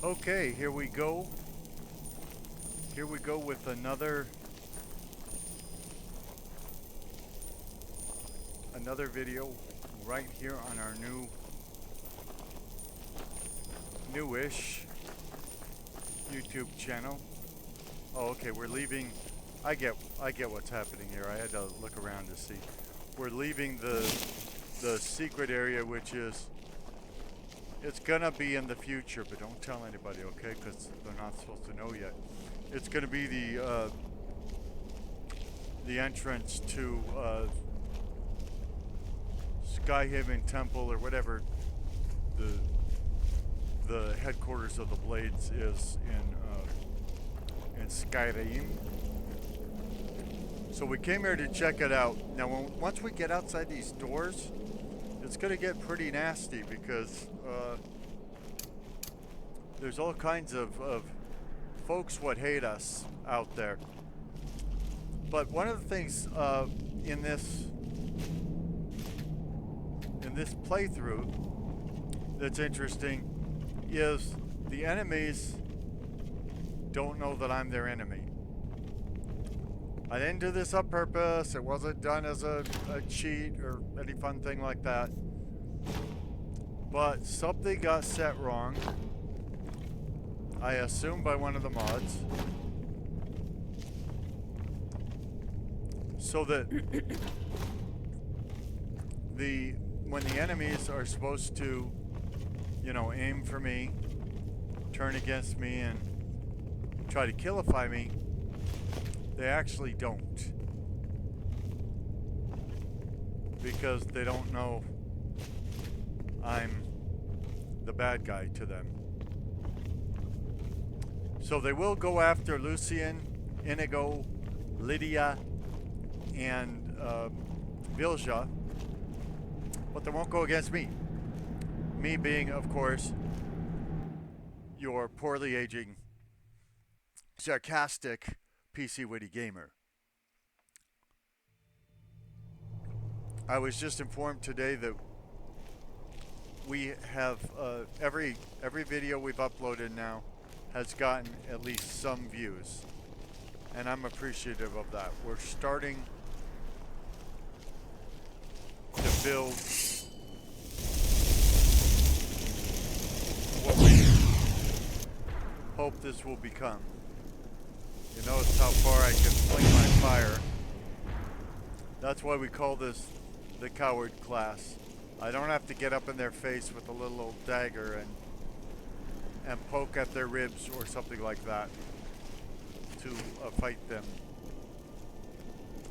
Okay, here we go. Here we go with another video right here on our newish YouTube channel. Oh, okay, we're leaving. I get what's happening here. I had to look around to see. We're leaving the secret area, which is, it's gonna be in the future, but don't tell anybody, okay? Because they're not supposed to know yet. It's gonna be the entrance to Skyrim Temple, or whatever the headquarters of the Blades is in Skyrim. So we came here to check it out. Now, once we get outside these doors, it's gonna get pretty nasty because there's all kinds of folks what hate us out there. But one of the things in this playthrough that's interesting is the enemies don't know that I'm their enemy. I didn't do this on purpose. It wasn't done as a cheat or any fun thing like that. But something got set wrong. I assume by one of the mods. So that when the enemies are supposed to, you know, aim for me, turn against me, and try to killify me, they actually don't. Because they don't know I'm the bad guy to them. So they will go after Lucian, Inigo, Lydia, and Vilja, but they won't go against me. Me being, of course, your poorly aging, sarcastic, PC witty gamer. I was just informed today that we have every video we've uploaded now has gotten at least some views, and I'm appreciative of that. We're starting to build what we hope this will become. You notice how far I can fling my fire. That's why we call this the coward class. I don't have to get up in their face with a little old dagger and poke at their ribs or something like that to fight them.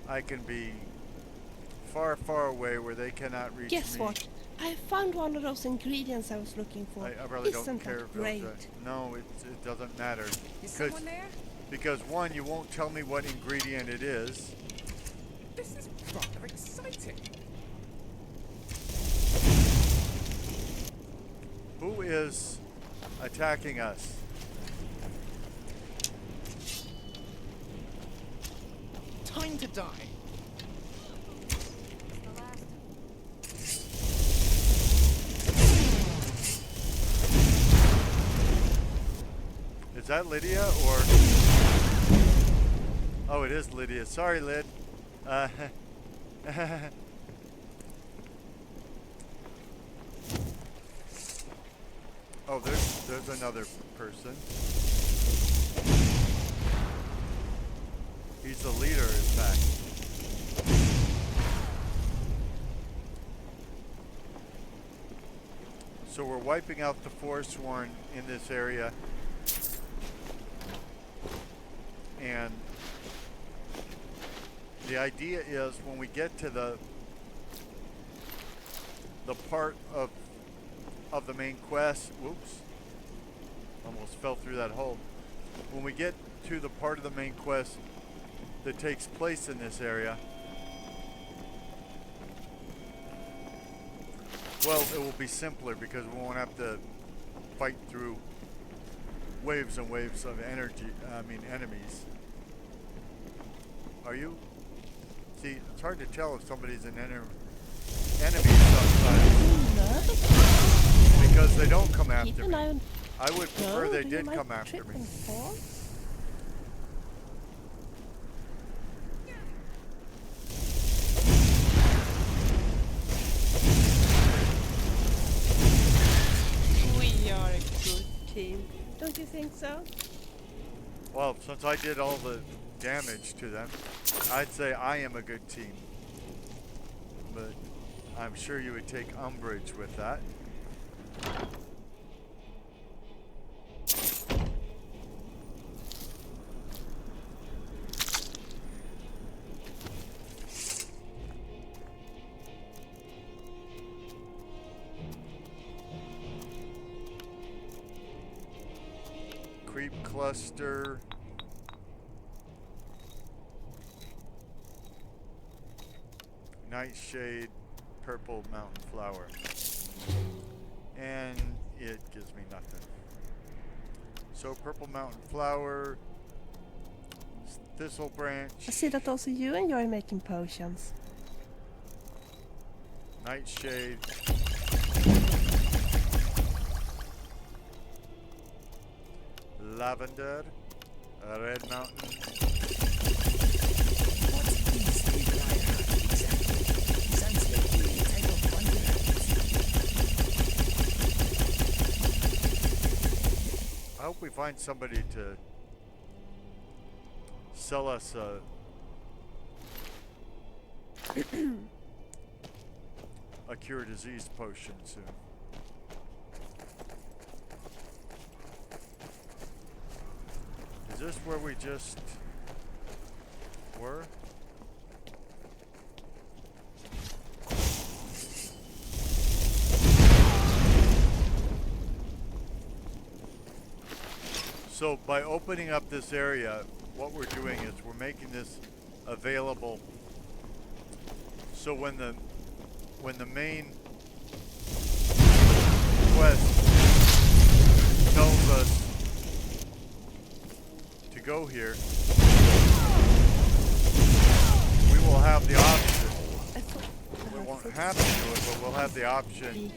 I can be far, far away where they cannot reach me. Guess what? I found one of those ingredients I was looking for. I really Isn't don't care that great? No, it doesn't matter. Is someone there? Because one, you won't tell me what ingredient it is. This is rather exciting. Who is attacking us? Time to die. Is that Lydia or? Oh, it is Lydia. Sorry, Lyd. Oh, there's another person. He's the leader, in fact. So we're wiping out the Forsworn in this area. And the idea is when we get to the part of the main quest, whoops, almost fell through that hole. When we get to the part of the main quest that takes place in this area, well, it will be simpler because we won't have to fight through waves and waves of enemies. Are you? See, it's hard to tell if somebody's an enemy sometimes because they don't come after me. I would prefer No, they you did might come after trip me. and fall. We are a good team. Don't you think so? Well, since I did all the damage to them, I'd say I am a good team. But I'm sure you would take umbrage with that. Creep cluster. Nightshade, purple mountain flower. And it gives me nothing. So purple mountain flower, thistle branch, I see that also you enjoy making potions. nightshade, lavender, red mountain. What is the dry exactly? Sounds like the type of wonderland. I hope we find somebody to sell us a cure disease potion soon. Is this where we just were? So by opening up this area, what we're doing is we're making this available so when the main quest tells us to go here, we will have the option. We won't have to do it, but we'll have the option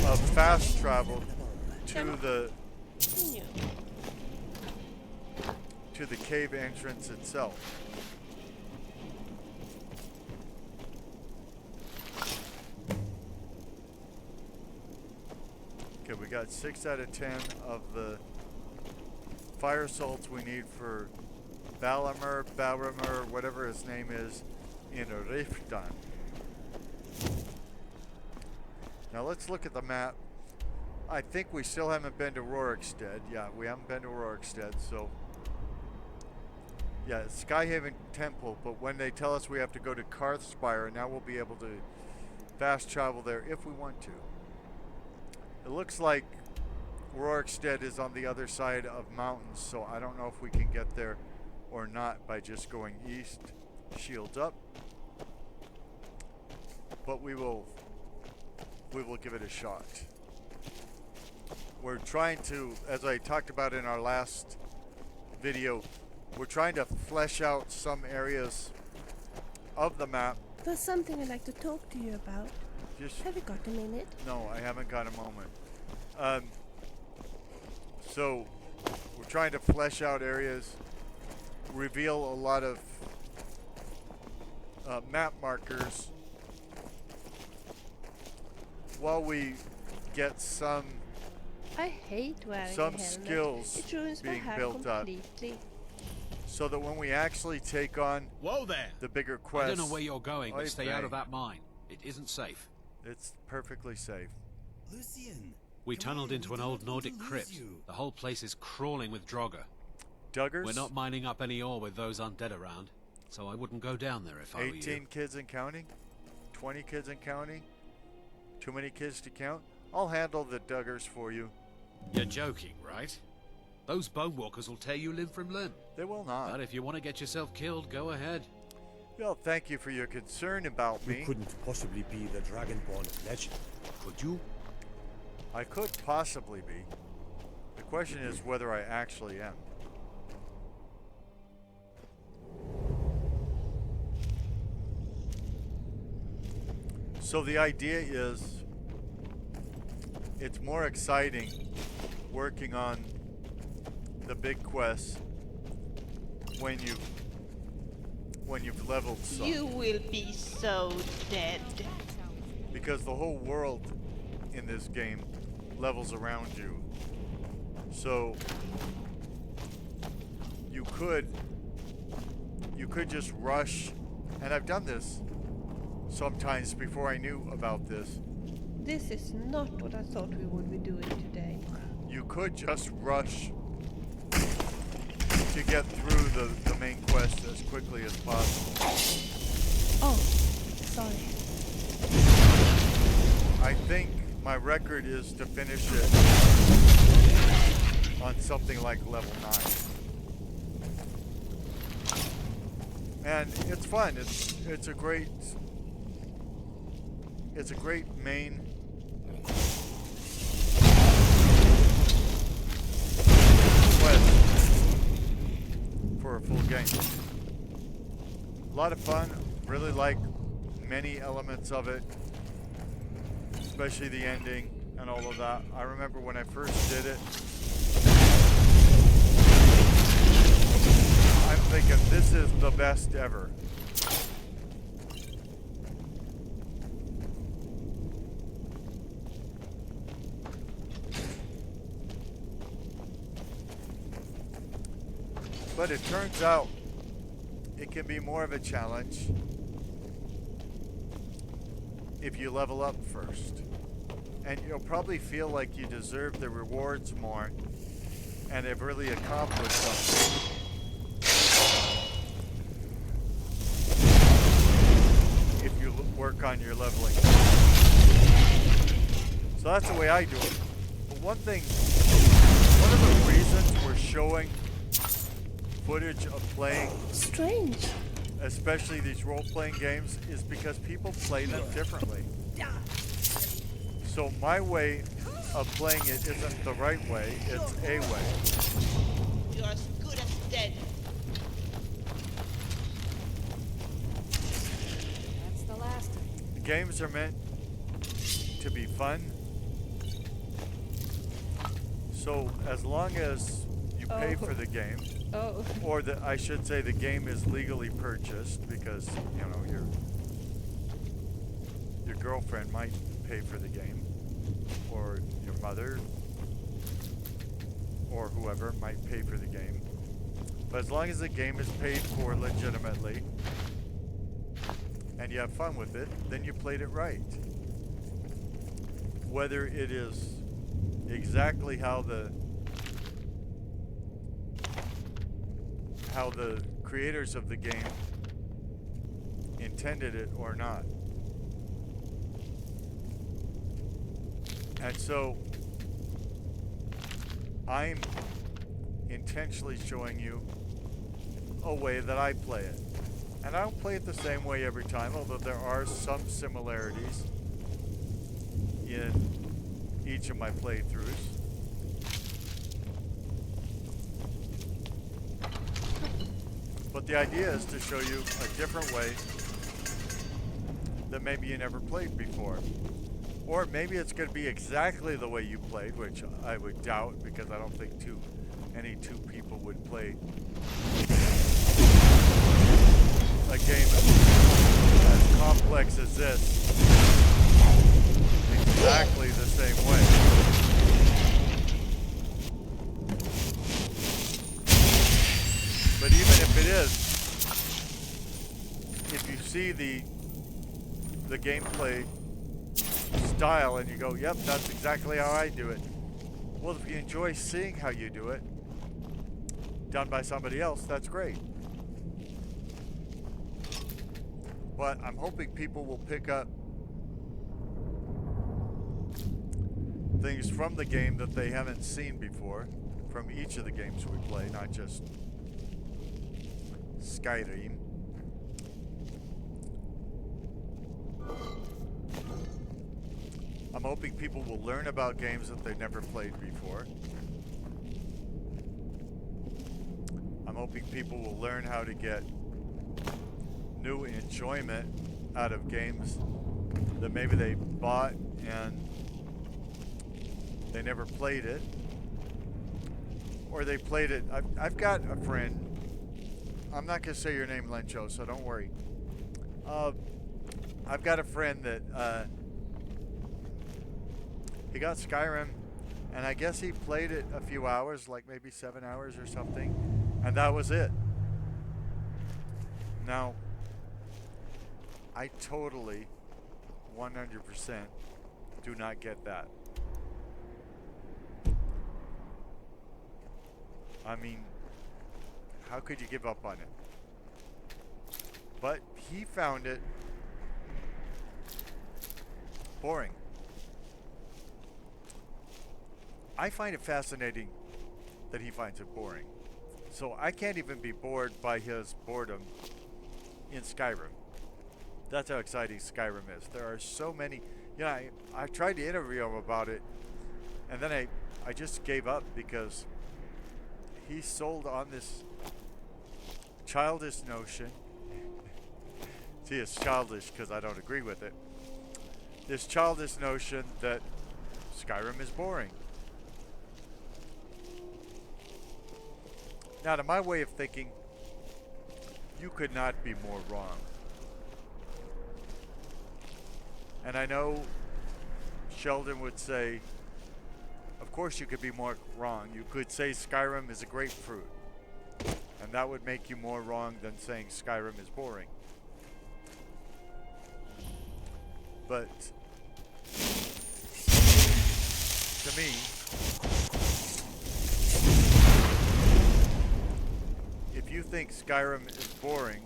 of fast travel to the cave entrance itself. Okay, we got 6 out of 10 of the fire salts we need for Barimer, whatever his name is, in Riftan. Now let's look at the map. I think we still haven't been to Rorikstead. Yeah, we haven't been to Rorikstead, so... Yeah, Skyhaven Temple, but when they tell us we have to go to Karthspire, now we'll be able to fast travel there if we want to. It looks like Rorikstead is on the other side of mountains, so I don't know if we can get there or not by just going east. Shields up. But we will give it a shot. We're trying to, as I talked about in our last video, we're trying to flesh out some areas of the map. There's something I'd like to talk to you about. Have you got a minute? No, I haven't got a moment. So, we're trying to flesh out areas, reveal a lot of map markers while we get some I hate wearing some a helmet. skills It ruins my being hair built up, completely. so that when we actually take on Whoa there! the bigger I quest, don't know where you're going, but Oy stay out of vey. that mine. It isn't safe. It's perfectly safe. Lucian, We come tunneled on, into we an don't old want Nordic to lose crypt. you. The whole place is crawling with Draugr. Duggars? We're not mining up any ore with those undead around, so I wouldn't go down there if I were you. 18 kids and counting? 20 kids and counting? Too many kids to count? I'll handle the Duggars for you. You're joking, right? Those bone walkers will tear you limb from limb. They will not. But if you want to get yourself killed, go ahead. Well, thank you for your concern about You me. couldn't possibly be the Dragonborn of legend. Could you? I could possibly be. The question is whether I actually am. So the idea is it's more exciting working on the big quests when you've leveled some. You will be so dead. Because the whole world in this game levels around you. So you could just rush, and I've done this sometimes before I knew about this. This is not what I thought we would be doing today. You could just rush to get through the main quest as quickly as possible. Oh, sorry. I think my record is to finish it on something like level 9. And it's fun. It's a great main quest for a full game. A lot of fun. Really like many elements of it, especially the ending and all of that. I remember when I first did it, I'm thinking this is the best ever. But it turns out it can be more of a challenge if you level up first. And you'll probably feel like you deserve the rewards more and have really accomplished something if you work on your leveling. So that's the way I do it. But one of the reasons we're showing footage of playing, Strange. especially these role-playing games, is because people play them differently. So my way of playing it isn't the right way, it's a way. You're as good as dead. That's the last of it. Games are meant to be fun. So as long as you pay for the game, Oh. or I should say the game is legally purchased, because, you know, your girlfriend might pay for the game, or your mother, or whoever might pay for the game. But as long as the game is paid for legitimately, and you have fun with it, then you played it right. Whether it is exactly how the creators of the game intended it or not. And so I'm intentionally showing you a way that I play it. And I don't play it the same way every time, although there are some similarities in each of my playthroughs. But the idea is to show you a different way that maybe you never played before. Or maybe it's going to be exactly the way you played, which I would doubt, because I don't think any two people would play a game as complex as this exactly the same way. But even if it is, if you see the gameplay style and you go, yep, that's exactly how I do it. Well, if you enjoy seeing how you do it done by somebody else, that's great. But I'm hoping people will pick up things from the game that they haven't seen before, from each of the games we play, not just Skyrim. I'm hoping people will learn about games that they've never played before. I'm hoping people will learn how to get new enjoyment out of games that maybe they bought and They never played it. Or they played it. I've got a friend. I'm not going to say your name, Lencho, so don't worry. I've got a friend that he got Skyrim, and I guess he played it a few hours, like maybe 7 hours or something, and that was it. Now, I totally, 100% do not get that. I mean, how could you give up on it? But he found it boring. I find it fascinating that he finds it boring. So I can't even be bored by his boredom in Skyrim. That's how exciting Skyrim is. There are so many, you know, I tried to interview him about it, and then I just gave up because he sold on this childish notion. See, it's childish because I don't agree with it. This childish notion that Skyrim is boring. Now, to my way of thinking, you could not be more wrong. And I know Sheldon would say, of course you could be more wrong. You could say Skyrim is a grapefruit. And that would make you more wrong than saying Skyrim is boring. But to me, if you think Skyrim is boring,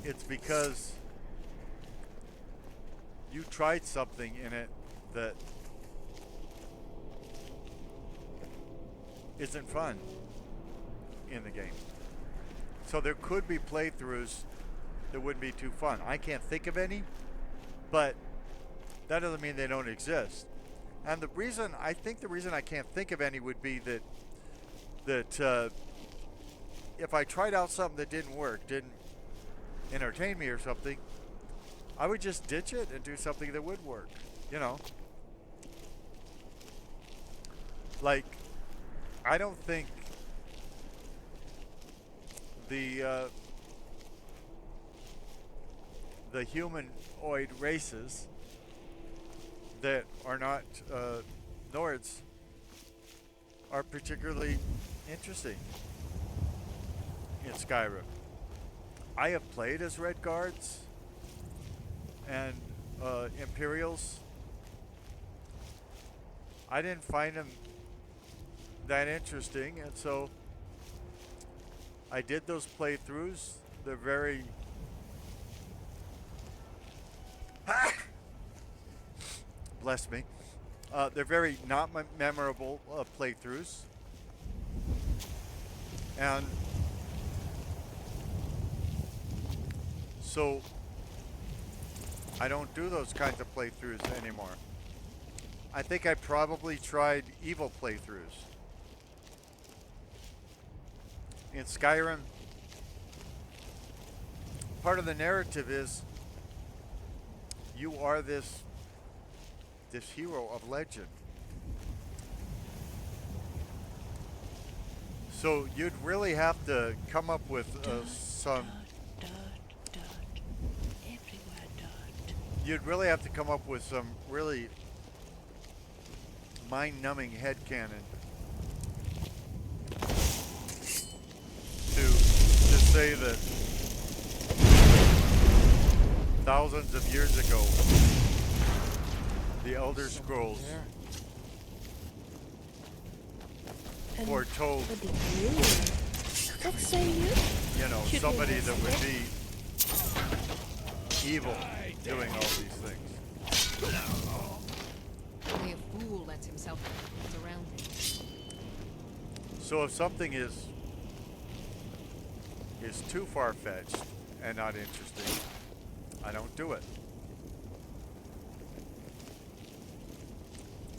it's because you tried something in it that isn't fun in the game. So there could be playthroughs that wouldn't be too fun. I can't think of any, but that doesn't mean they don't exist. And the reason I can't think of any would be that if I tried out something that didn't work, didn't entertain me or something, I would just ditch it and do something that would work, you know. Like, I don't think the humanoid races that are not Nords are particularly interesting in Skyrim. I have played as Red Guards and Imperials. I didn't find them that interesting, and so I did those playthroughs. They're very bless me. They're very not memorable playthroughs, and so I don't do those kinds of playthroughs anymore. I think I probably tried evil playthroughs. In Skyrim, part of the narrative is you are this hero of legend. So you'd really have to come up with some. Everywhere dot. You'd really have to come up with some really mind-numbing headcanon to say that thousands of years ago, the Elder Scrolls And foretold, what did you mean? What say you? you know, Should somebody we that would listen? be evil doing all these things. Only a fool lets himself be surrounded. So if something is too far-fetched and not interesting, I don't do it.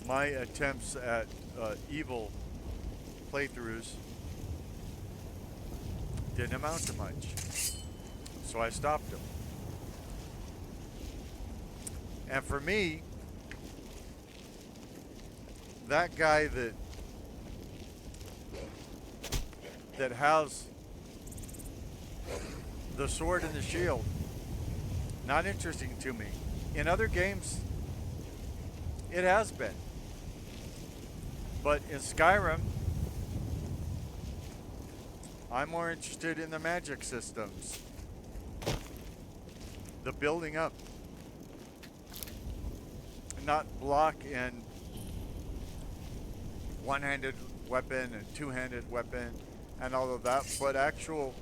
My attempts at evil playthroughs didn't amount to much, so I stopped them. And for me, that guy that has the sword and the shield, not interesting to me. In other games, it has been. But in Skyrim, I'm more interested in the magic systems. The building up. Not block and one-handed weapon and two-handed weapon and all of that, but actual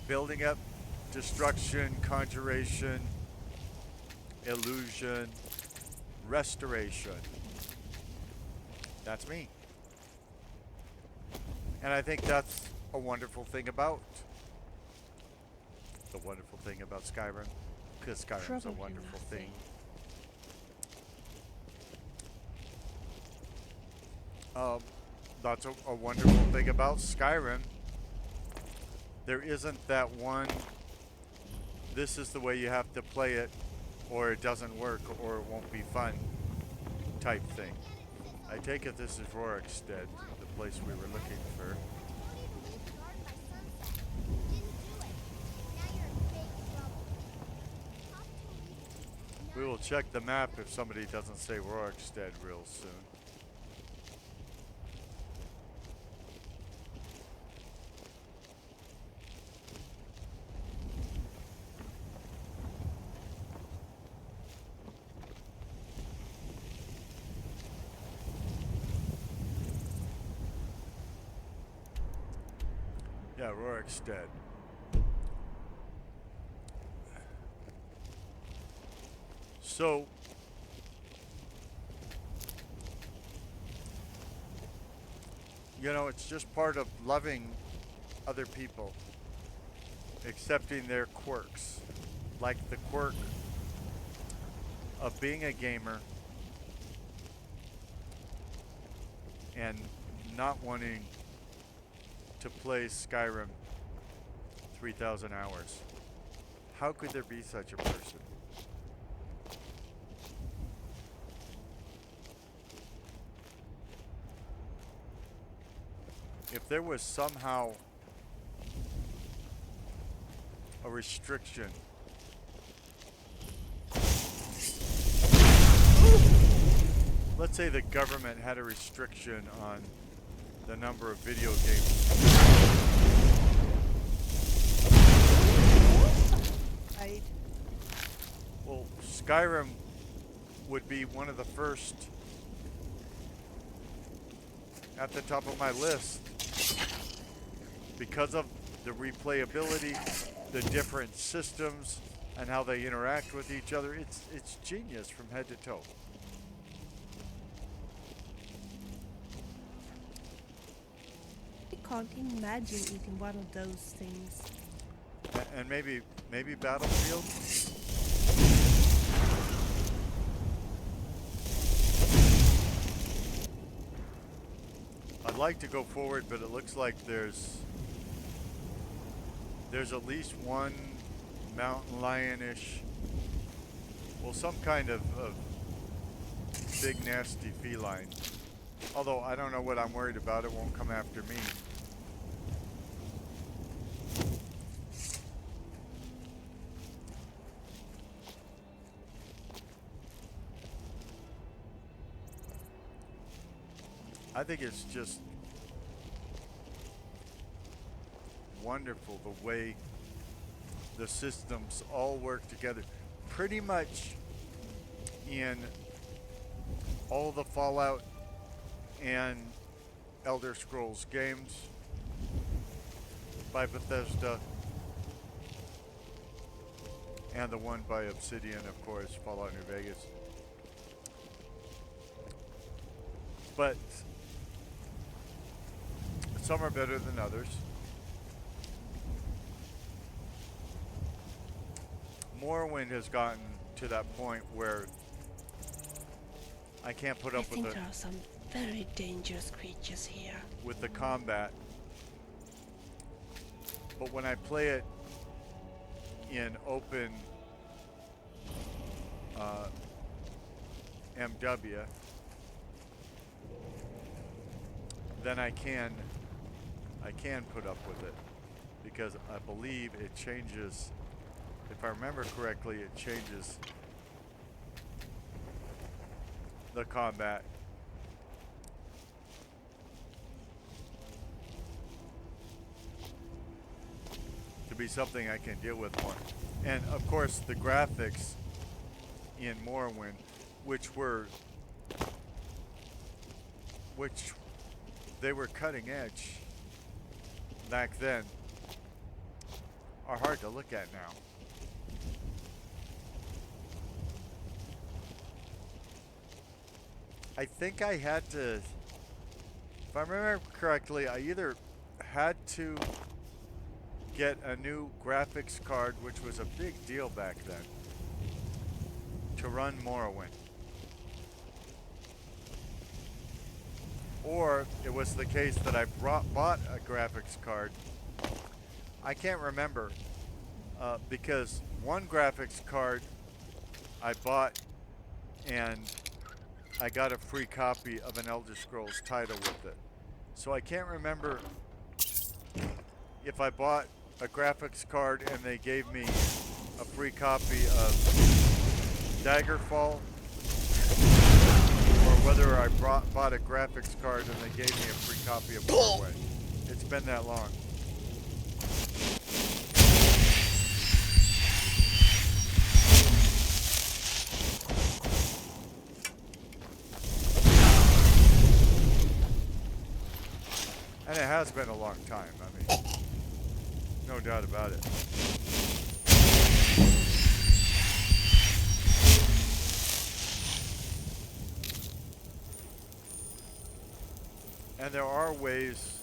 building up, destruction, conjuration, illusion, restoration. That's me. And I think that's a wonderful thing about Skyrim, because Skyrim's a Probably wonderful nothing. thing. That's a wonderful thing about Skyrim. There isn't that one, this is the way you have to play it, or it doesn't work, or it won't be fun type thing. I take it this is Rorikstead, the place we were looking for. We will check the map if somebody doesn't say Rorikstead real soon. Yeah, Rorikstead. So, you know, it's just part of loving other people, accepting their quirks, like the quirk of being a gamer and not wanting to play Skyrim 3,000 hours. How could there be such a person? If there was somehow a restriction, let's say the government had a restriction on the number of video games. I Well, Skyrim would be one of the first at the top of my list because of the replayability, the different systems, and how they interact with each other. It's genius from head to toe. can't imagine eating one of those things. And maybe Battlefield. I'd like to go forward, but it looks like there's at least one mountain lion-ish, well, some kind of big nasty feline. Although I don't know what I'm worried about, it won't come after me. I think it's just wonderful the way the systems all work together. Pretty much in all the Fallout and Elder Scrolls games by Bethesda, and the one by Obsidian, of course, Fallout New Vegas. But some are better than others. Morrowind has gotten to that point where I can't put I up think with there are some very dangerous creatures here. the combat. But when I play it in open MW, then I can put up with it, because I believe it changes, if I remember correctly, it changes the combat. To be something I can deal with more. And of course the graphics in Morrowind, which they were cutting edge back then, are hard to look at now. I think I had to, if I remember correctly, I either had to get a new graphics card, which was a big deal back then, to run Morrowind. Or it was the case that I bought a graphics card. I can't remember, because one graphics card I bought and I got a free copy of an Elder Scrolls title with it. So I can't remember if I bought a graphics card and they gave me a free copy of Daggerfall, or whether I bought a graphics card and they gave me a free copy of Morrowind. It's been that long. And it has been a long time, I mean, no doubt about it. And there are ways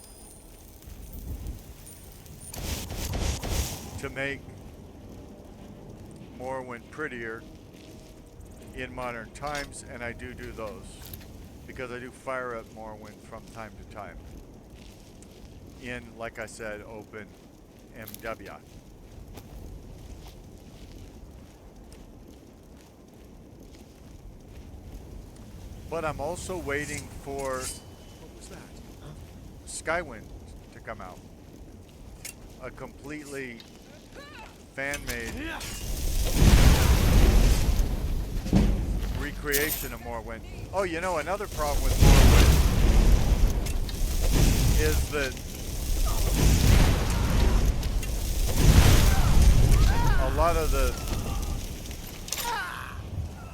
to make Morrowind prettier in modern times, and I do those, because I do fire up Morrowind from time to time in, like I said, open MW. But I'm also waiting for Skyrim to come out. A completely fan-made recreation of Morrowind. Oh, you know, another problem with Morrowind is that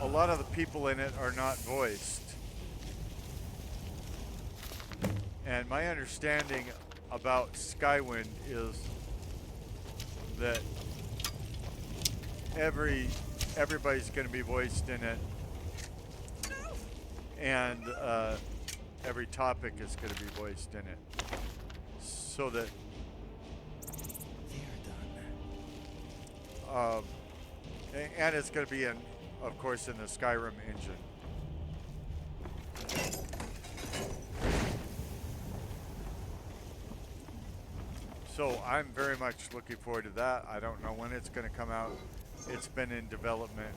a lot of the people in it are not voiced. And my understanding about Skywind is that everybody's going to be voiced in it, and every topic is going to be voiced in it, so that and it's going to be in, of course, in the Skyrim engine. So I'm very much looking forward to that. I don't know when it's going to come out. It's been in development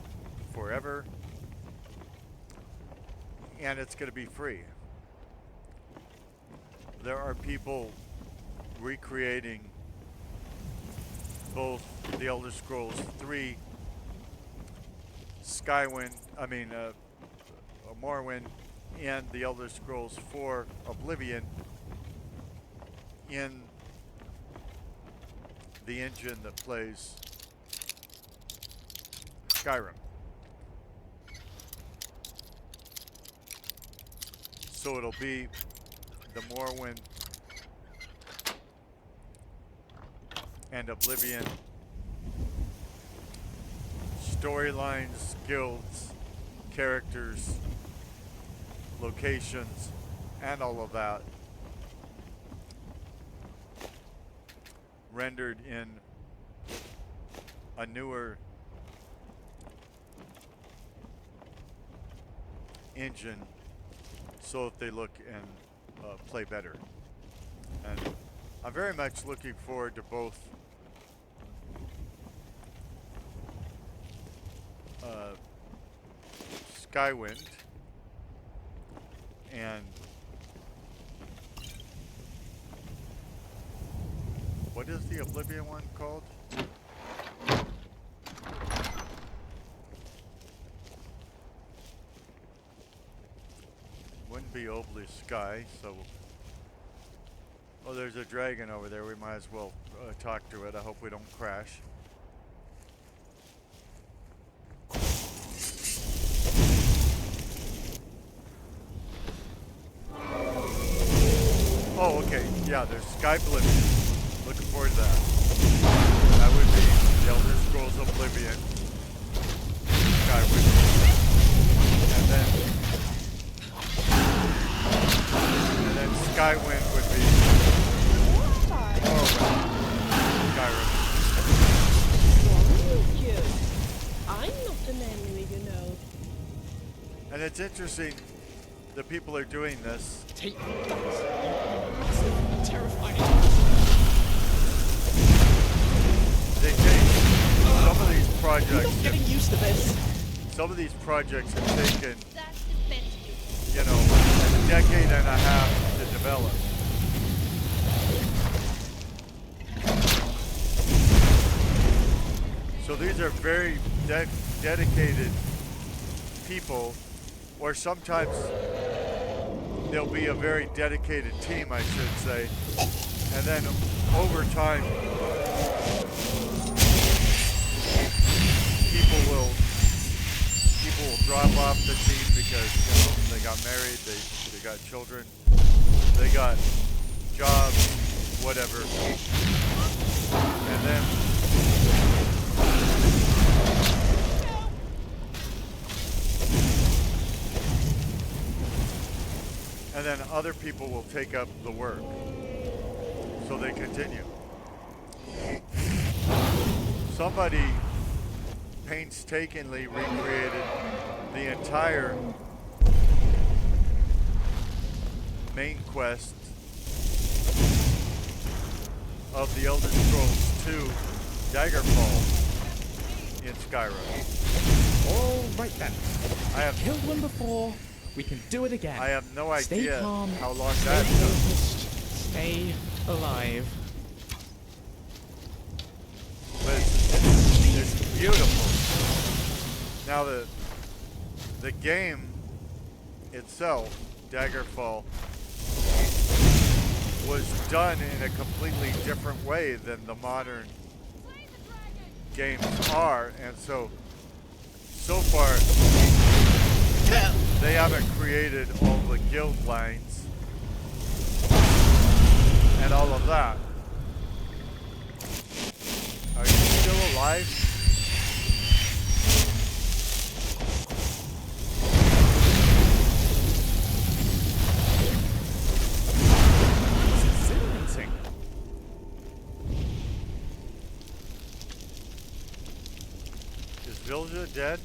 forever. And it's going to be free. There are people recreating both the Elder Scrolls 3, Morrowind, and the Elder Scrolls 4 Oblivion in the engine that plays Skyrim. So it'll be the Morrowind and Oblivion storylines, guilds, characters, locations, and all of that rendered in a newer engine, so that they look and play better. And I'm very much looking forward to both Skywind and What is the Oblivion one called? Wouldn't be Obelisk Sky, so... Oh, there's a dragon over there. We might as well talk to it. I hope we don't crash. Oh, okay. Yeah, there's Sky Oblivion. Looking forward to that. That would be the Elder Scrolls Oblivion. Sky would be. And then Skywind would be. Morrowind. Skyrim. You. I'm not an enemy, you know. And it's interesting, the people are doing this. Take that. Massive, terrifying. They take some of these I'm projects. not getting used to this. Some of these projects have taken, That's defensive. you know, a decade and a half to develop. So these are very dedicated people, or sometimes they'll be a very dedicated team, I should say. And then over time, people will drop off the team because, you know, they got married, they got children, they got jobs, whatever. And then other people will take up the work. So they continue. Somebody painstakingly recreated the entire main quest of the Elder Scrolls 2 Daggerfall in Skyrim. All right then. I have Killed one before. We can do it again. I have no Stay idea calm, how long stay that took. focused, stay alive. But it's beautiful. Now the game itself, Daggerfall, was done in a completely different way than the modern games are, and so far they haven't created all the guild lines and all of that. Are you still alive? It's exhilarating. Is Vilja dead?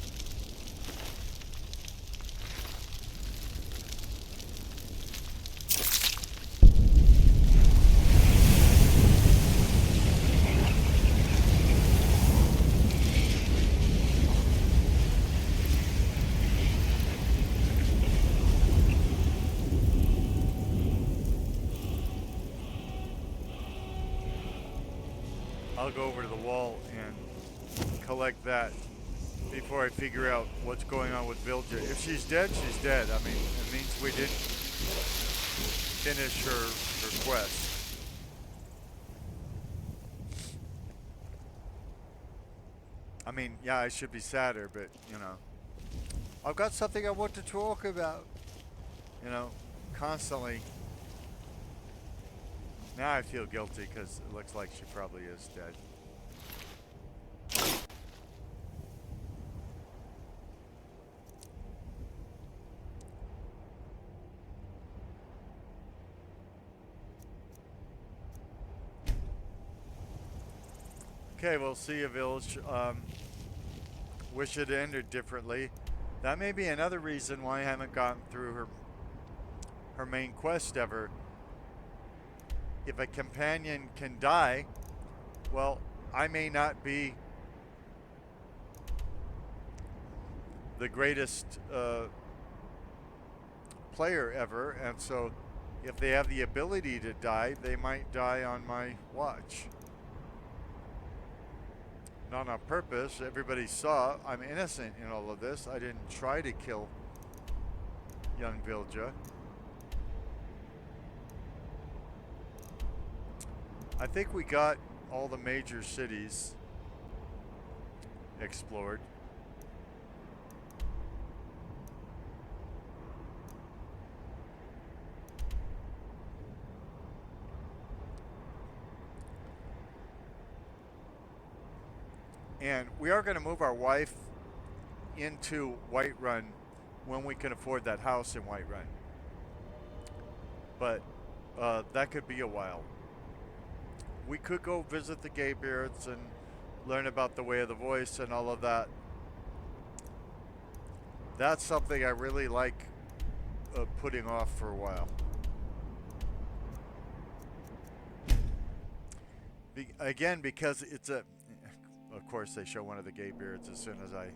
I'll go over to the wall and collect that before I figure out what's going on with Vilja. If she's dead, she's dead. I mean, it means we didn't finish her quest. I mean, yeah, I should be sadder, but, you know, I've got something I want to talk about, you know, constantly. Now I feel guilty because it looks like she probably is dead. Okay, we'll see you, Village. Wish it ended differently. That may be another reason why I haven't gotten through her main quest ever. If a companion can die, well, I may not be the greatest player ever, and so if they have the ability to die, they might die on my watch. Not on purpose. Everybody saw I'm innocent in all of this. I didn't try to kill young Vilja. I think we got all the major cities explored. And we are going to move our wife into Whiterun when we can afford that house in Whiterun. But that could be a while. We could go visit the Greybeards and learn about the Way of the Voice and all of that. That's something I really like putting off for a while. Again, because it's a... Of course, they show one of the Greybeards as soon as I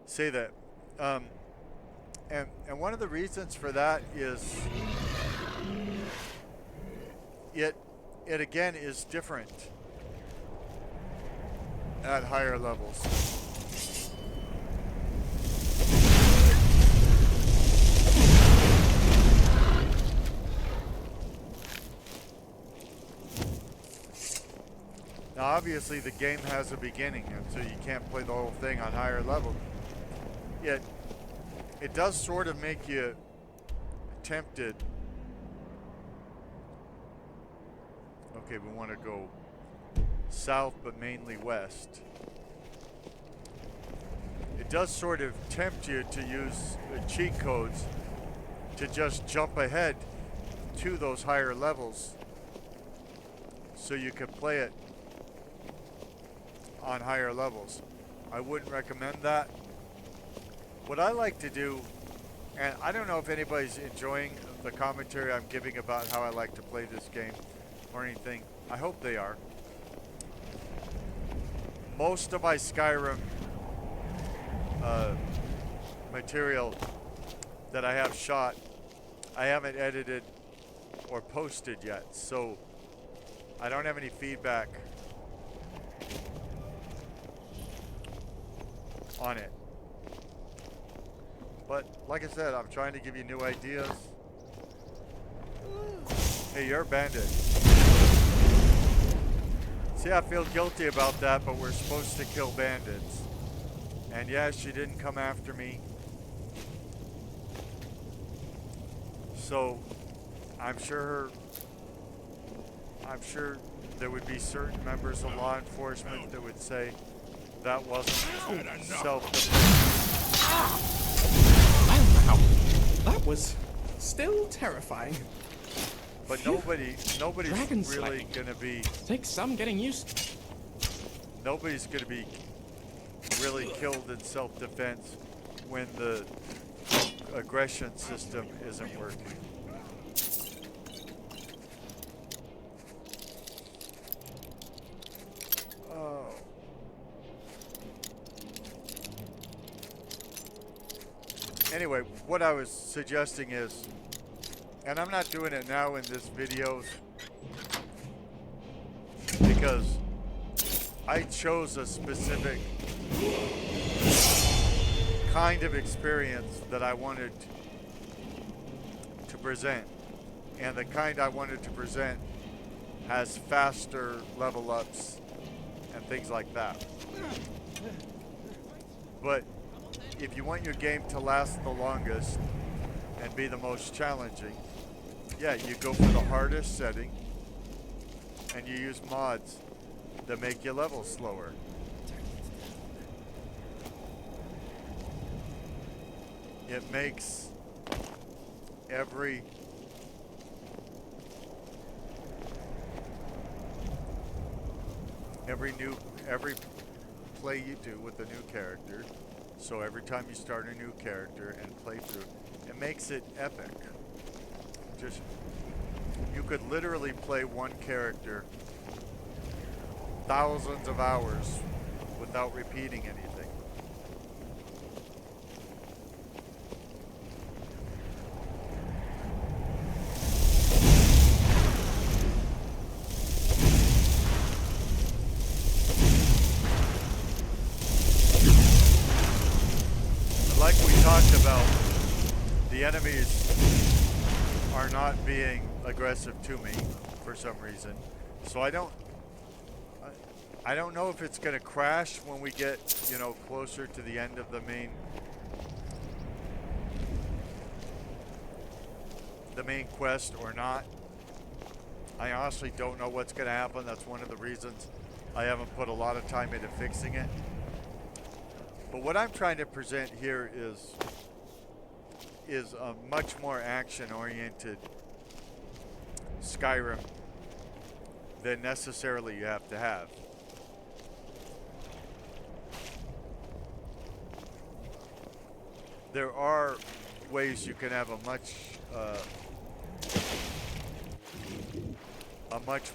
say that. And one of the reasons for that is it again is different at higher levels. Now, obviously, the game has a beginning, and so you can't play the whole thing on higher level. Yet, it does sort of make you tempted. Okay, we want to go south, but mainly west. It does sort of tempt you to use cheat codes to just jump ahead to those higher levels so you can play it on higher levels. I wouldn't recommend that. What I like to do, and I don't know if anybody's enjoying the commentary I'm giving about how I like to play this game or anything. I hope they are. Most of my Skyrim material that I have shot, I haven't edited or posted yet, so I don't have any feedback on it. But like I said, I'm trying to give you new ideas. Hey, you're a bandit. See, I feel guilty about that, but we're supposed to kill bandits. And yeah, she didn't come after me. So, I'm sure there would be certain members of law enforcement that would say that wasn't self-defense. Wow, that was still terrifying. But Phew. nobody's Dragon really slaying. gonna be. Takes some getting used to. Nobody's gonna be really killed in self-defense when the aggression system isn't working. Oh. Anyway, what I was suggesting is, and I'm not doing it now in this video because I chose a specific kind of experience that I wanted to present. And the kind I wanted to present has faster level ups and things like that. But if you want your game to last the longest and be the most challenging, yeah, you go for the hardest setting and you use mods that make your level slower. It makes every play you do with a new character. So every time you start a new character and play through, it makes it epic. Just, you could literally play one character thousands of hours without repeating anything. talked about the enemies are not being aggressive to me for some reason. So I don't know if it's going to crash when we get, you know, closer to the end of the main quest or not. I honestly don't know what's going to happen. That's one of the reasons I haven't put a lot of time into fixing it. But what I'm trying to present here is a much more action-oriented Skyrim than necessarily you have to have. There are ways you can have a much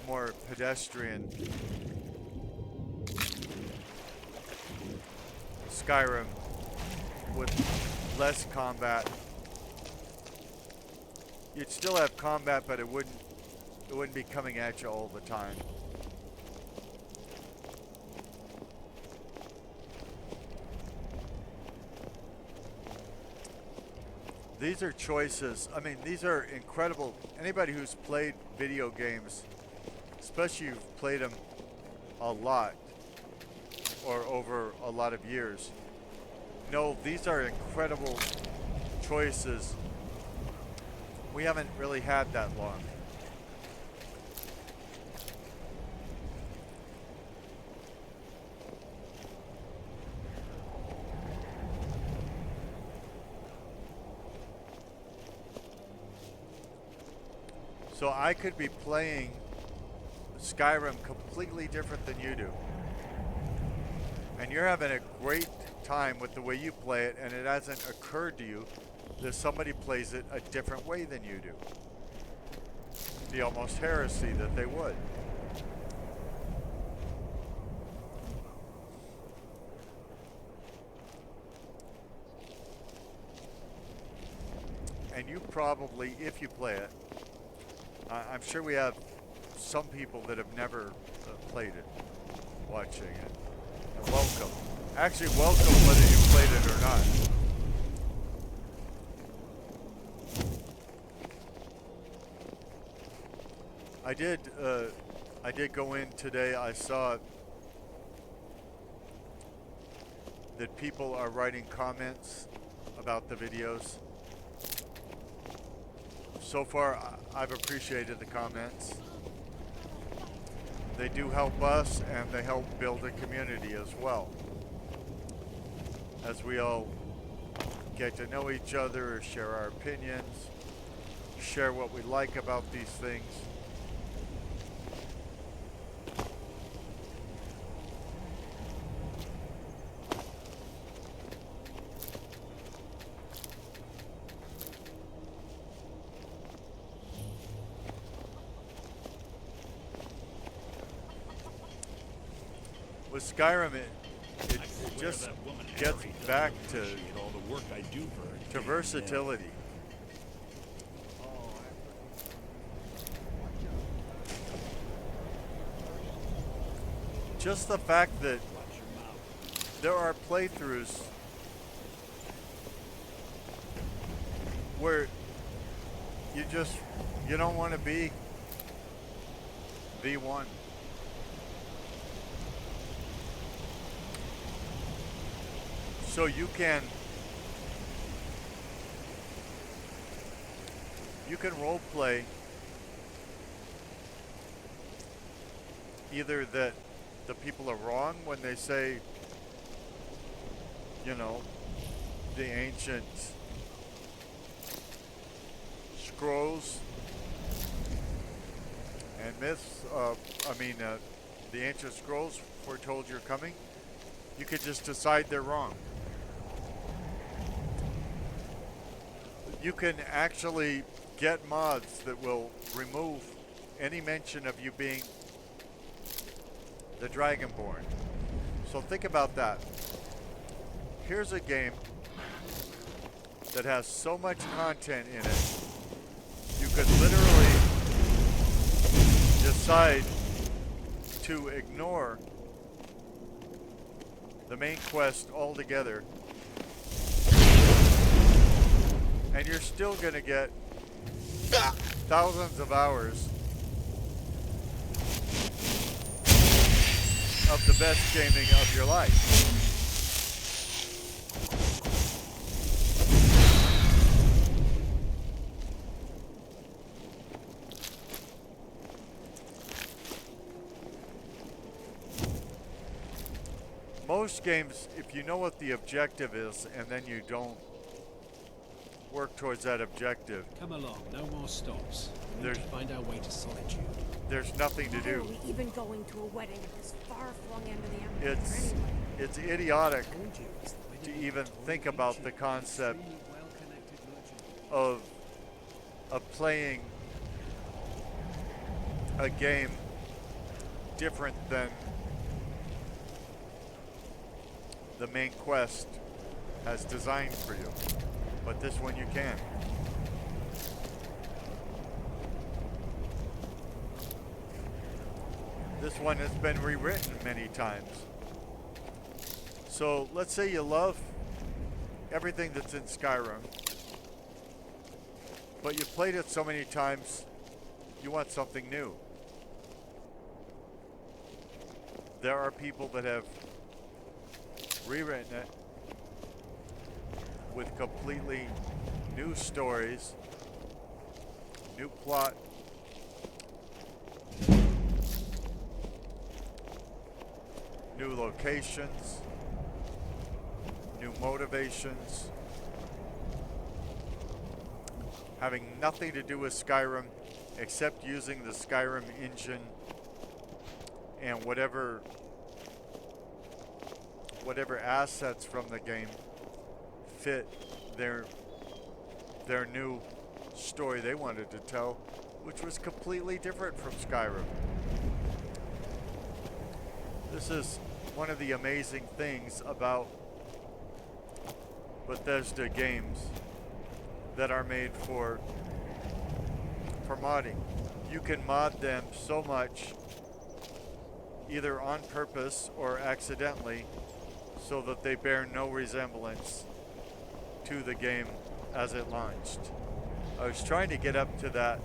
more pedestrian Skyrim with less combat. You'd still have combat, but it wouldn't be coming at you all the time. These are choices. I mean, these are incredible. Anybody who's played video games, especially you've played them a lot or over a lot of years, know these are incredible choices. We haven't really had that long. So I could be playing Skyrim completely different than you do. And you're having a great time with the way you play it, and it hasn't occurred to you that somebody plays it a different way than you do. It'd be almost heresy that they would. And you probably, if you play it, I'm sure we have some people that have never played it, watching it. And welcome. Actually, welcome whether you played it or not. I did go in today. I saw that people are writing comments about the videos. So far, I've appreciated the comments. They do help us, and they help build a community as well. As we all get to know each other, share our opinions, share what we like about these things. With Skyrim, it just gets back to versatility. Just the fact that there are playthroughs where you don't want to be V1. So you can role play either that the people are wrong when they say, you know, the ancient scrolls and myths, the ancient scrolls foretold your coming. You could just decide they're wrong. You can actually get mods that will remove any mention of you being the Dragonborn. So think about that. Here's a game that has so much content in it, you could literally decide to ignore the main quest altogether and you're still gonna get thousands of hours of the best gaming of your life. Most games, if you know what the objective is and then you don't work towards that objective, Come along, no more stops. We need There's- to find our way to Solitude. there's nothing to Why are do. we even going to a wedding at this far-flung end of the empire It's anyway? it's idiotic Told you, it's the to wedding even of think Tony about Ricci. the concept Extremely well-connected merchant. of playing a game different than the main quest has designed for you. But this one you can. This one has been rewritten many times. So let's say you love everything that's in Skyrim, but you've played it so many times, you want something new. There are people that have rewritten it with completely new stories, new plot, new locations, new motivations, having nothing to do with Skyrim except using the Skyrim engine and whatever assets from the game fit their new story they wanted to tell, which was completely different from Skyrim. This is one of the amazing things about Bethesda games that are made for modding. You can mod them so much, either on purpose or accidentally, so that they bear no resemblance to the game as it launched. I was trying to get up to that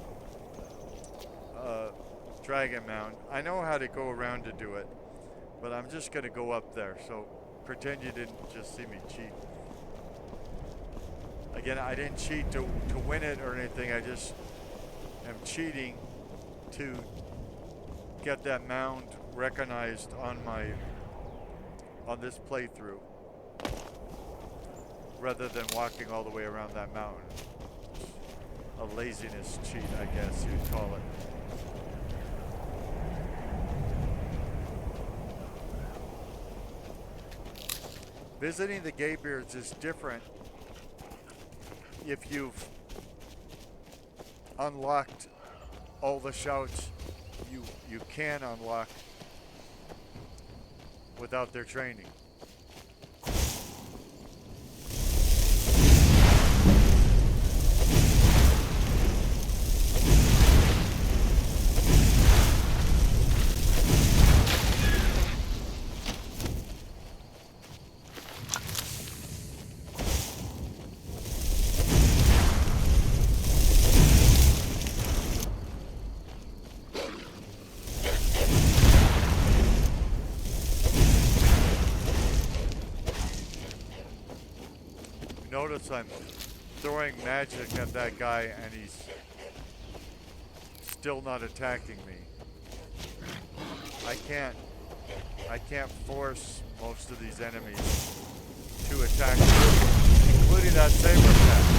dragon mound. I know how to go around to do it, but I'm just going to go up there, so pretend you didn't just see me cheat. Again, I didn't cheat to win it or anything, I just am cheating to get that mound recognized on this playthrough, rather than walking all the way around that mountain. A laziness cheat, I guess you'd call it. Visiting the Greybeards is different if you've unlocked all the shouts you can unlock without their training. Notice I'm throwing magic at that guy and he's still not attacking me. I can't force most of these enemies to attack me, including that saber cat.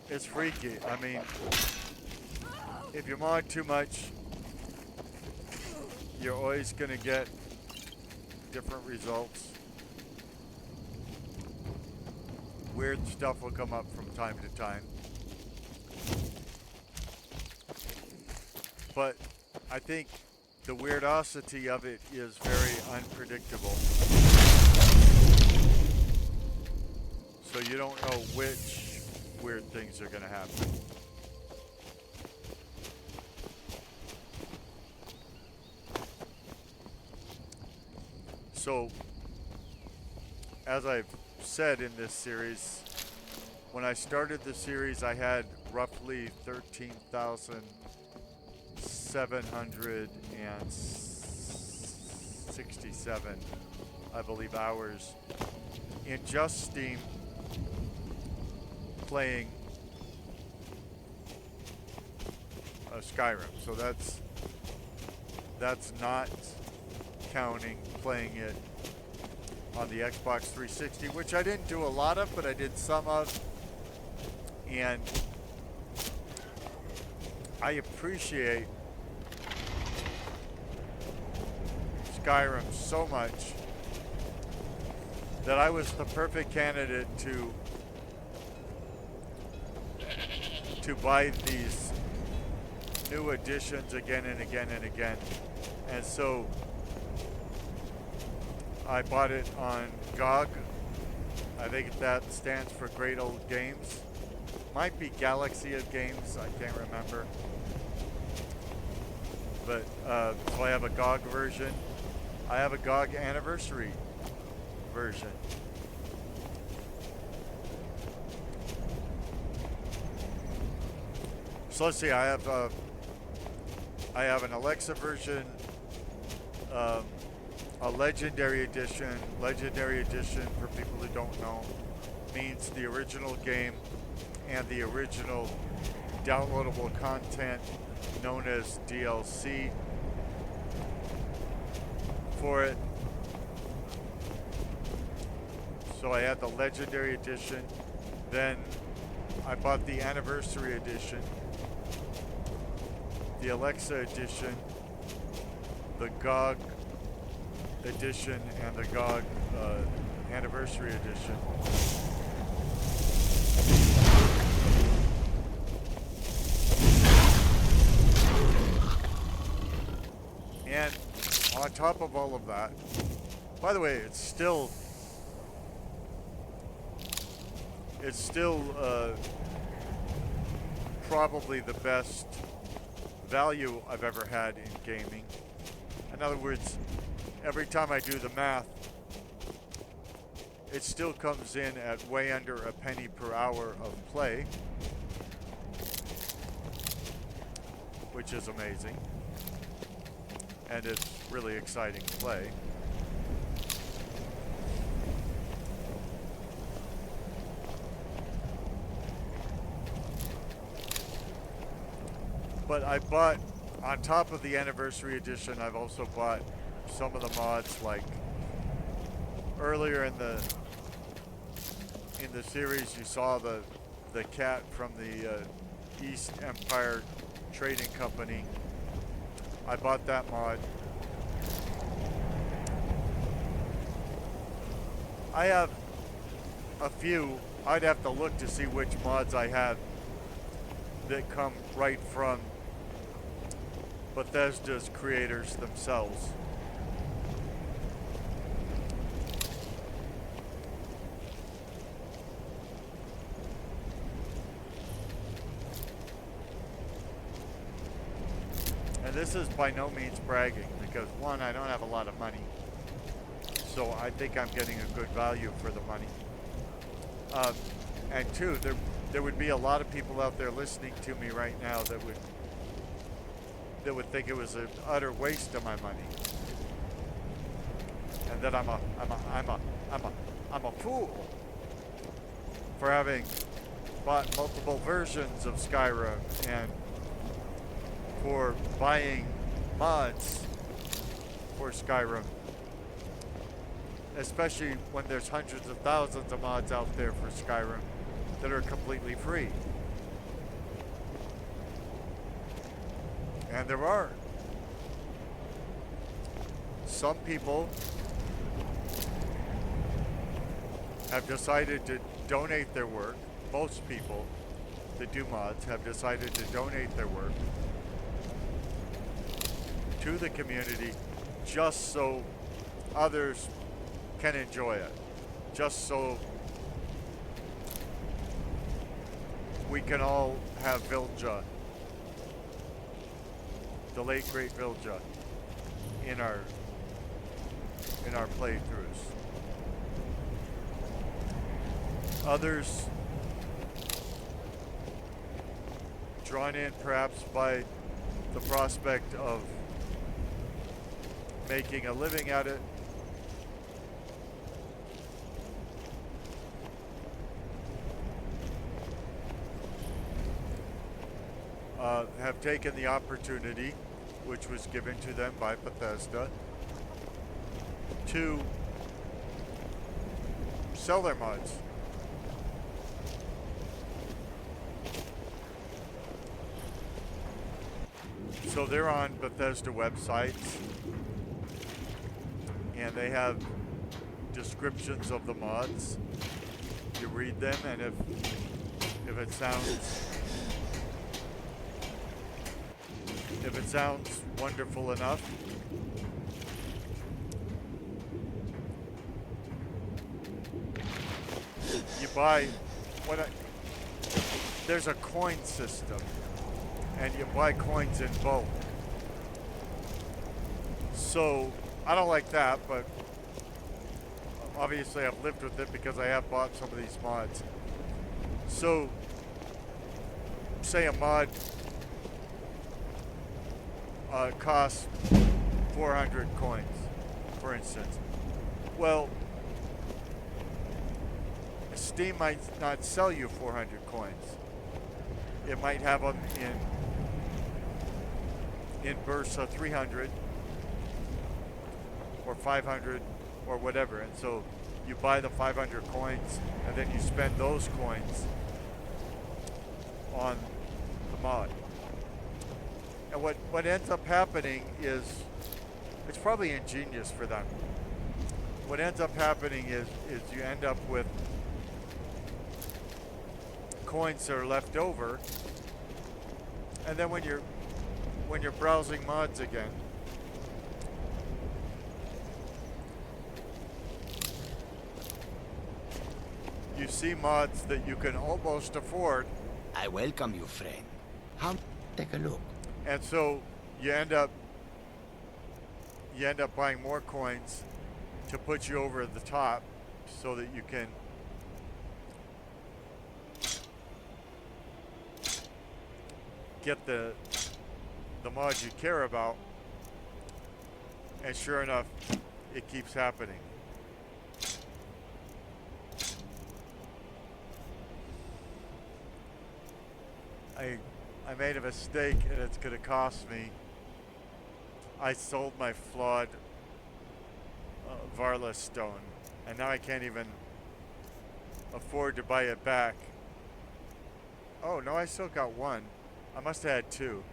It's freaky. I mean, if you mod too much, you're always going to get different results. Weird stuff will come up from time to time. But I think the weirdosity of it is very unpredictable. So you don't know which weird things are going to happen. So, as I've said in this series, when I started the series, I had roughly 13,767, I believe, hours in just Steam playing Skyrim. So that's not counting playing it on the Xbox 360, which I didn't do a lot of, but I did some of. And I appreciate Skyrim so much that I was the perfect candidate to buy these new editions again and again and again. And so I bought it on GOG. I think that stands for Great Old Games. Might be Galaxy of Games, I can't remember. But, so I have a GOG version. I have a GOG Anniversary version. So let's see, I have an Alexa version, a Legendary Edition. Legendary Edition, for people who don't know, means the original game and the original downloadable content known as DLC for it. So I had the Legendary Edition, then I bought the Anniversary Edition, the Alexa Edition, the GOG Edition, and the GOG Anniversary Edition. And on top of all of that, by the way, it's still probably the best value I've ever had in gaming. In other words, every time I do the math, it still comes in at way under a penny per hour of play, which is amazing, and it's really exciting to play. But I bought, on top of the Anniversary Edition, I've also bought some of the mods, like earlier in the series you saw the cat from the East Empire Trading Company. I bought that mod. I have a few. I'd have to look to see which mods I have that come right from Bethesda's creators themselves. And this is by no means bragging, because one, I don't have a lot of money, so I think I'm getting a good value for the money. And two, there would be a lot of people out there listening to me right now that would think it was an utter waste of my money, and that I'm a fool for having bought multiple versions of Skyrim and for buying mods for Skyrim, especially when there's hundreds of thousands of mods out there for Skyrim that are completely free. And there are some people have decided to donate their work. Most people that do mods have decided to donate their work to the community just so others can enjoy it, just so we can all have Vilja, the late great Vilja, in our in our playthroughs. Others drawn in perhaps by the prospect of making a living at it. Have taken the opportunity, which was given to them by Bethesda, to sell their mods. So they're on Bethesda websites, and they have descriptions of the mods. You read them, and if it sounds wonderful enough, you buy there's a coin system, and you buy coins in bulk. So I don't like that, but obviously I've lived with it because I have bought some of these mods. So say a mod costs 400 coins, for instance. Well, Steam might not sell you 400 coins. It might have them in bursts of 300 or 500 or whatever, and so you buy the 500 coins and then you spend those coins on the mod. And what ends up happening is, it's probably ingenious for them. What ends up happening is you end up with coins that are left over, and then when you're browsing mods again, you see mods that you can almost afford. I welcome you, friend. Take a look. And so you end up buying more coins to put you over the top so that you can get the mod you care about. And sure enough, it keeps happening. I made a mistake, and it's going to cost me. I sold my flawed Varla stone, and now I can't even afford to buy it back. Oh, no, I still got one. I must have had two.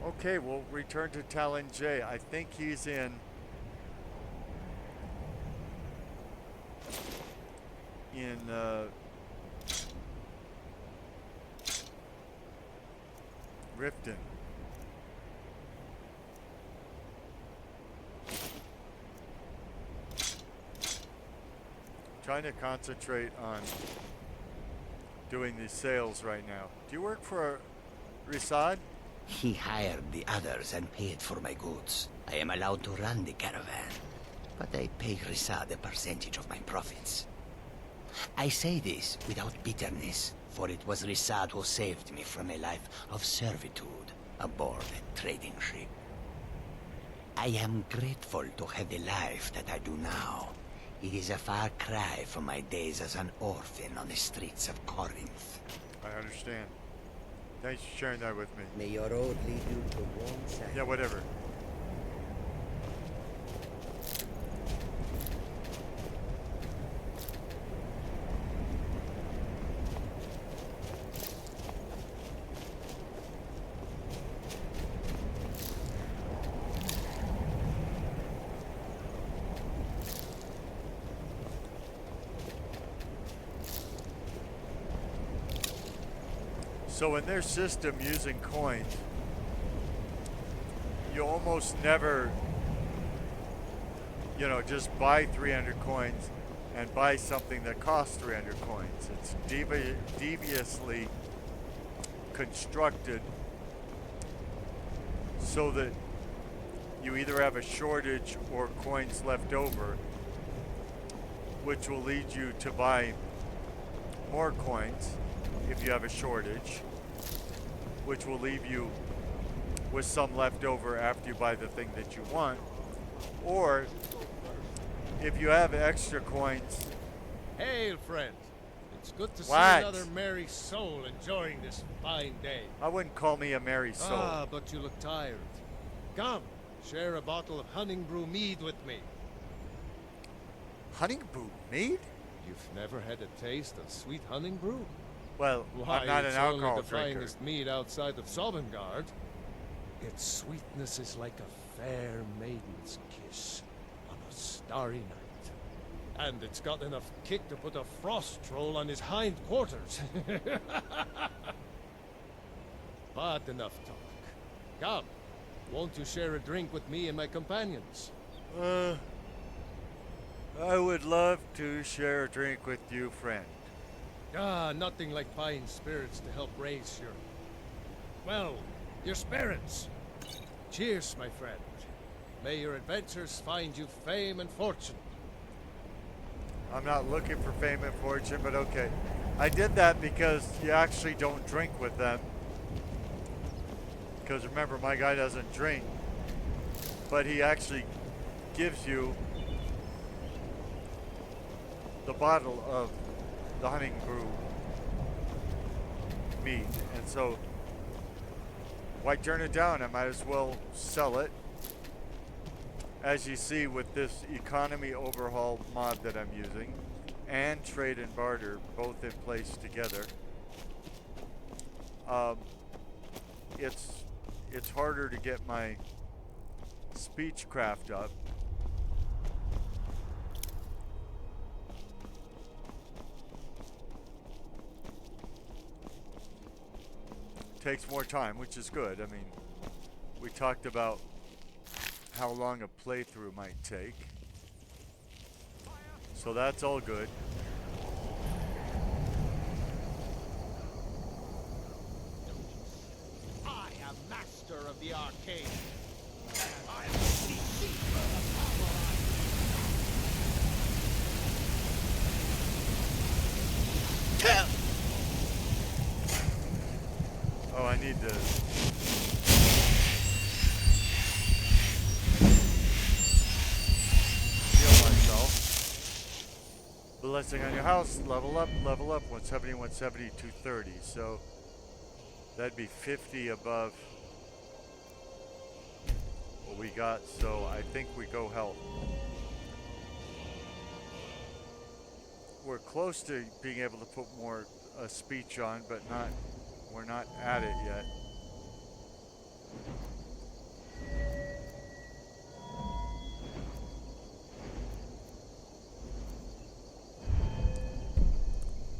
Okay, we'll return to Talon J. I think he's in Riften. Trying to concentrate on doing these sales right now. Do you work for Risad? He hired the others and paid for my goods. I am allowed to run the caravan, but I pay Risad a percentage of my profits. I say this without bitterness, for it was Risad who saved me from a life of servitude aboard a trading ship. I am grateful to have the life that I do now. It is a far cry from my days as an orphan on the streets of Corinth. I understand. Thanks for sharing that with me. May your road lead you to warm side. Yeah, whatever. So in their system using coins, you almost never, you know, just buy 300 coins and buy something that costs 300 coins. It's deviously constructed so that you either have a shortage or coins left over, which will lead you to buy more coins if you have a shortage, which will leave you with some left over after you buy the thing that you want. Or if you have extra coins. Hail, friend. It's good to see What? another merry soul enjoying this fine day. I wouldn't call me a merry soul. Ah, but you look tired. Come, share a bottle of honey brew mead with me. Honey brew mead? You've never had a taste of sweet honey brew? Well, Why, I'm not an it's alcohol only the drinker. finest mead outside of Sovngarde. Its sweetness is like a fair maiden's kiss on a starry night. And it's got enough kick to put a frost troll on his hind quarters. But enough talk. Come, won't you share a drink with me and my companions? I would love to share a drink with you, friend. Ah, nothing like fine spirits to help raise your... well, your spirits. Cheers, my friend. May your adventures find you fame and fortune. I'm not looking for fame and fortune, but okay. I did that because you actually don't drink with them. Because remember, my guy doesn't drink. But he actually gives you the bottle of the honey brew mead. And so, why turn it down? I might as well sell it. As you see with this economy overhaul mod that I'm using, and trade and barter both in place together, it's harder to get my speechcraft up. Takes more time, which is good. I mean, we talked about how long a playthrough might take. So that's all good. I am master of the arcane. I am Oh, I need to... Blessing on your house, level up, 170, 170, 230. So that'd be 50 above what we got. So I think we go health. We're close to being able to put more speech on, but we're not at it yet.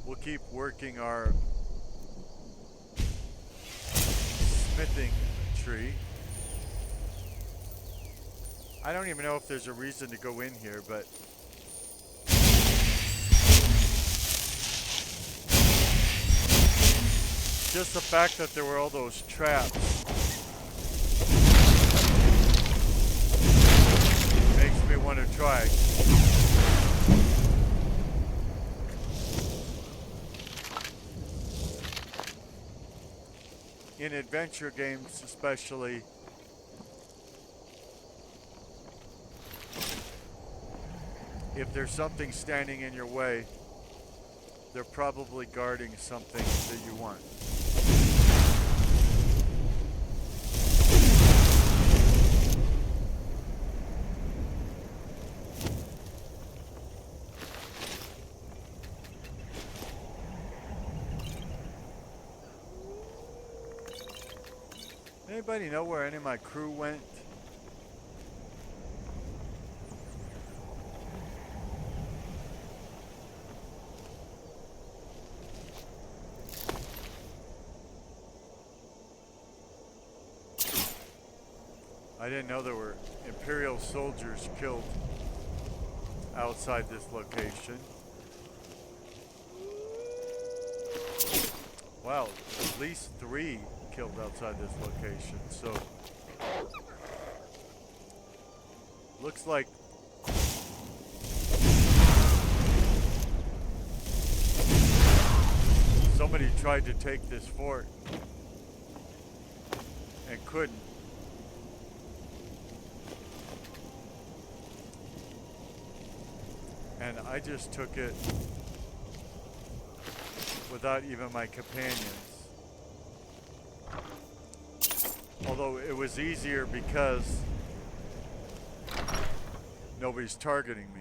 We'll keep working our smithing tree. I don't even know if there's a reason to go in here, but just the fact that there were all those traps makes me want to try. In adventure games especially, if there's something standing in your way, they're probably guarding something that you want. Anybody know where any of my crew went? I didn't know there were Imperial soldiers killed outside this location. Wow, at least 3 killed outside this location, so looks like somebody tried to take this fort and couldn't. And I just took it without even my companions. Although it was easier because nobody's targeting me.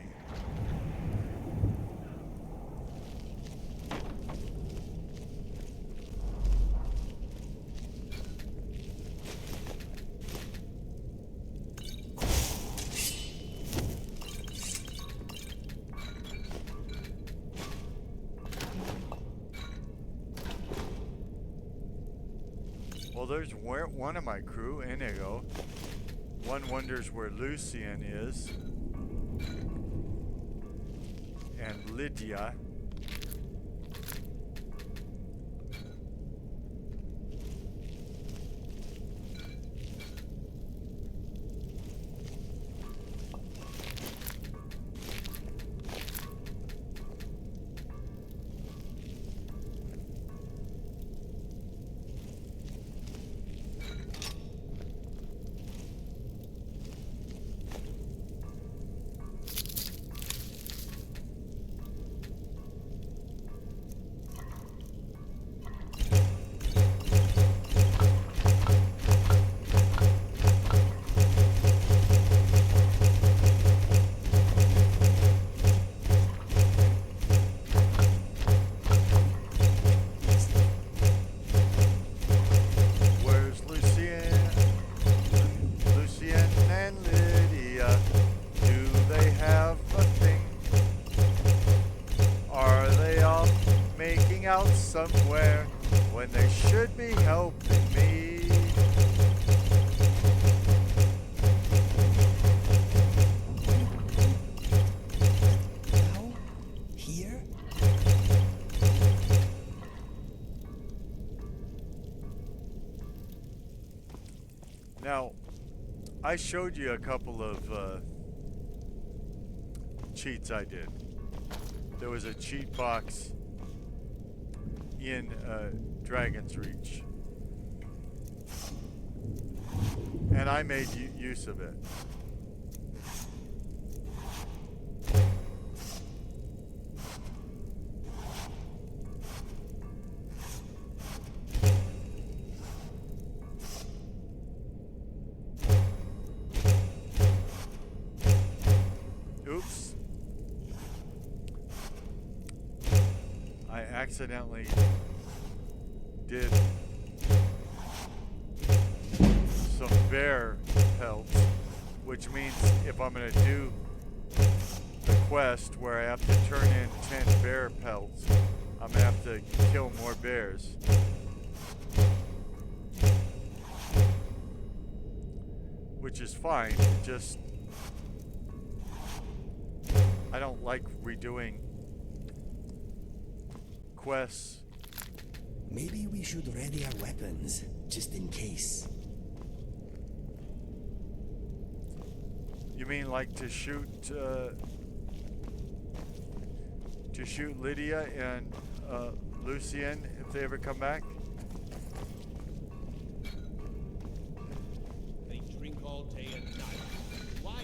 Well, there's one of my crew, Inigo. One wonders where Lucian is. And Lydia. Somewhere when they should be helping me. Now? Here? Now, I showed you a couple of cheats I did. There was a cheat box in Dragon's Reach, and I made use of it. Oops. I accidentally did some bear pelts, which means if I'm going to do the quest where I have to turn in 10 bear pelts, I'm going to have to kill more bears. Which is fine, just I don't like redoing quests. Maybe we should ready our weapons, just in case. You mean like to shoot Lydia and Lucian if they ever come back? They drink all day and night. Why?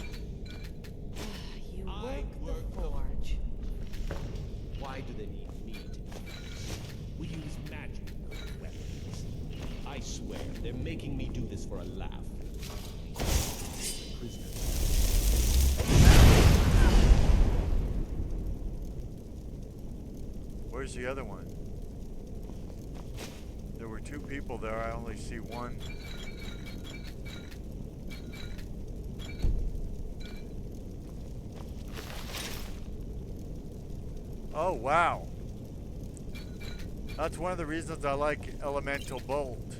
You I work work the forge. Why do they need me to do this? We use magic weapons. I swear, they're making me do this for a laugh. Prisoners. Where's the other one? There were 2 people there. I only see one. Oh, wow. That's one of the reasons I like Elemental Bolt.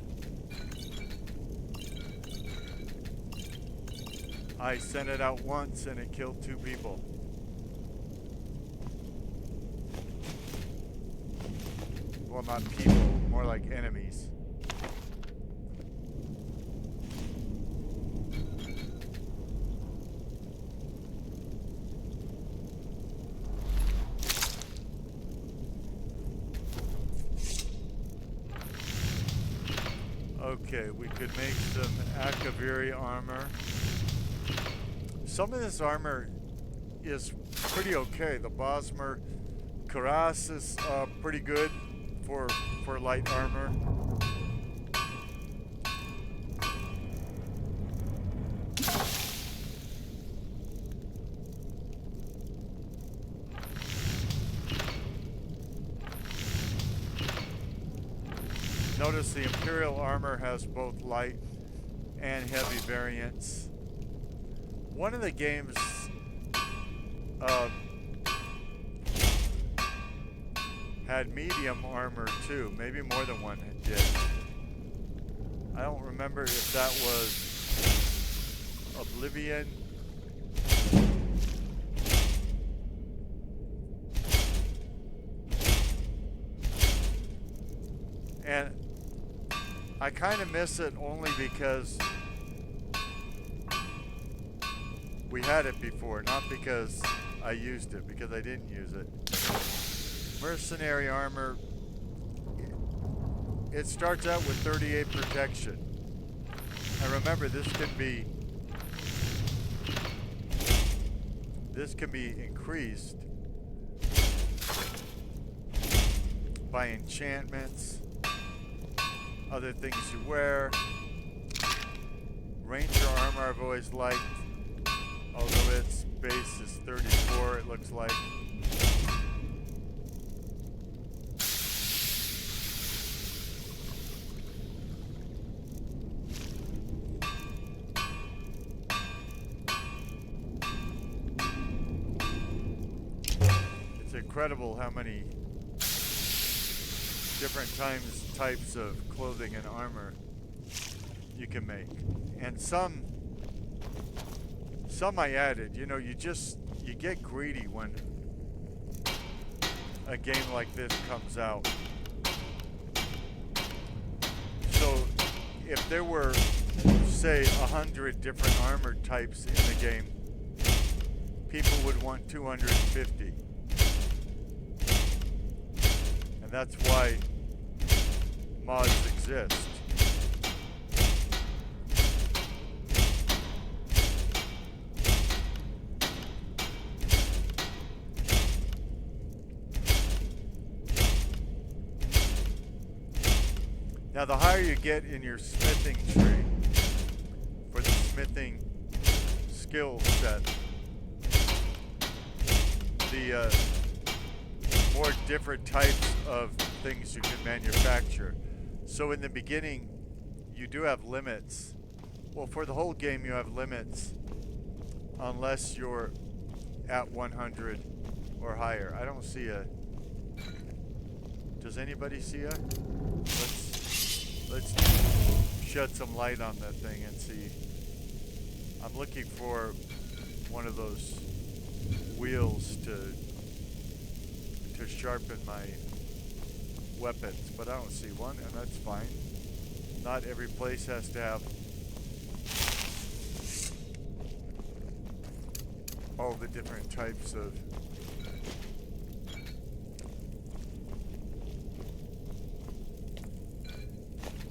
I sent it out once and it killed 2 people. Well, not people, more like enemies. Okay, we could make some Akaviri armor. Some of this armor is pretty okay. The Bosmer Karas is pretty good for light armor. Notice the Imperial armor has both light and heavy variants. One of the games had medium armor too. Maybe more than one did. I don't remember if that was Oblivion. And I kind of miss it only because we had it before, not because I used it, because I didn't use it. Mercenary armor, it starts out with 38 protection. And remember, this can be increased by enchantments, other things you wear. Ranger armor I've always liked, although its base is 34, it looks like. It's incredible how many different types of clothing and armor you can make. And some I added. You know, you get greedy when a game like this comes out. So if there were, say, 100 different armor types in the game, people would want 250. And that's why mods exist. Now, the higher you get in your smithing tree for the smithing skill set, the more different types of things you can manufacture. So in the beginning, you do have limits. Well, for the whole game, you have limits unless you're at 100 or higher. I don't see a... Does anybody see a... Let's shed some light on that thing and see. I'm looking for one of those wheels to sharpen my weapons, but I don't see one, and that's fine. Not every place has to have all the different types of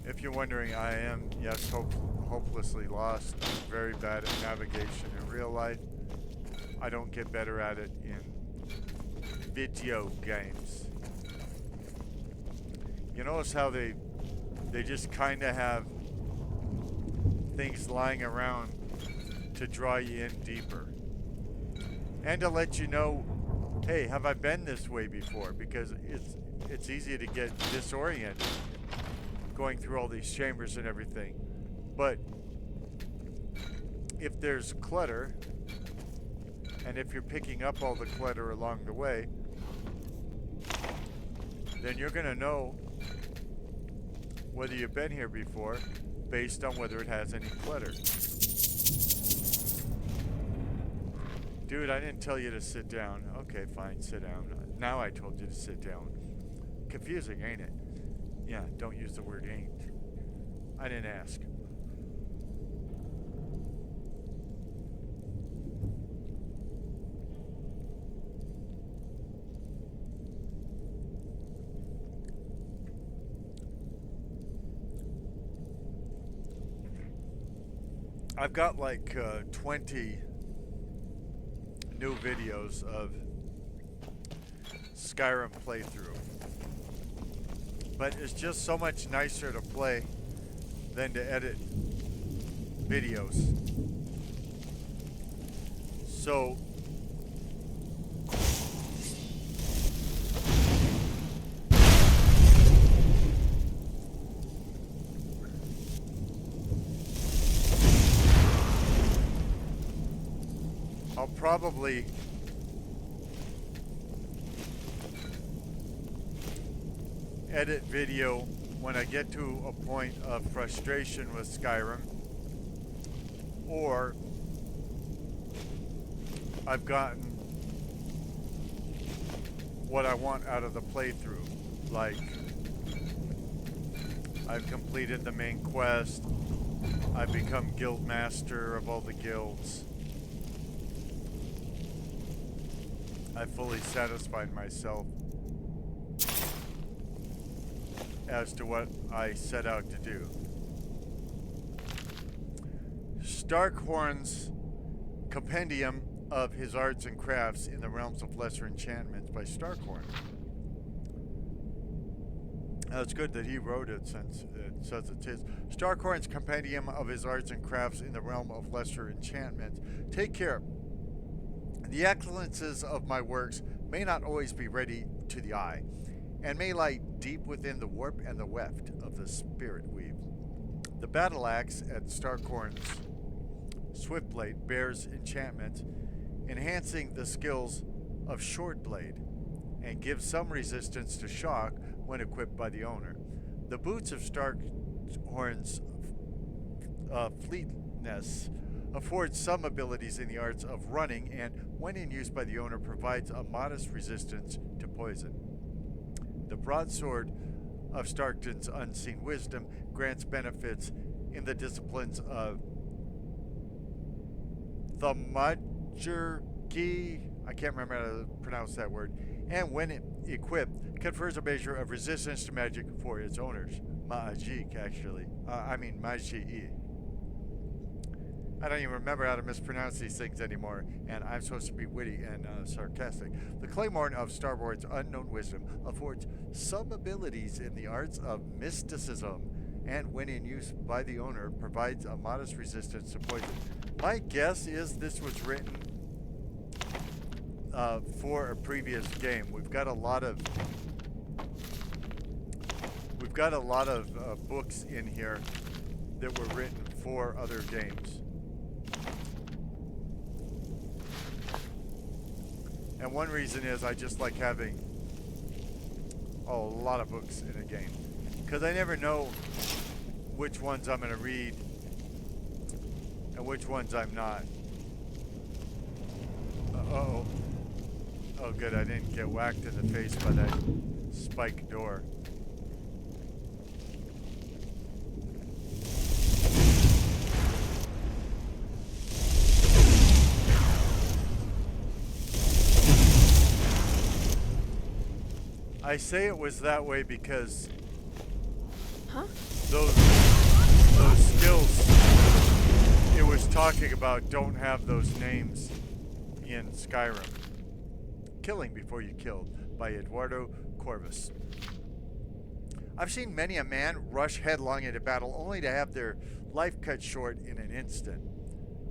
If you're wondering, I am, yes, hopelessly lost. I'm very bad at navigation in real life. I don't get better at it in video games. You notice how they just kind of have things lying around to draw you in deeper. And to let you know, hey, have I been this way before? Because it's easy to get disoriented going through all these chambers and everything. But if there's clutter, and if you're picking up all the clutter along the way, then you're going to know whether you've been here before based on whether it has any clutter. Dude, I didn't tell you to sit down. Okay, fine, sit down. Now I told you to sit down. Confusing, ain't it? Yeah, don't use the word ain't. I didn't ask. I've got like 20 new videos of Skyrim playthrough. But it's just so much nicer to play than to edit videos. So I'll probably edit video when I get to a point of frustration with Skyrim, or I've gotten what I want out of the playthrough. Like, I've completed the main quest, I've become guild master of all the guilds, I've fully satisfied myself as to what I set out to do. Starkhorn's Compendium of His Arts and Crafts in the Realms of Lesser Enchantments by Starkhorn. Now, it's good that he wrote it since it says it's his. Starkhorn's Compendium of His Arts and Crafts in the Realm of Lesser Enchantments. Take care. The excellences of my works may not always be ready to the eye, and may lie deep within the warp and the weft of the spirit weave. The battle axe at Starkhorn's Swiftblade bears enchantment, enhancing the skills of Shortblade, and gives some resistance to shock when equipped by the owner. The boots of Starkhorn's Fleetness affords some abilities in the arts of running, and when in use by the owner provides a modest resistance to poison. The broadsword of Starkton's Unseen Wisdom grants benefits in the disciplines of Thaumaturgy, I can't remember how to pronounce that word, and when equipped, confers a measure of resistance to magic for its owners. Ma'ajik, actually. Magi. I don't even remember how to mispronounce these things anymore, and I'm supposed to be witty and sarcastic. The Claymore of Starboard's Unknown Wisdom affords some abilities in the arts of mysticism, and when in use by the owner, provides a modest resistance to poison. My guess is this was written for a previous game. We've got a lot of books in here that were written for other games. And one reason is I just like having a lot of books in a game, because I never know which ones I'm going to read and which ones I'm not. Uh-oh. Oh good, I didn't get whacked in the face by that spike door. I say it was that way because those skills it was talking about don't have those names in Skyrim. Killing Before You Killed by Eduardo Corvus. I've seen many a man rush headlong into battle only to have their life cut short in an instant.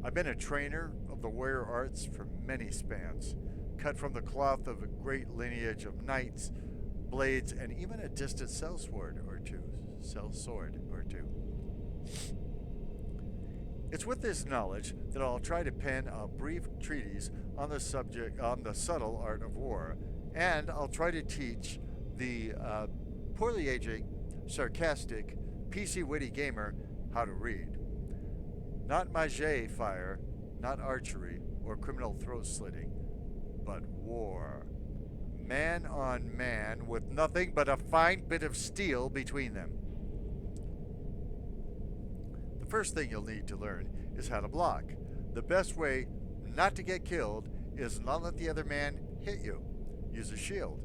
I've been a trainer of the warrior arts for many spans, cut from the cloth of a great lineage of knights, blades, and even a distant sellsword or two. It's with this knowledge that I'll try to pen a brief treatise on the subject, on the subtle art of war, and I'll try to teach the poorly aging, sarcastic, PC witty gamer how to read. Not magie fire, not archery, or criminal throat slitting, but war. Man on man with nothing but a fine bit of steel between them. The first thing you'll need to learn is how to block. The best way not to get killed is not let the other man hit you. Use a shield.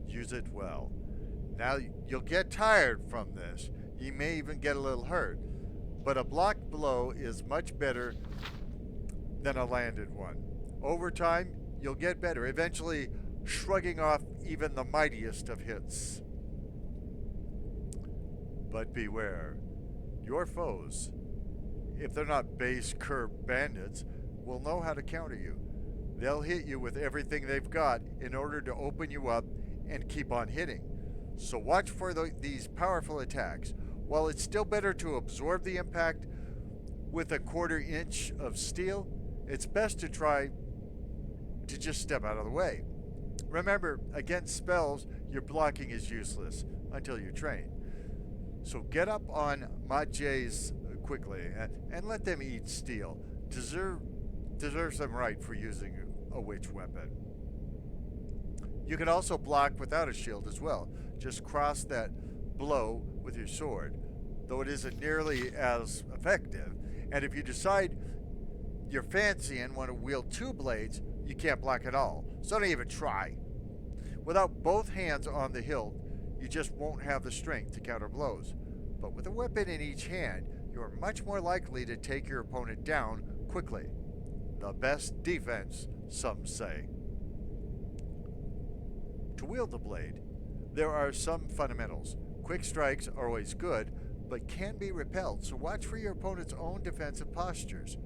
Use it well. Now, you'll get tired from this. You may even get a little hurt. But a blocked blow is much better than a landed one. Over time, you'll get better, eventually shrugging off even the mightiest of hits. But beware. Your foes, if they're not base curb bandits, will know how to counter you. They'll hit you with everything they've got in order to open you up and keep on hitting. So watch for these powerful attacks. While it's still better to absorb the impact with a 1/4 inch of steel, it's best to try to just step out of the way. Remember, against spells, your blocking is useless until you train. So get up on Majay's quickly and let them eat steel. Deserves them right for using a witch weapon. You can also block without a shield as well. Just cross that blow with your sword, though it isn't nearly as effective. And if you decide you're fancy and want to wield 2 blades, you can't block at all. So don't even try. Without both hands on the hilt, you just won't have the strength to counter blows. But with a weapon in each hand, you are much more likely to take your opponent down quickly. The best defense, some say. To wield the blade, there are some fundamentals. Quick strikes are always good, but can be repelled, so watch for your opponent's own defensive postures.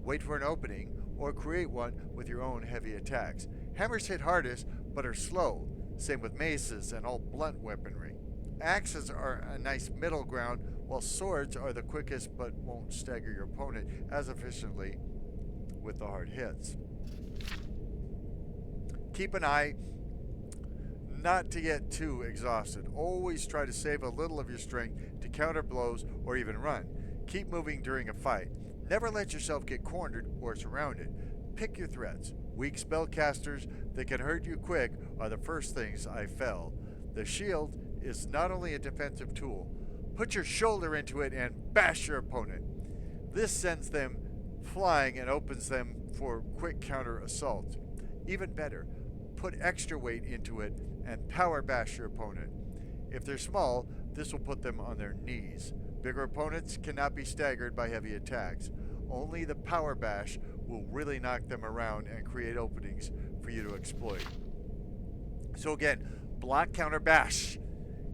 Wait for an opening, or create one with your own heavy attacks. Hammers hit hardest, but are slow. Same with maces and all blunt weaponry. Axes are a nice middle ground, while swords are the quickest but won't stagger your opponent as efficiently with the hard hits. Keep an eye not to get too exhausted. Always try to save a little of your strength to counter blows or even run. Keep moving during a fight. Never let yourself get cornered or surrounded. Pick your threats. Weak spellcasters that can hurt you quick are the first things I fell. The shield is not only a defensive tool. Put your shoulder into it and bash your opponent. This sends them flying and opens them for quick counter assault. Even better, put extra weight into it and power bash your opponent. If they're small, this will put them on their knees. Bigger opponents cannot be staggered by heavy attacks. Only the power bash will really knock them around and create openings for you to exploit. So again, block, counter, bash.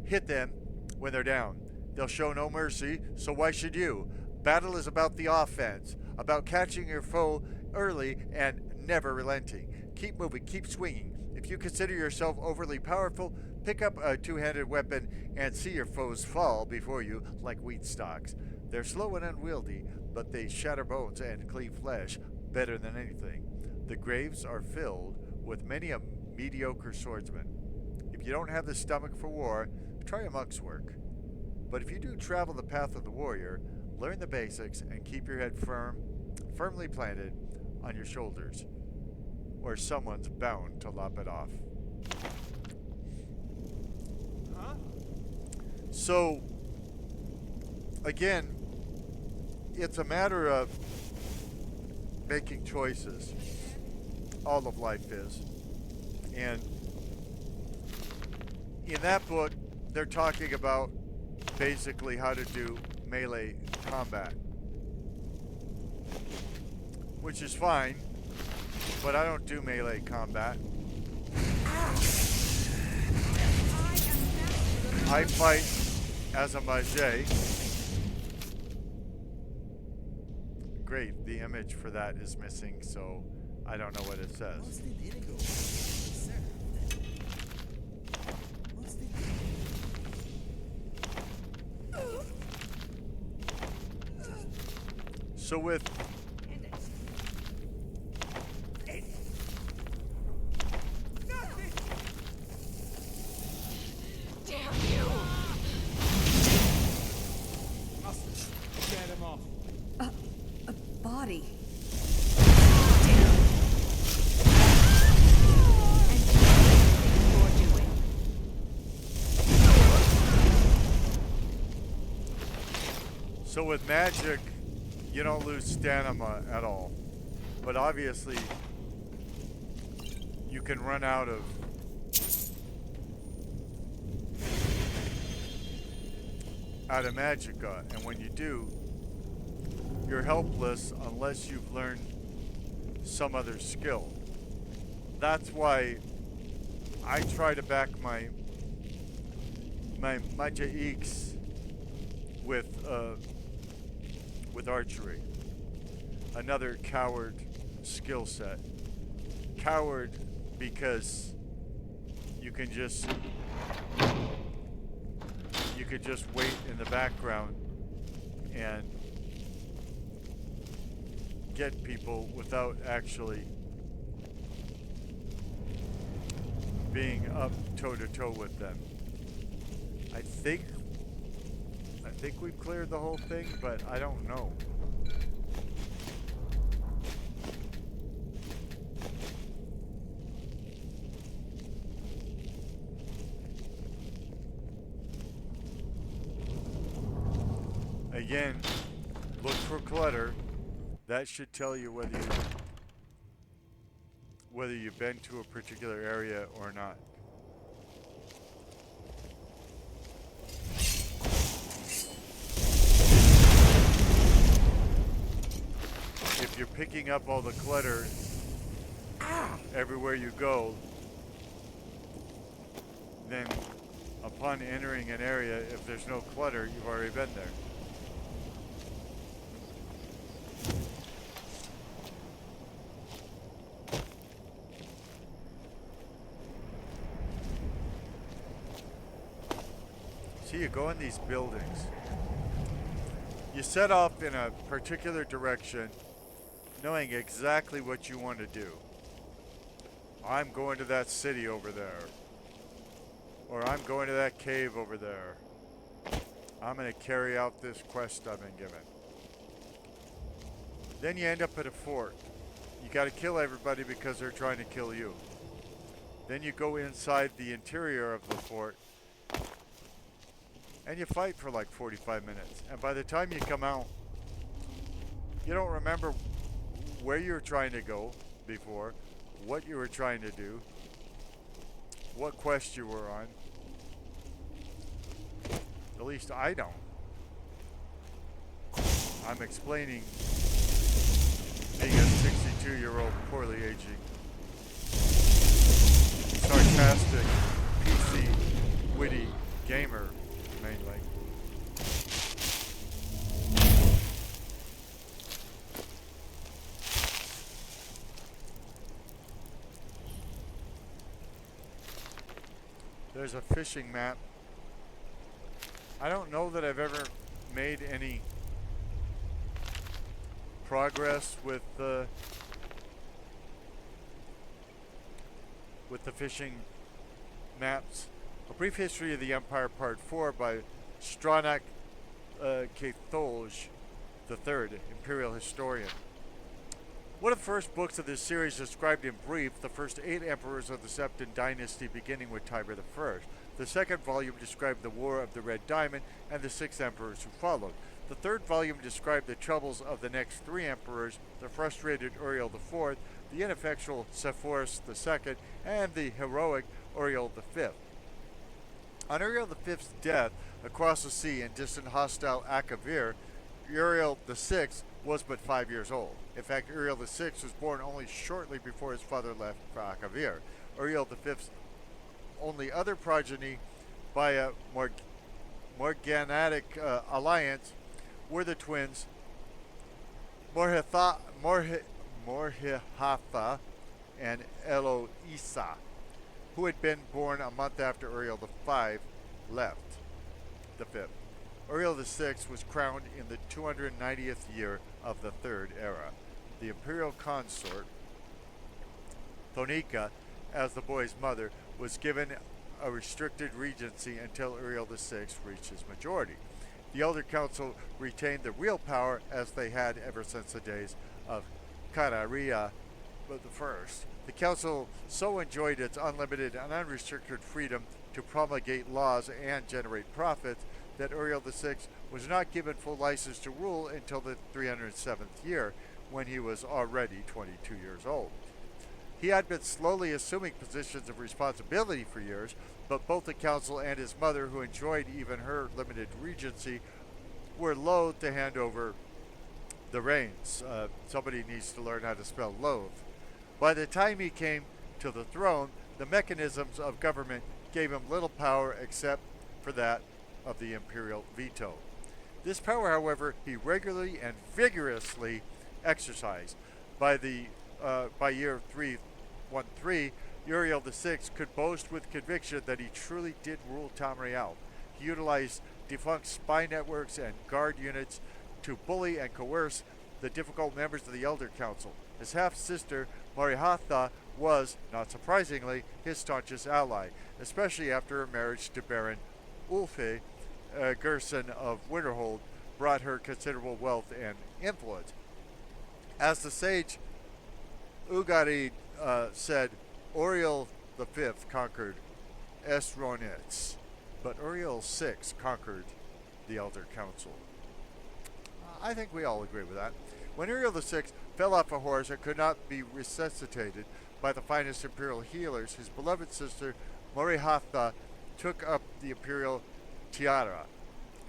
Hit them when they're down. They'll show no mercy, so why should you? Battle is about the offense, about catching your foe early and never relenting. Keep moving, keep swinging. If you consider yourself overly powerful, pick up a 2-handed weapon and see your foes fall before you like wheat stalks. They're slow and unwieldy, but they shatter bones and cleave flesh better than anything. The graves are filled with many a mediocre swordsman. If you don't have the stomach for war, try a monk's work. But if you do travel the path of the warrior, learn the basics and keep your head firmly planted on your shoulders, or someone's bound to lop it off. Huh? So, again, it's a matter of making choices. All of life is. And in that book, they're talking about basically how to do melee combat, which is fine, but I don't do melee combat. I fight as a mage. Great, the image for that is missing, so I don't know what it says. So with Damn you! Get him off. A body. So with magic, you don't lose stamina at all. But obviously, you can run out of magicka, and when you do, you're helpless unless you've learned some other skill. That's why I try to back my X with archery. Another coward skill set. Coward because you could just wait in the background and get people without actually being up toe to toe with them. I think we've cleared the whole thing, but I don't know. Again, look for clutter. That should tell you whether you've been to a particular area or not. If you're picking up all the clutter everywhere you go, then upon entering an area, if there's no clutter, you've already been there. See, you go in these buildings. You set off in a particular direction, knowing exactly what you want to do. I'm going to that city over there. Or I'm going to that cave over there. I'm going to carry out this quest I've been given. Then you end up at a fort. You got to kill everybody because they're trying to kill you. Then you go inside the interior of the fort and you fight for like 45 minutes. And by the time you come out, you don't remember where you were trying to go before, what you were trying to do, what quest you were on. At least I don't. I'm explaining being a 62-year-old poorly aging, sarcastic, PC, witty gamer, mainly. There's a fishing map. I don't know that I've ever made any progress with the fishing maps. A Brief History of the Empire Part 4 by Stronach Cathoj III, Imperial Historian. One of the first books of this series described in brief the first 8 emperors of the Septon dynasty, beginning with Tiber I. The second volume described the War of the Red Diamond and the 6 emperors who followed. The third volume described the troubles of the next 3 emperors, the frustrated Uriel IV, the ineffectual Sepphoris II, and the heroic Uriel V. On Uriel V's death, across the sea in distant hostile Akavir, Uriel VI was but 5 years old. In fact, Uriel VI was born only shortly before his father left for Akavir. Uriel V's only other progeny by a morganatic alliance were the twins Morhihatha and Eloisa, who had been born a month after Uriel V left the fifth. Uriel VI was crowned in the 290th year of the Third Era. The imperial consort, Thonika, as the boy's mother, was given a restricted regency until Uriel VI reached his majority. The Elder Council retained the real power as they had ever since the days of Kararia I. The council so enjoyed its unlimited and unrestricted freedom to promulgate laws and generate profits that Uriel VI was not given full license to rule until the 307th year, when he was already 22 years old. He had been slowly assuming positions of responsibility for years, but both the council and his mother, who enjoyed even her limited regency, were loath to hand over the reins. Somebody needs to learn how to spell loath. By the time he came to the throne, the mechanisms of government gave him little power except for that of the imperial veto. This power, however, he regularly and vigorously exercised. By year 313, Uriel VI could boast with conviction that he truly did rule Tamriel. He utilized defunct spy networks and guard units to bully and coerce the difficult members of the Elder Council. His half-sister, Marihatha, was, not surprisingly, his staunchest ally, especially after her marriage to Baron Ulfe Gerson of Winterhold brought her considerable wealth and influence. As the sage Ugarid said, Uriel V conquered Esronitz, but Uriel VI conquered the Elder Council. I think we all agree with that. When Uriel VI fell off a horse and could not be resuscitated by the finest imperial healers, his beloved sister Morihatha took up the imperial tiara.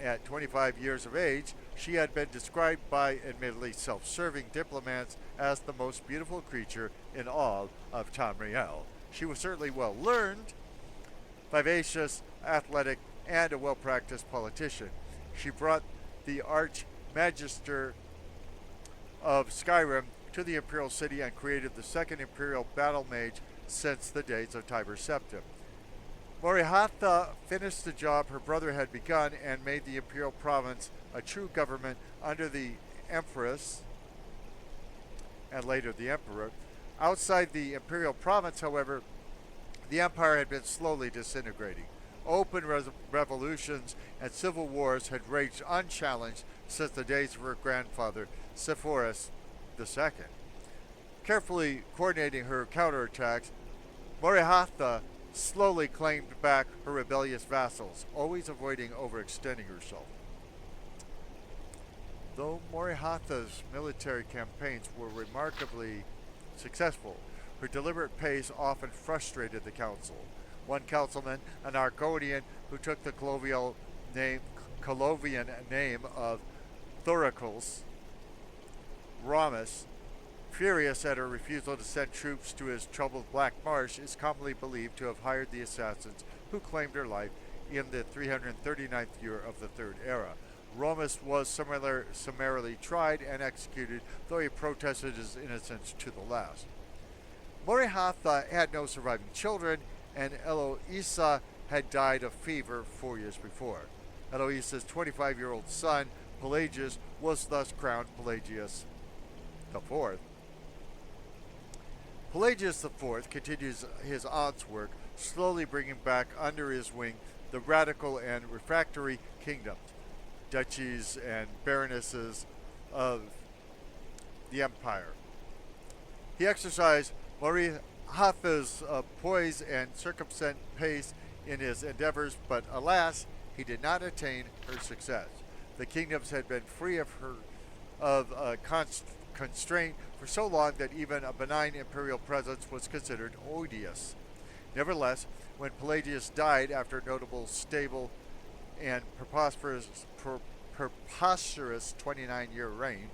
At 25 years of age, she had been described by admittedly self-serving diplomats as the most beautiful creature in all of Tamriel. She was certainly well learned, vivacious, athletic, and a well-practiced politician. She brought the Archmagister of Skyrim to the Imperial City and created the second Imperial Battle Mage since the days of Tiber Septim. Morihatha finished the job her brother had begun and made the Imperial Province a true government under the Empress and later the Emperor. Outside the Imperial Province, however, the Empire had been slowly disintegrating. Open revolutions and civil wars had raged unchallenged since the days of her grandfather, Sepphoris II. Carefully coordinating her counterattacks, Morihatha slowly claimed back her rebellious vassals, always avoiding overextending herself. Though Morihatha's military campaigns were remarkably successful, her deliberate pace often frustrated the council. One councilman, an Argonian who took the colloquial name of Thoracles Ramus, furious at her refusal to send troops to his troubled Black Marsh, is commonly believed to have hired the assassins who claimed her life in the 339th year of the Third Era. Romus was summarily tried and executed, though he protested his innocence to the last. Morihatha had no surviving children, and Eloisa had died of fever 4 years before. Eloisa's 25-year-old son, Pelagius, was thus crowned Pelagius IV. Pelagius IV continues his aunt's work, slowly bringing back under his wing the radical and refractory kingdoms, duchies, and baronesses of the empire. He exercised Morihatha's poise and circumspect pace in his endeavors, but alas, he did not attain her success. The kingdoms had been free of constraint for so long that even a benign imperial presence was considered odious. Nevertheless, when Pelagius died after a notable, stable, and preposterous 29-year reign,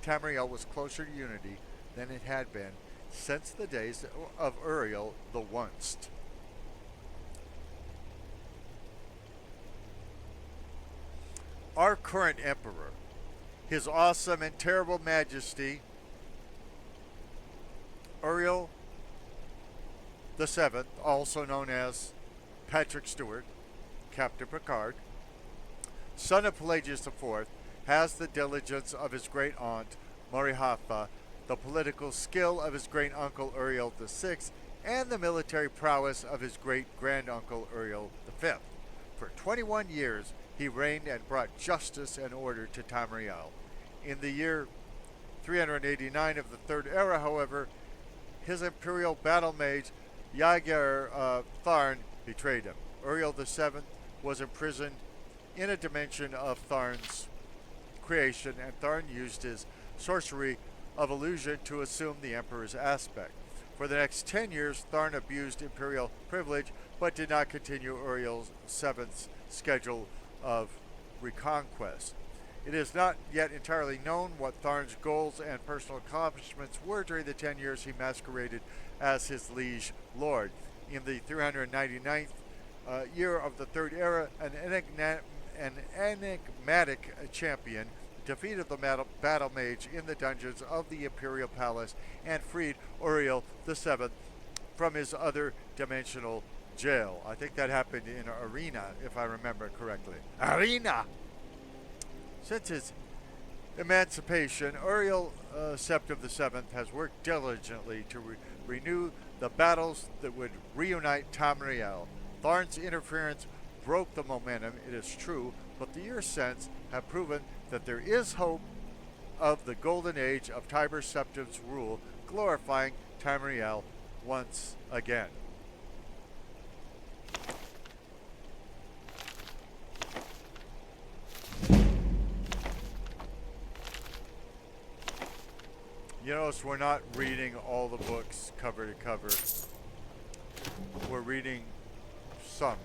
Tamriel was closer to unity than it had been since the days of Uriel the Once. Our current emperor, His Awesome and Terrible Majesty, Uriel the Seventh, also known as Patrick Stewart, Captain Picard, son of Pelagius IV, has the diligence of his great aunt Morihatha, the political skill of his great uncle Uriel VI, and the military prowess of his great granduncle Uriel V. For 21 years, he reigned and brought justice and order to Tamriel. In the year 389 of the Third Era, however, his imperial battle mage Yager Tharn betrayed him. Uriel VII was imprisoned in a dimension of Tharn's creation, and Tharn used his sorcery of illusion to assume the Emperor's aspect. For the next 10 years, Tharn abused Imperial privilege, but did not continue Uriel VII's schedule of reconquest. It is not yet entirely known what Tharn's goals and personal accomplishments were during the 10 years he masqueraded as his liege lord. In the 399th year of the Third Era, an enigmatic champion defeated the battle mage in the dungeons of the Imperial Palace and freed Uriel VII from his other dimensional jail. I think that happened in Arena, if I remember correctly. Arena! Since his emancipation, Uriel VII has worked diligently to renew the battles that would reunite Tamriel. Tharn's interference broke the momentum, it is true, but the years since have proven that there is hope of the golden age of Tiber Septim's rule, glorifying Tamriel once again. You notice we're not reading all the books cover to cover. We're reading some.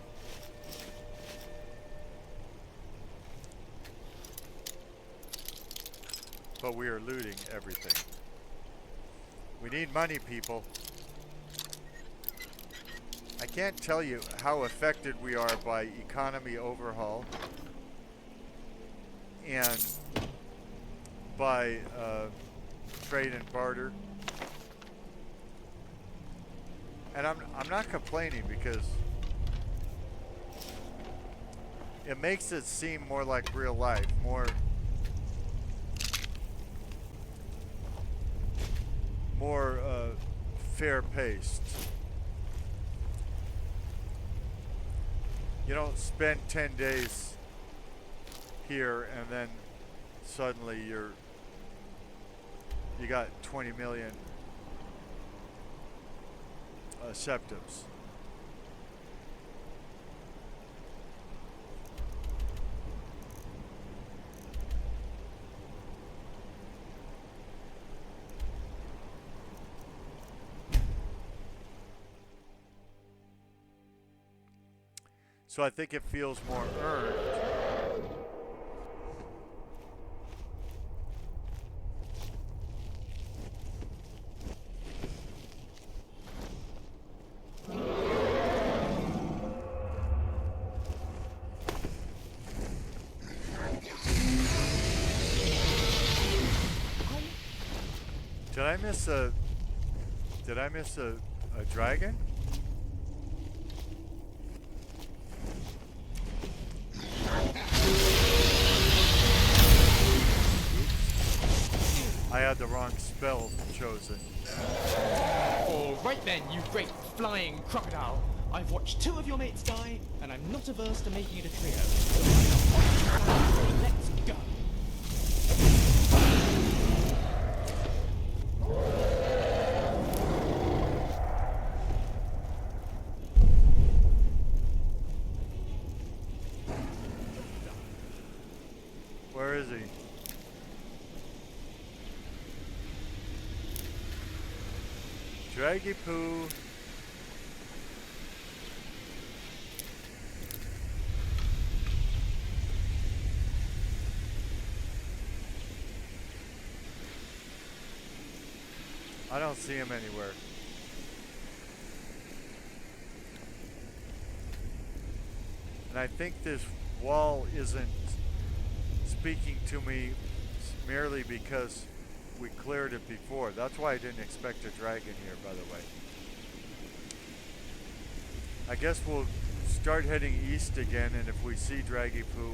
But we are looting everything. We need money, people. I can't tell you how affected we are by economy overhaul and by trade and barter. And I'm not complaining because it makes it seem more like real life, more fair-paced. You don't spend 10 days here and then suddenly you got 20 million septims. So I think it feels more earned. Did I miss a dragon? I had the wrong spell chosen. All right then, you great flying crocodile. I've watched 2 of your mates die, and I'm not averse to making it a trio. So let's go. Where is he? Draggy Poo. I don't see him anywhere. And I think this wall isn't speaking to me merely because we cleared it before. That's why I didn't expect a dragon here, by the way. I guess we'll start heading east again, and if we see Draggy Poo,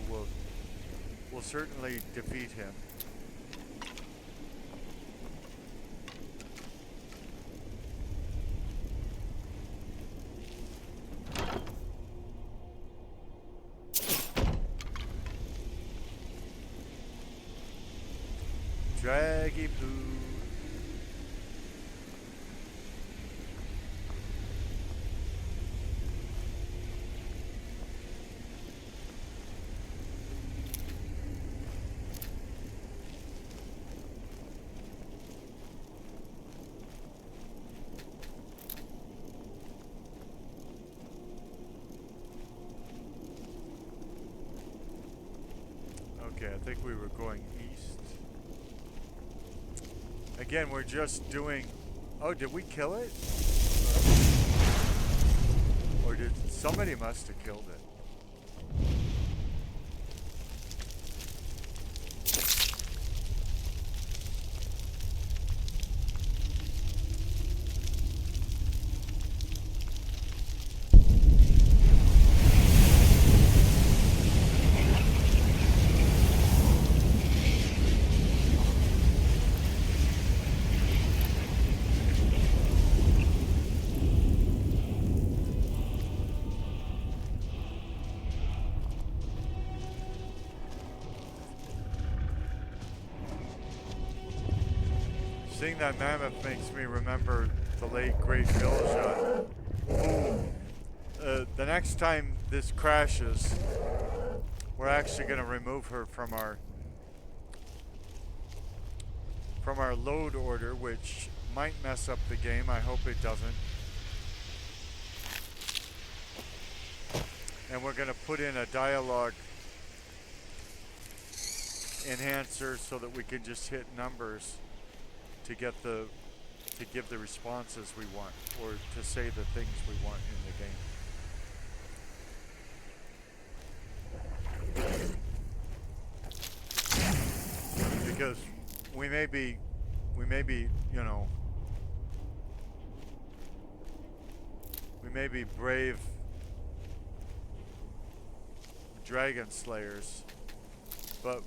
we'll certainly defeat him. Draggy Poo. Okay, I think we were going east. Again, we're just doing... Oh, did we kill it? Or did... Somebody must have killed it. Seeing that mammoth makes me remember the late great Vilja. The next time this crashes, we're actually going to remove her from our load order, which might mess up the game. I hope it doesn't. And we're going to put in a dialogue enhancer so that we can just hit numbers to get to give the responses we want, or to say the things we want in the game. Because we may be, you know, we may be brave dragon slayers, but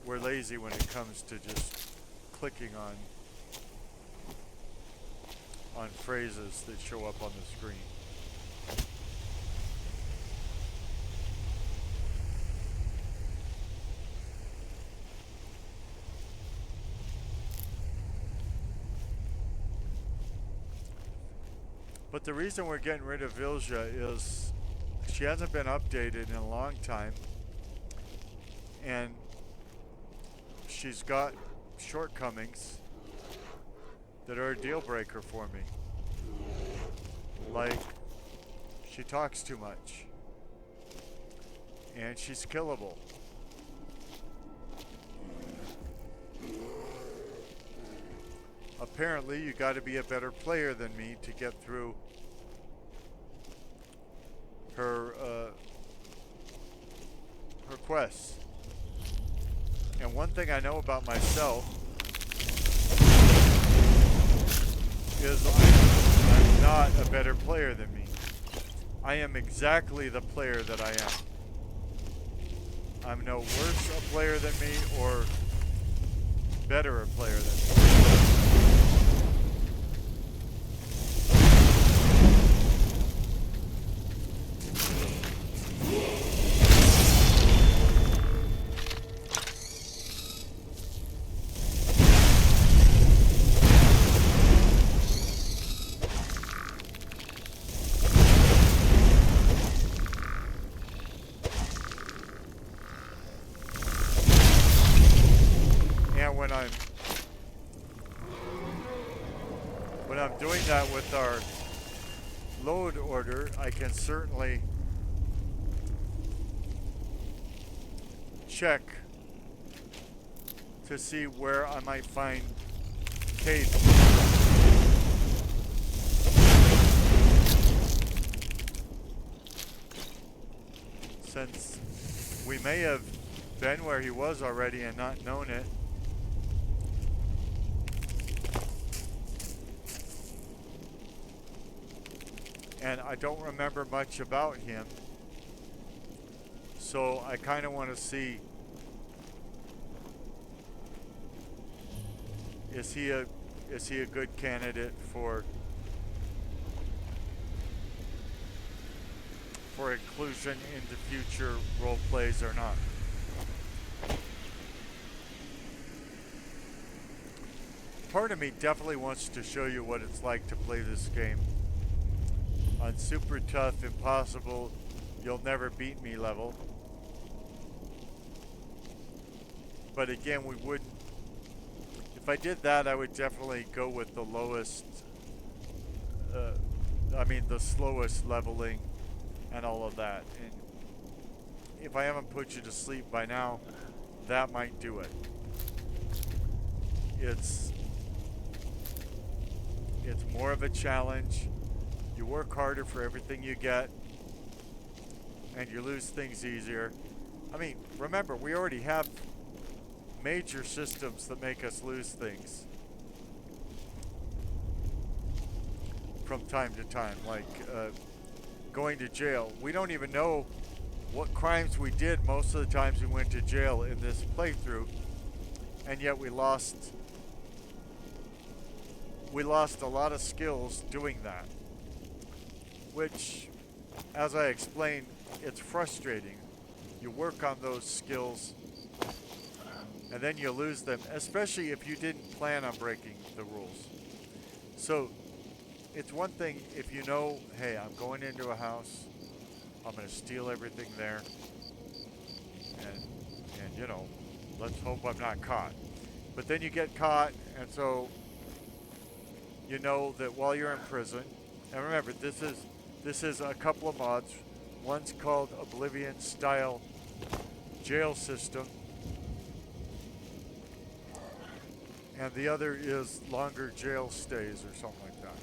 we're lazy when it comes to just clicking on phrases that show up on the screen. But the reason we're getting rid of Vilja is she hasn't been updated in a long time, and she's got shortcomings that are a deal breaker for me. Like, she talks too much, and she's killable. Apparently, you got to be a better player than me to get through her quests. And one thing I know about myself is I'm not a better player than me. I am exactly the player that I am. I'm no worse a player than me or better a player than me. When I'm doing that with our load order, I can certainly check to see where I might find caves. Since we may have been where he was already and not known it. And I don't remember much about him, so I kind of want to see, is he a good candidate for inclusion into future role plays or not. Part of me definitely wants to show you what it's like to play this game on super tough, impossible, you'll never beat me level. But again, we wouldn't. If I did that, I would definitely go with the lowest, the slowest leveling and all of that. And if I haven't put you to sleep by now, that might do it. It's more of a challenge. You work harder for everything you get, and you lose things easier. I mean, remember, we already have major systems that make us lose things from time to time, like going to jail. We don't even know what crimes we did most of the times we went to jail in this playthrough, and yet we lost a lot of skills doing that, which, as I explained, it's frustrating. You work on those skills and then you lose them, especially if you didn't plan on breaking the rules. So it's one thing if you know, hey, I'm going into a house, I'm going to steal everything there, and you know, let's hope I'm not caught. But then you get caught, and so you know that while you're in prison, and remember, this is a couple of mods. One's called Oblivion Style Jail System, and the other is longer jail stays or something like that.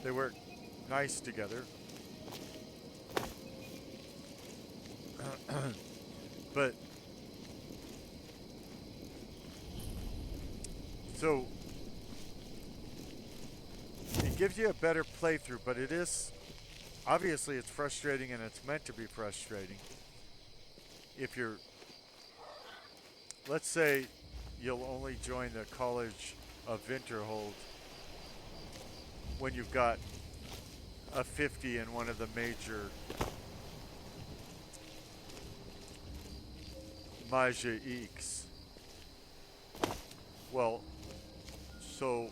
They work nice together. But so it gives you a better playthrough, but it is obviously it's frustrating, and it's meant to be frustrating. If you're, let's say you'll only join the College of Winterhold when you've got a 50 in one of the major Magia X. Well, so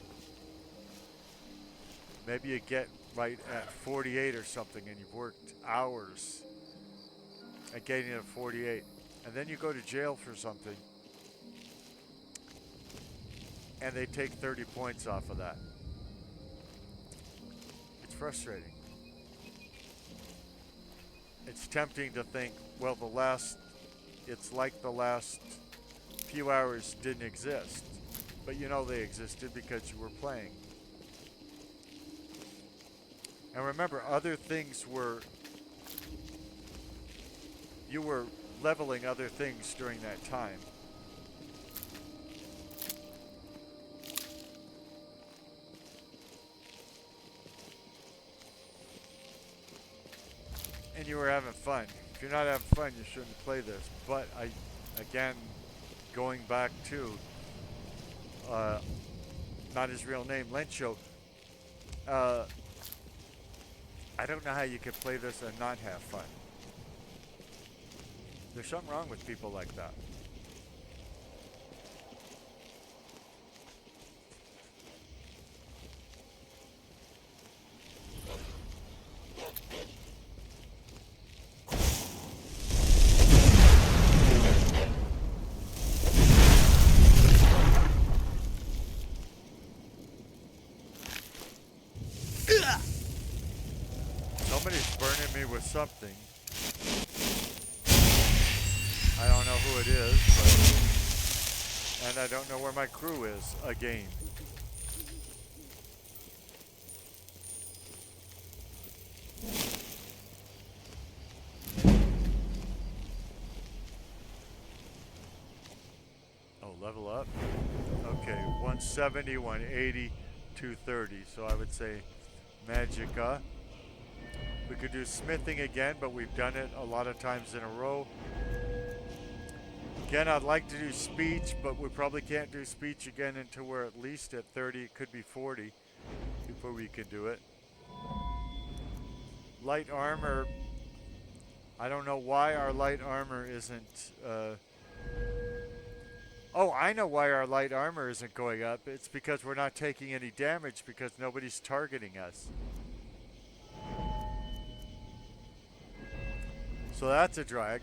maybe you get right at 48 or something, and you've worked hours at getting to 48, and then you go to jail for something, and they take 30 points off of that. It's frustrating. It's tempting to think, well, it's like the last few hours didn't exist, but you know they existed because you were playing. And remember, other things you were leveling other things during that time. And you were having fun. If you're not having fun, you shouldn't play this. But again, going back to, not his real name, Lencho, I don't know how you could play this and not have fun. There's something wrong with people like that. Somebody's burning me with something. I don't know who it is, but, and I don't know where my crew is again. Oh, level up? Okay, 170, 180, 230. So I would say Magicka. We could do smithing again, but we've done it a lot of times in a row. Again, I'd like to do speech, but we probably can't do speech again until we're at least at 30. It could be 40 before we can do it. Light armor. I don't know why our light armor isn't... Oh, I know why our light armor isn't going up. It's because we're not taking any damage because nobody's targeting us. So that's a drag.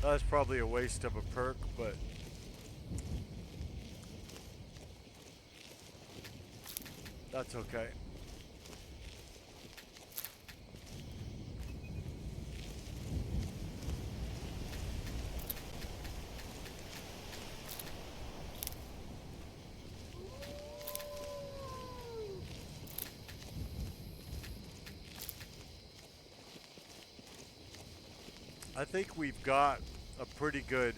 That's probably a waste of a perk, but That's okay. I think we've got a pretty good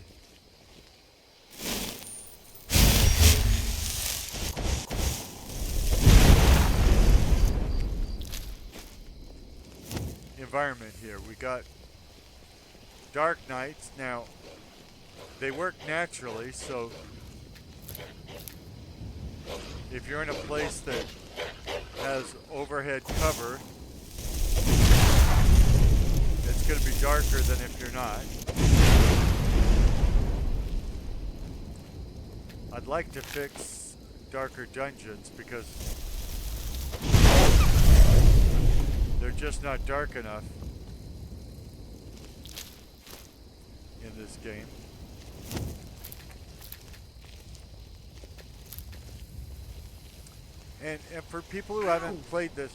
environment here. We got dark nights. Now, they work naturally, so if you're in a place that has overhead cover, it's going to be darker than if you're not. I'd like to fix darker dungeons because they're just not dark enough in this game. And for people who haven't played this,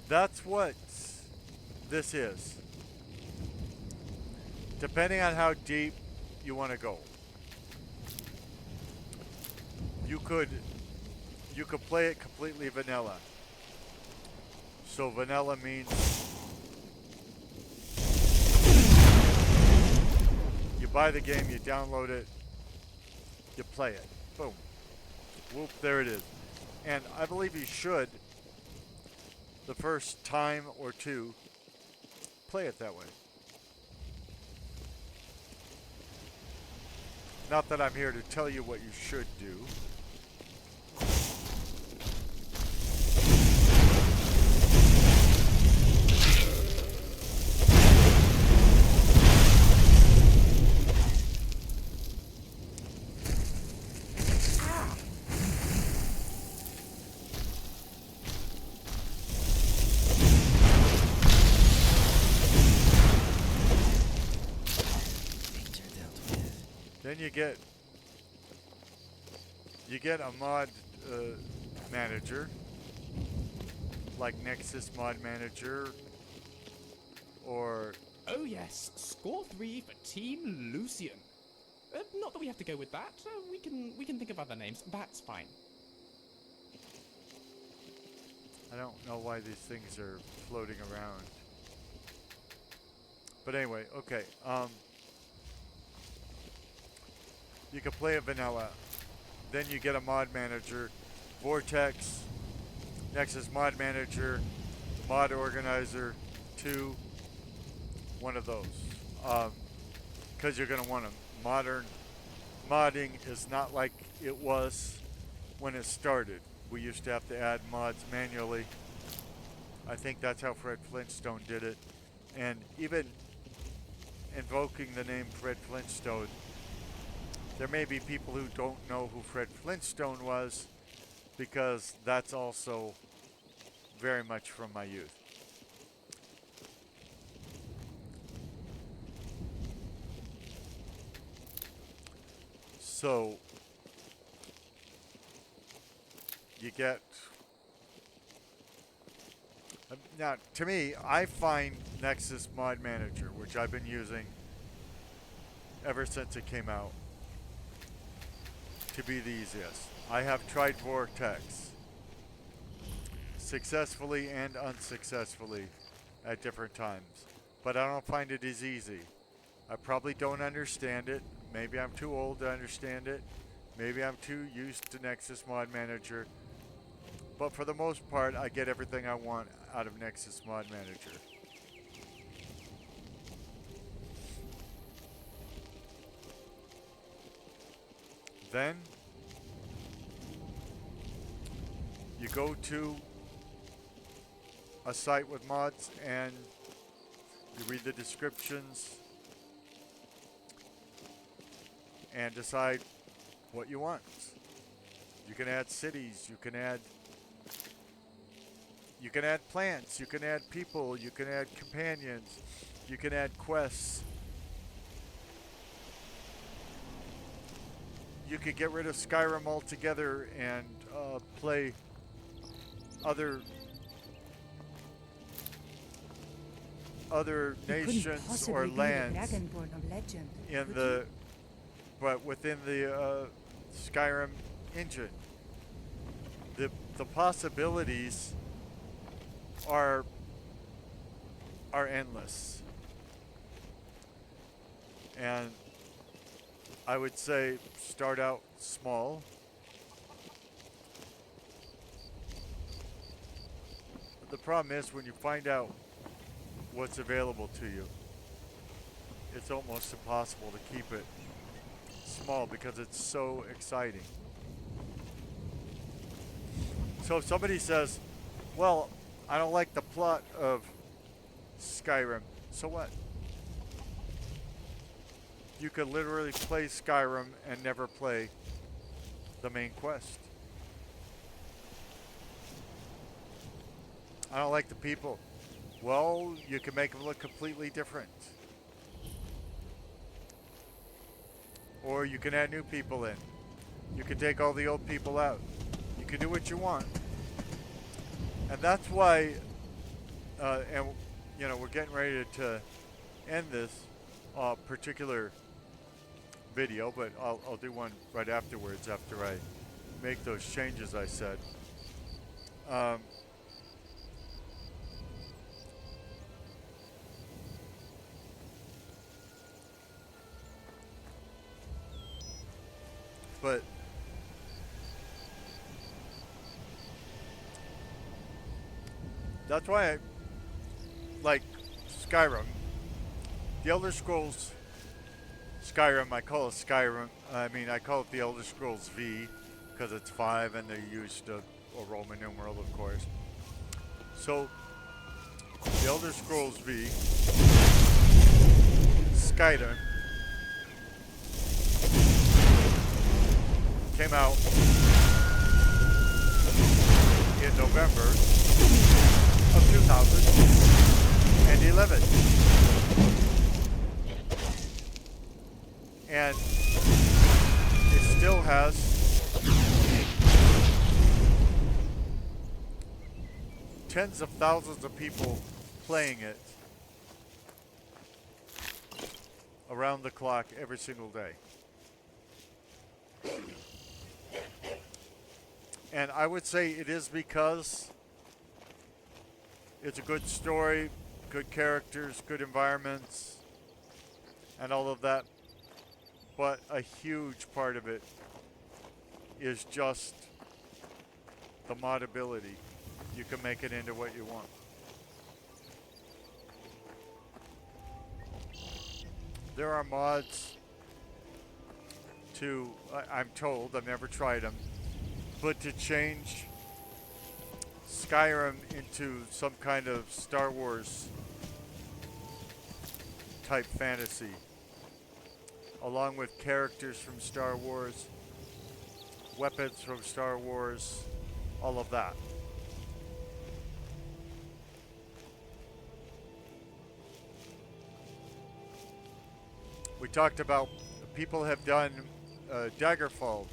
that's what this is. Depending on how deep you want to go. You could play it completely vanilla. So vanilla means you buy the game, you download it, you play it. Boom. Whoop, there it is. And I believe you should, the first time or two, play it that way. Not that I'm here to tell you what you should do. Then you get a mod manager, like Nexus Mod Manager, or Oh yes, score 3 for Team Lucian. Not that we have to go with that. We can think of other names. That's fine. I don't know why these things are floating around. But anyway, okay. You can play a vanilla. Then you get a mod manager, Vortex, Nexus Mod Manager, Mod Organizer 2, one of those. Because you're going to want them. Modern modding is not like it was when it started. We used to have to add mods manually. I think that's how Fred Flintstone did it. And even invoking the name Fred Flintstone, there may be people who don't know who Fred Flintstone was, because that's also very much from my youth. So you get now, to me, I find Nexus Mod Manager, which I've been using ever since it came out, to be the easiest. I have tried Vortex successfully and unsuccessfully at different times, but I don't find it as easy. I probably don't understand it. Maybe I'm too old to understand it. Maybe I'm too used to Nexus Mod Manager. But for the most part, I get everything I want out of Nexus Mod Manager. Then you go to a site with mods and you read the descriptions and decide what you want. You can add cities, you can add plants, you can add people, you can add companions, you can add quests. You could get rid of Skyrim altogether and play other nations or lands in the within the Skyrim engine. The possibilities are endless, and I would say start out small. The problem is when you find out what's available to you, it's almost impossible to keep it small because it's so exciting. So if somebody says, well, I don't like the plot of Skyrim, so what? You could literally play Skyrim and never play the main quest. I don't like the people. Well, you can make them look completely different. Or you can add new people in. You can take all the old people out. You can do what you want. And that's why, and you know, we're getting ready to end this particular video, but I'll do one right afterwards after I make those changes I said. But that's why I like Skyrim. The Elder Scrolls Skyrim, I call it Skyrim. I mean, I call it the Elder Scrolls V because it's 5 and they used a Roman numeral, of course. So, the Elder Scrolls V, Skyrim, came out in November of 2011. And it still has tens of thousands of people playing it around the clock every single day. And I would say it is because it's a good story, good characters, good environments, and all of that. But a huge part of it is just the modability. You can make it into what you want. There are mods to, I'm told, I've never tried them, but to change Skyrim into some kind of Star Wars type fantasy, along with characters from Star Wars, weapons from Star Wars, all of that. We talked about people have done Daggerfall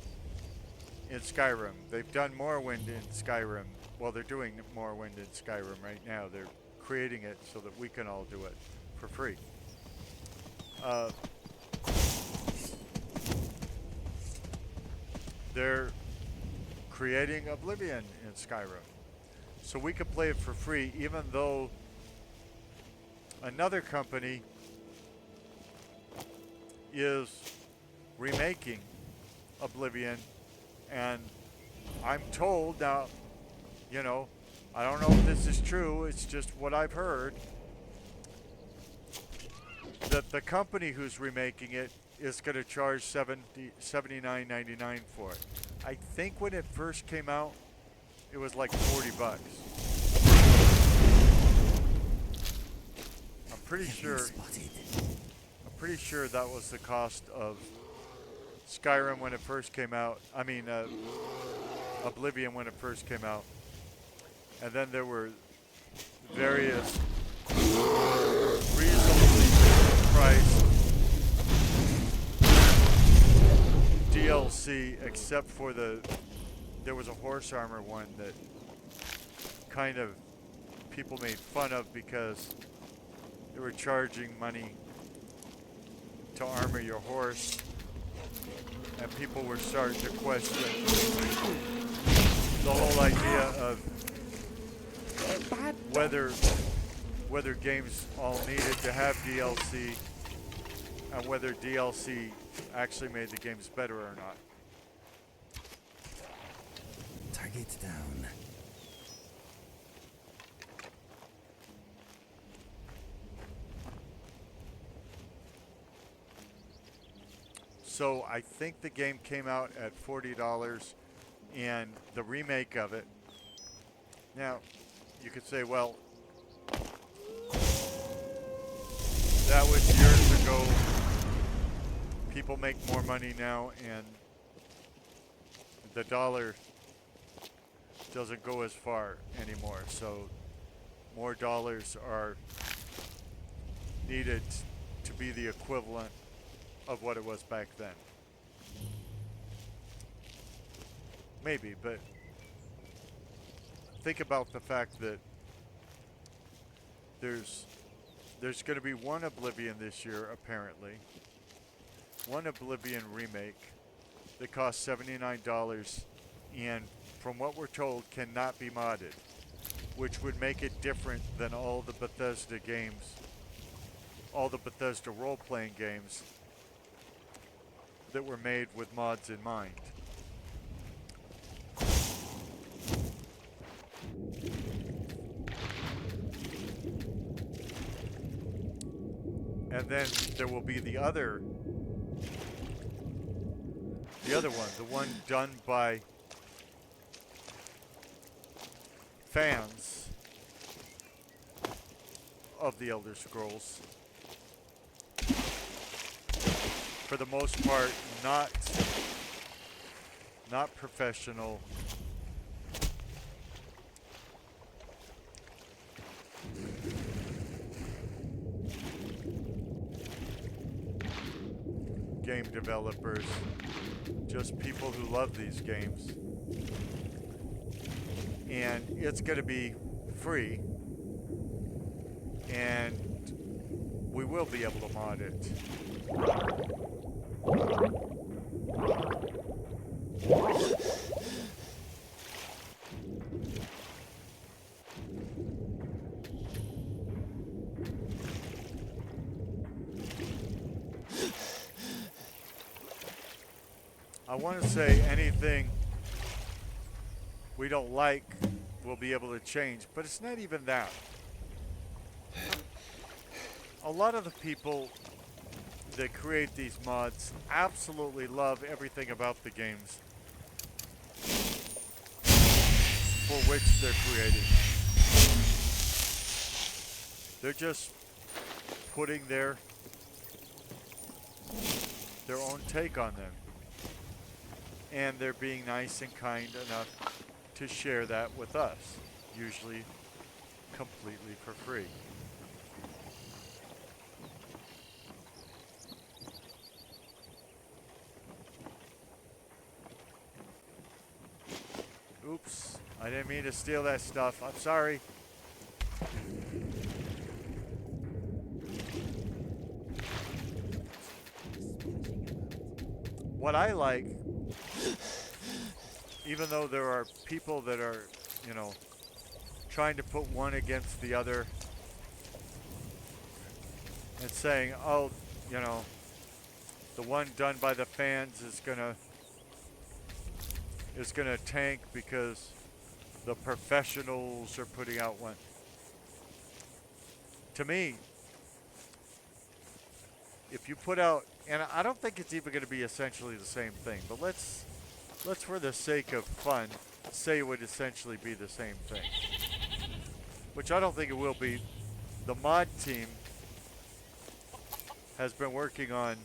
in Skyrim. They've done Morrowind in Skyrim. Well, they're doing Morrowind in Skyrim right now. They're creating it so that we can all do it for free. They're creating Oblivion in Skyrim. So we can play it for free, even though another company is remaking Oblivion. And I'm told now, you know, I don't know if this is true, it's just what I've heard, that the company who's remaking it is going to charge $79.99 for it. I think when it first came out, it was like $40. I'm pretty sure that was the cost of Skyrim when it first came out. I mean, Oblivion when it first came out. And then there were various reasonably priced DLC, except for there was a horse armor one that kind of people made fun of because they were charging money to armor your horse, and people were starting to question the whole idea of whether games all needed to have DLC, and whether DLC actually made the games better or not. Target down. So I think the game came out at $40, and the remake of it. Now, you could say, well, that was years ago. People make more money now, and the dollar doesn't go as far anymore. So more dollars are needed to be the equivalent of what it was back then. Maybe, but think about the fact that there's going to be one Oblivion this year, apparently. One Oblivion remake that costs $79, and from what we're told cannot be modded, which would make it different than all the Bethesda games, all the Bethesda role-playing games that were made with mods in mind. And then there will be the other one, the one done by fans of the Elder Scrolls. For the most part, not professional. Game developers, just people who love these games. And it's going to be free, and we will be able to mod it. I want to say anything we don't like, we'll be able to change, but it's not even that. A lot of the people that create these mods absolutely love everything about the games for which they're creating. They're just putting their own take on them. And they're being nice and kind enough to share that with us, usually completely for free. Oops, I didn't mean to steal that stuff. I'm sorry. What I like, even though there are people that are, trying to put one against the other and saying, oh, the one done by the fans is gonna tank because the professionals are putting out one. To me, if you put out, and I don't think it's even going to be essentially the same thing, but let's for the sake of fun say it would essentially be the same thing, which I don't think it will be. The mod team has been working on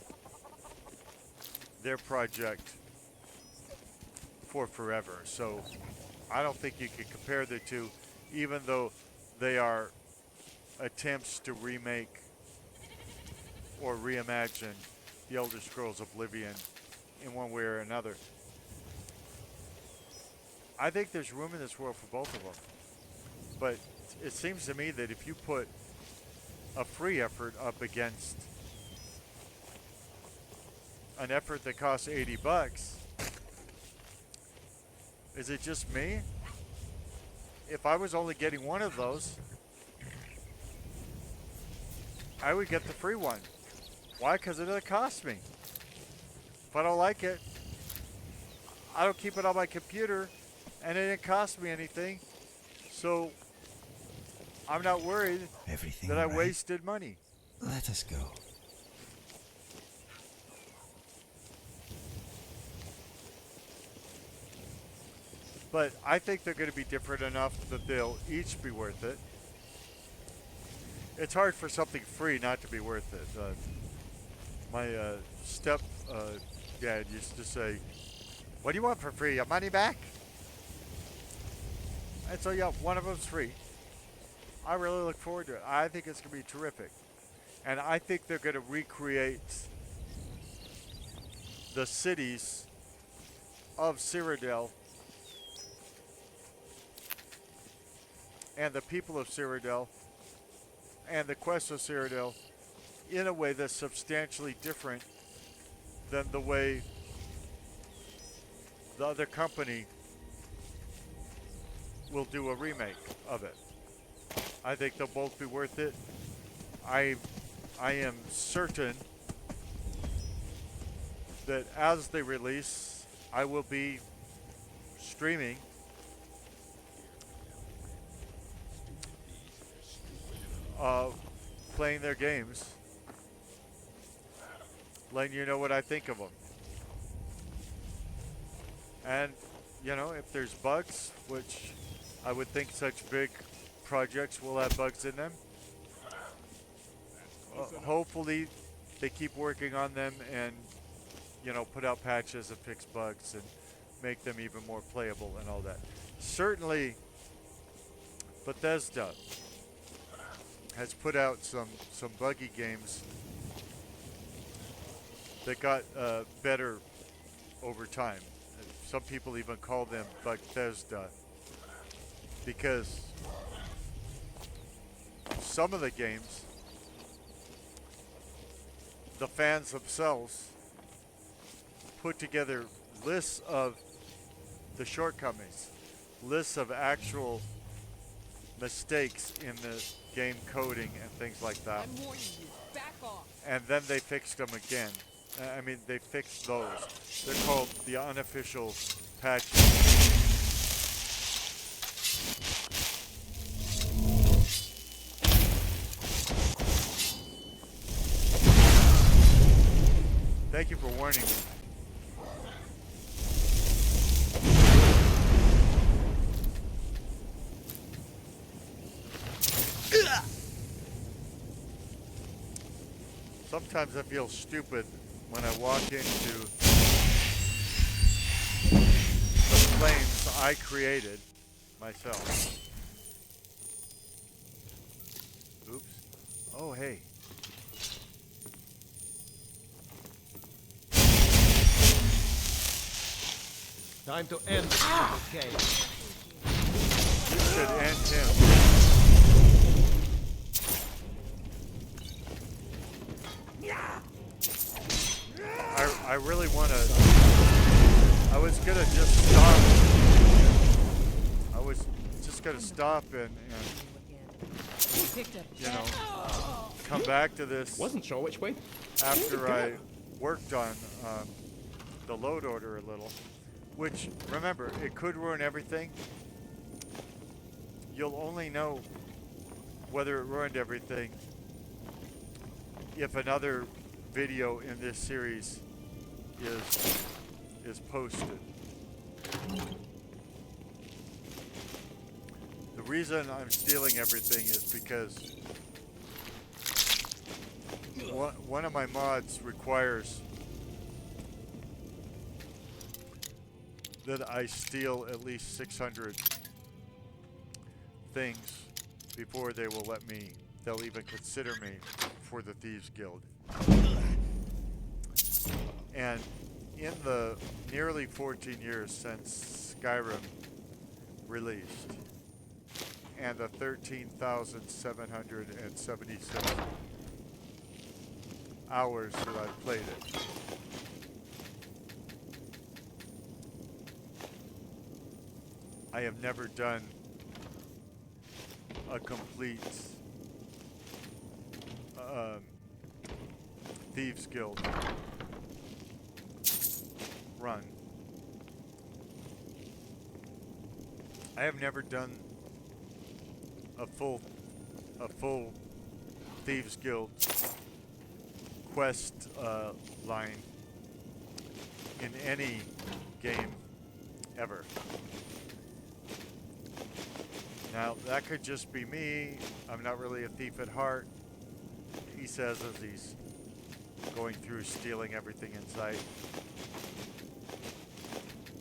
their project for forever, so I don't think you can compare the two, even though they are attempts to remake or reimagine the Elder Scrolls Oblivion in one way or another. I think there's room in this world for both of them. But it seems to me that if you put a free effort up against an effort that costs $80, is it just me? If I was only getting one of those, I would get the free one. Why? Because it doesn't cost me. If I don't like it, I don't keep it on my computer, and it didn't cost me anything. So I'm not worried Everything that I right? wasted money. Let us go. But I think they're going to be different enough that they'll each be worth it. It's hard for something free not to be worth it. My step dad used to say, "What do you want for free? Your money back?" And so yeah, one of them's free. I really look forward to it. I think it's going to be terrific. And I think they're going to recreate the cities of Cyrodiil and the people of Cyrodiil and the quest of Cyrodiil in a way that's substantially different than the way the other company will do a remake of it. I think they'll both be worth it. I am certain that as they release, I will be streaming playing their games, letting you know what I think of them. And, you know, if there's bugs, which I would think such big projects will have bugs in them, hopefully they keep working on them and, you know, put out patches and fix bugs and make them even more playable and all that. Certainly, Bethesda has put out some buggy games that got better over time. Some people even call them Bethesda because some of the games, the fans themselves put together lists of the shortcomings, lists of actual mistakes in the game coding and things like that. I'm warning you. Back off. And then they fixed them again. I mean, they fixed those. They're called the unofficial patches. Thank you for warning me. Sometimes I feel stupid when I walk into the flames I created myself. Oops. Oh, hey. Time to end this little game. You should end him. I really want to. I was gonna just stop. I was just gonna stop and you know, come back to this. Wasn't sure which way. After I worked on the load order a little, which remember it could ruin everything. You'll only know whether it ruined everything if another video in this series is posted. The reason I'm stealing everything is because one of my mods requires that I steal at least 600 things before they will let me, they'll even consider me for the Thieves Guild. And in the nearly 14 years since Skyrim released, and the 13,776 hours that I've played it. I have never done a complete Thieves Guild run. I have never done a full Thieves Guild quest line in any game ever. Now, that could just be me. I'm not really a thief at heart, he says as he's going through stealing everything in sight.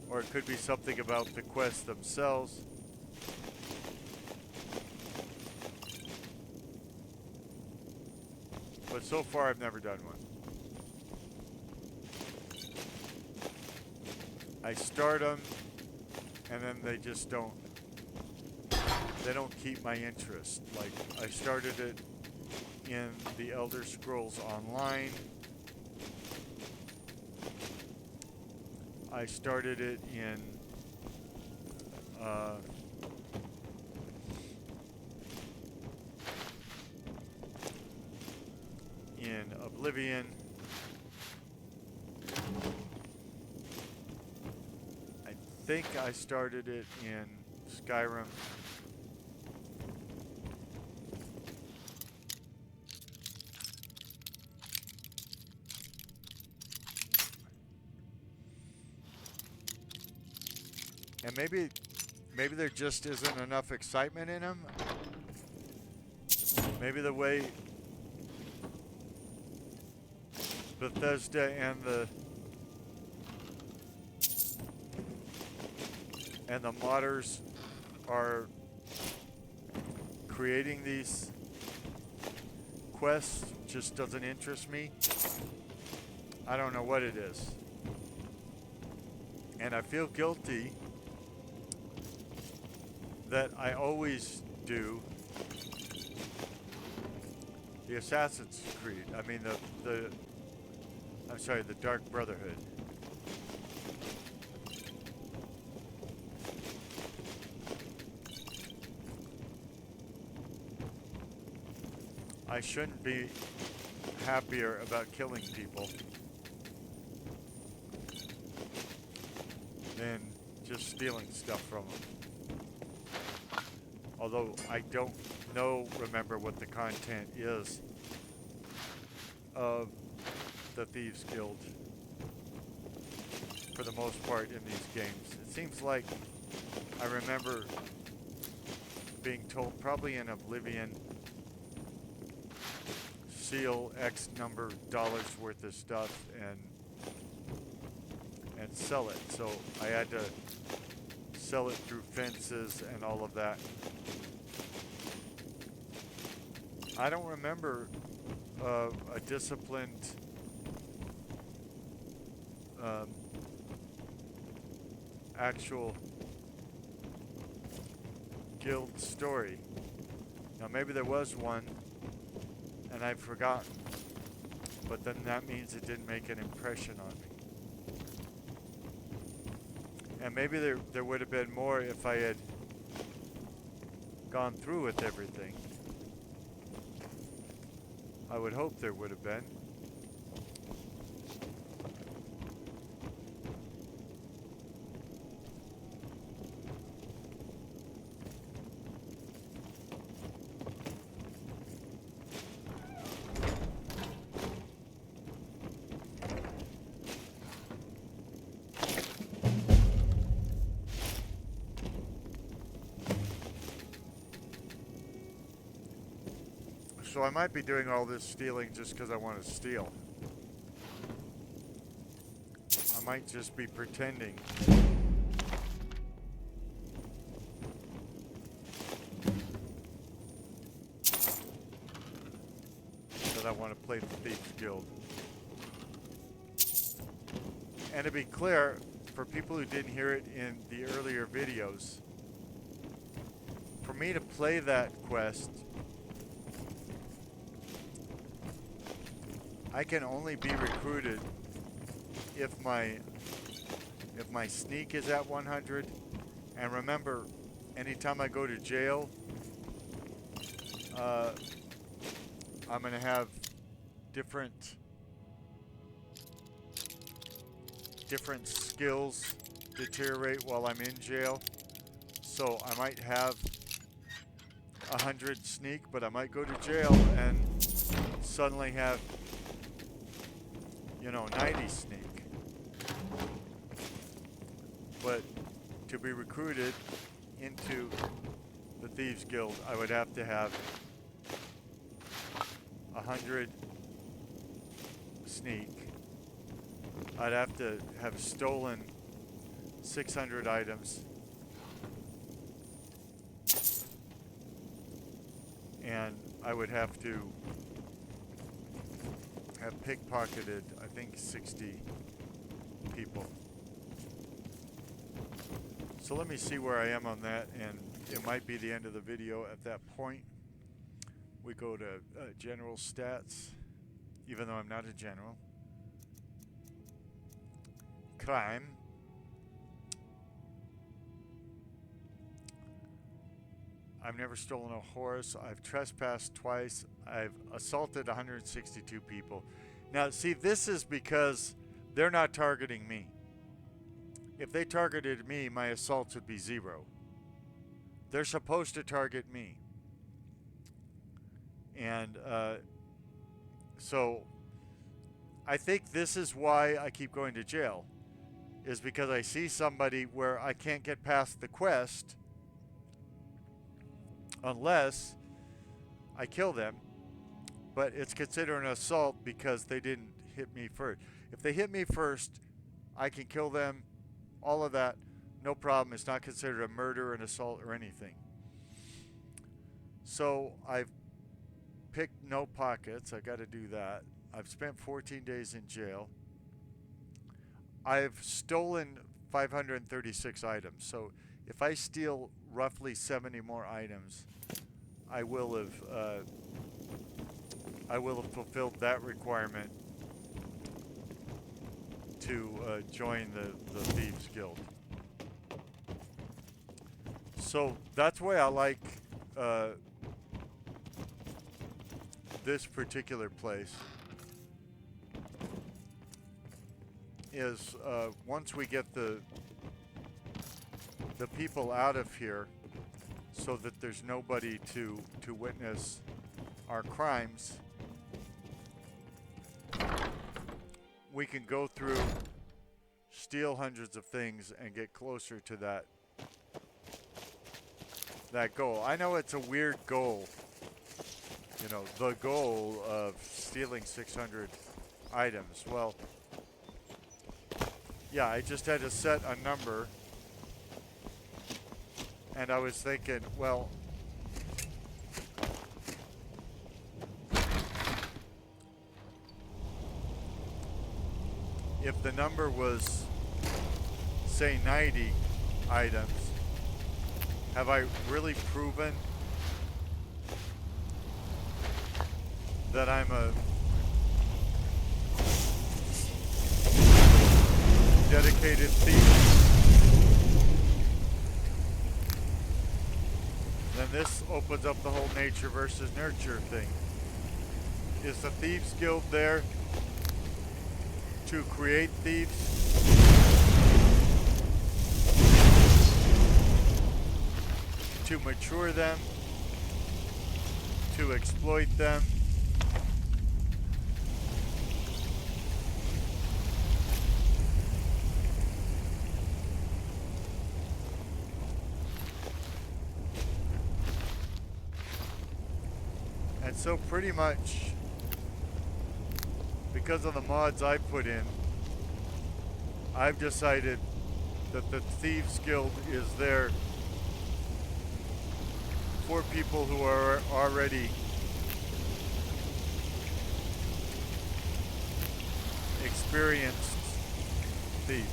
Or it could be something about the quests themselves. But so far, I've never done one. I start them, and then they just don't. They don't keep my interest. Like, I started it in the Elder Scrolls Online. I started it in Oblivion. I think I started it in Skyrim. And maybe there just isn't enough excitement in them. Maybe the way Bethesda and the modders are creating these quests just doesn't interest me. I don't know what it is. And I feel guilty that I always do the Assassin's Creed. I mean I'm sorry, the Dark Brotherhood. I shouldn't be happier about killing people than just stealing stuff from them. Although I don't remember what the content is of the Thieves Guild for the most part in these games. It seems like I remember being told, probably in Oblivion, steal X number of dollars worth of stuff and sell it. So I had to sell it through fences and all of that. I don't remember a disciplined actual guild story. Now maybe there was one and I've forgotten, but then that means it didn't make an impression on me. And maybe there would have been more if I had gone through with everything. I would hope there would have been. So I might be doing all this stealing just because I want to steal. I might just be pretending. That I want to play the Thieves Guild. And to be clear, for people who didn't hear it in the earlier videos, for me to play that quest, I can only be recruited if my sneak is at 100. And remember, anytime I go to jail, I'm gonna have different skills deteriorate while I'm in jail. So I might have 100 sneak, but I might go to jail and suddenly have, 90 sneak. But to be recruited into the Thieves Guild, I would have to have 100 sneak. I'd have to have stolen 600 items. And I would have to have pickpocketed, I think, 60 people. So let me see where I am on that, and it might be the end of the video at that point. We go to general stats, even though I'm not a general. Crime. I've never stolen a horse. I've trespassed twice. I've assaulted 162 people. Now, see, this is because they're not targeting me. If they targeted me, my assaults would be 0. They're supposed to target me. And so I think this is why I keep going to jail, is because I see somebody where I can't get past the quest unless I kill them, but it's considered an assault because they didn't hit me first. If they hit me first, I can kill them, all of that, no problem. It's not considered a murder, an assault, or anything. So I've picked no pockets. I got to do that. I've spent 14 days in jail. I've stolen 536 items. So if I steal roughly 70 more items, I will have fulfilled that requirement to join the Thieves Guild. So that's why I like this particular place. Is once we get the people out of here, so that there's nobody to witness our crimes, we can go through, steal hundreds of things, and get closer to that goal. I know it's a weird goal, the goal of stealing 600 items. Well, yeah, I just had to set a number, and I was thinking, well, if the number was, say, 90 items, have I really proven that I'm a dedicated thief? Then this opens up the whole nature versus nurture thing. Is the Thieves Guild there to create thieves? To mature them? To exploit them? And so pretty much, because of the mods I put in, I've decided that the Thieves Guild is there for people who are already experienced thieves.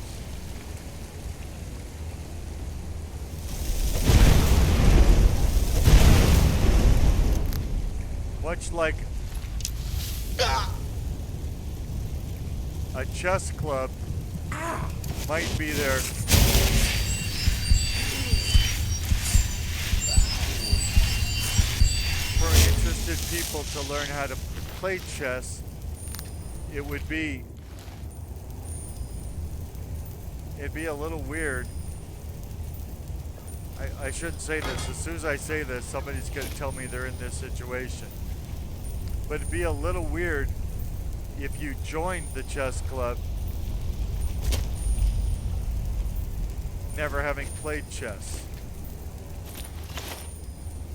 much like a chess club might be there for interested people to learn how to play chess, it'd be a little weird. I shouldn't say this. As soon as I say this, somebody's going to tell me they're in this situation. But it'd be a little weird if you joined the chess club never having played chess.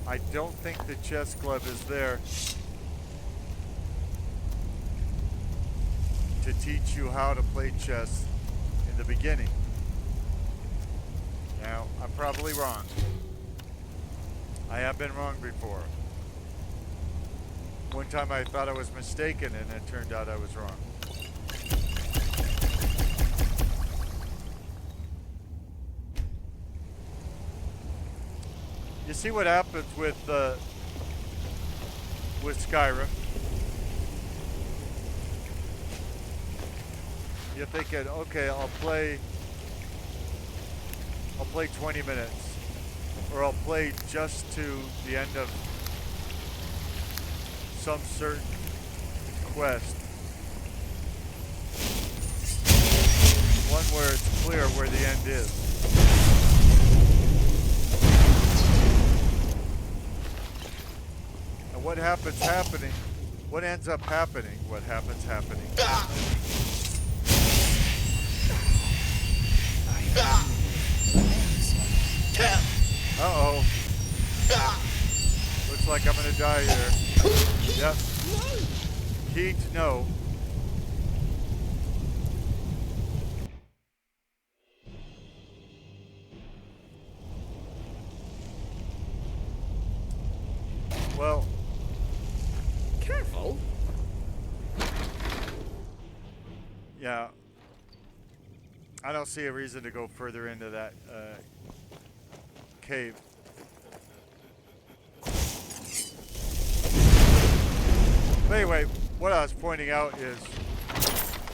I don't think the chess club is there to teach you how to play chess in the beginning. Now, I'm probably wrong. I have been wrong before. One time I thought I was mistaken and it turned out I was wrong. You see what happens with Skyrim. You're thinking, okay, I'll play 20 minutes, or I'll play just to the end of some certain quest. One where it's clear where the end is. And what happens happening, what ends up happening, what happens happening. Uh-oh. Looks like I'm gonna die here. Yep. Heat, no. Well. Careful. Yeah. I don't see a reason to go further into that cave. But anyway, what I was pointing out is,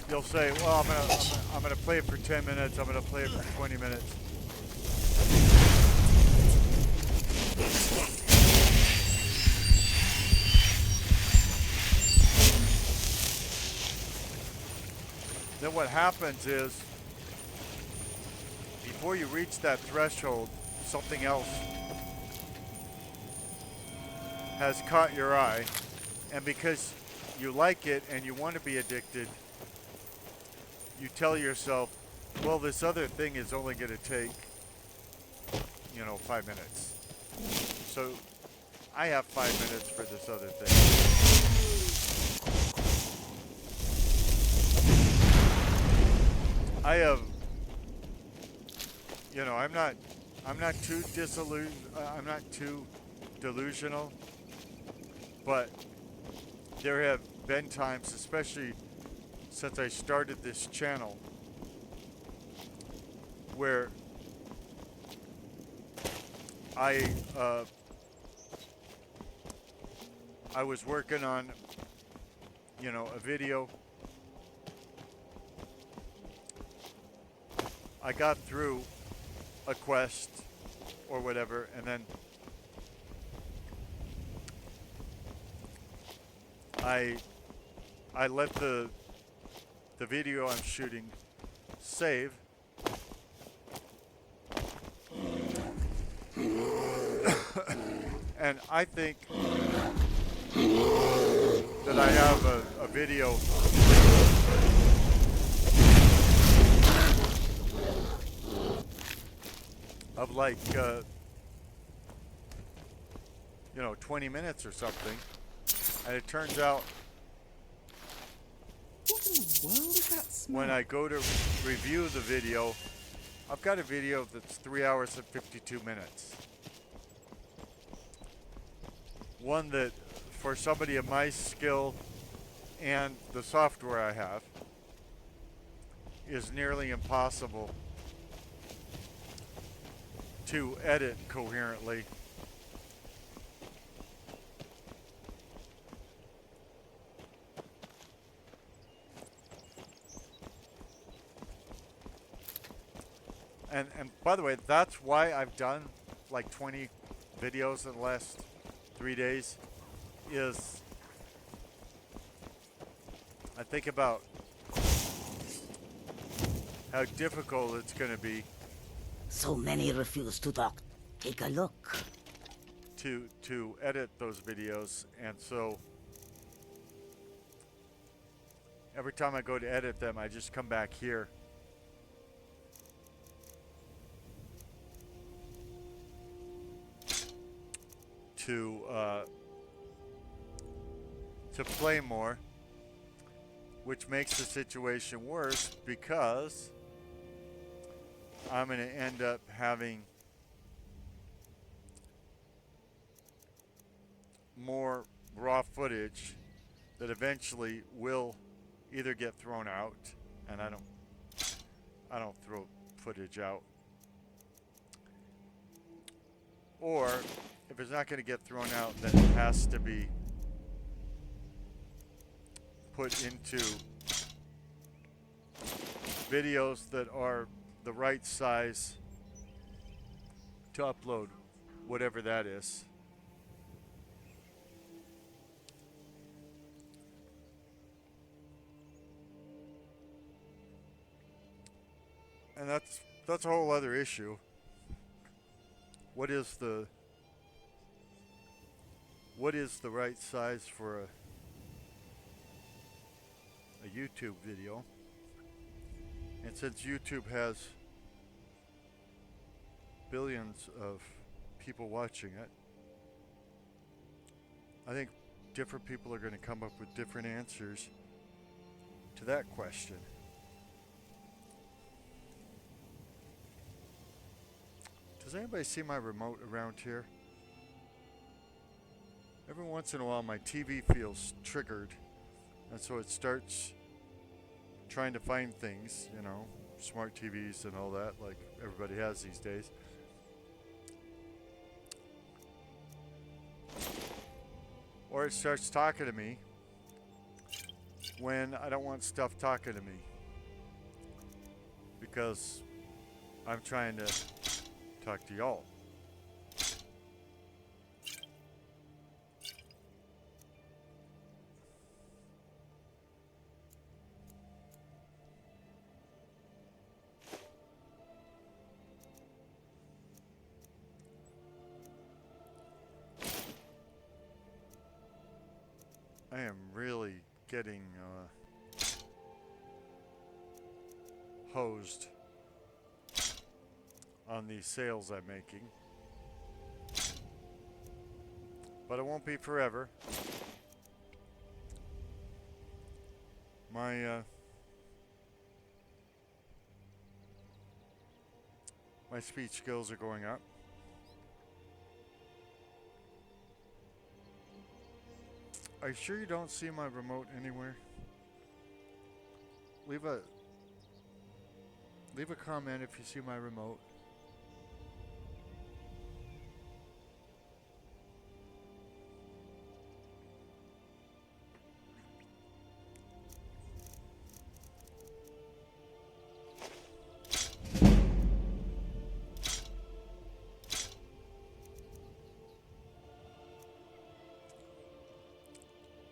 you'll say, "Well, I'm gonna play it for 10 minutes. I'm gonna play it for 20 minutes." Then what happens is, before you reach that threshold, something else has caught your eye, and because you like it and you want to be addicted, you tell yourself, well, this other thing is only going to take, 5 minutes. So I have 5 minutes for this other thing. I have, I'm not too I'm not too delusional, but there have been times, especially since I started this channel, where I was working on, a video. I got through a quest or whatever, and then I let the video I'm shooting save. And I think that I have a video of like 20 minutes or something, and it turns out What in the world is that smell? when I go to review the video, I've got a video that's 3 hours and 52 minutes. One that, for somebody of my skill and the software I have, is nearly impossible to edit coherently And by the way, that's why I've done like 20 videos in the last 3 days. Is I think about how difficult it's going to be So many refuse to talk. Take a look. to edit those videos, and so every time I go to edit them, I just come back here to play more, which makes the situation worse because I'm going to end up having more raw footage that eventually will either get thrown out, and I don't throw footage out, or if it's not going to get thrown out, then it has to be put into videos that are the right size to upload, whatever that is. And that's a whole other issue. What is the right size for a YouTube video? And since YouTube has billions of people watching it, I think different people are going to come up with different answers to that question. Does anybody see my remote around here? Every once in a while my TV feels triggered, and so it starts trying to find things, you know, smart TVs and all that, like everybody has these days. Or it starts talking to me when I don't want stuff talking to me, because I'm trying to talk to y'all. I am really getting hosed on these sales I'm making, but it won't be forever. My my speech skills are going up. Are you sure you don't see my remote anywhere? Leave a comment if you see my remote.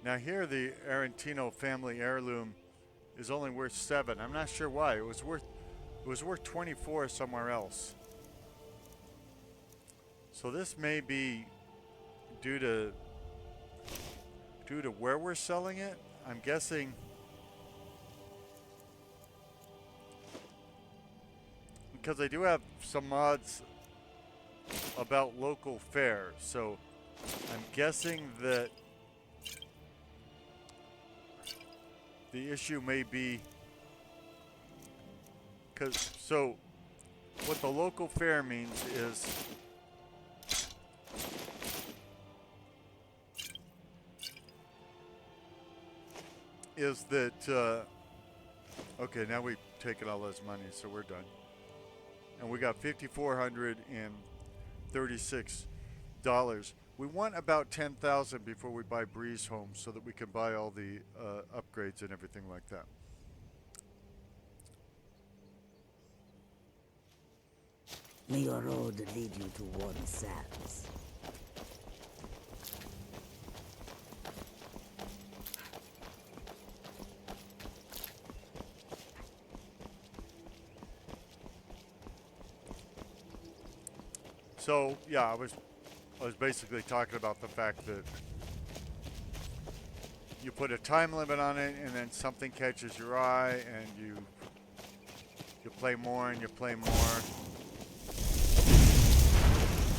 Now here the Arantino family heirloom is only worth 7. I'm not sure why. It was worth 24 somewhere else. So this may be due to where we're selling it. I'm guessing because I do have some mods about local fare. So I'm guessing that the issue may be so what the local fare means is that okay, now we've taken all his money, so we're done, and we got $5,436. We want about 10,000 before we buy Breeze Home, so that we can buy all the upgrades and everything like that. May your road lead you to warm sands. So yeah, I was basically talking about the fact that you put a time limit on it, and then something catches your eye, and you play more and you play more,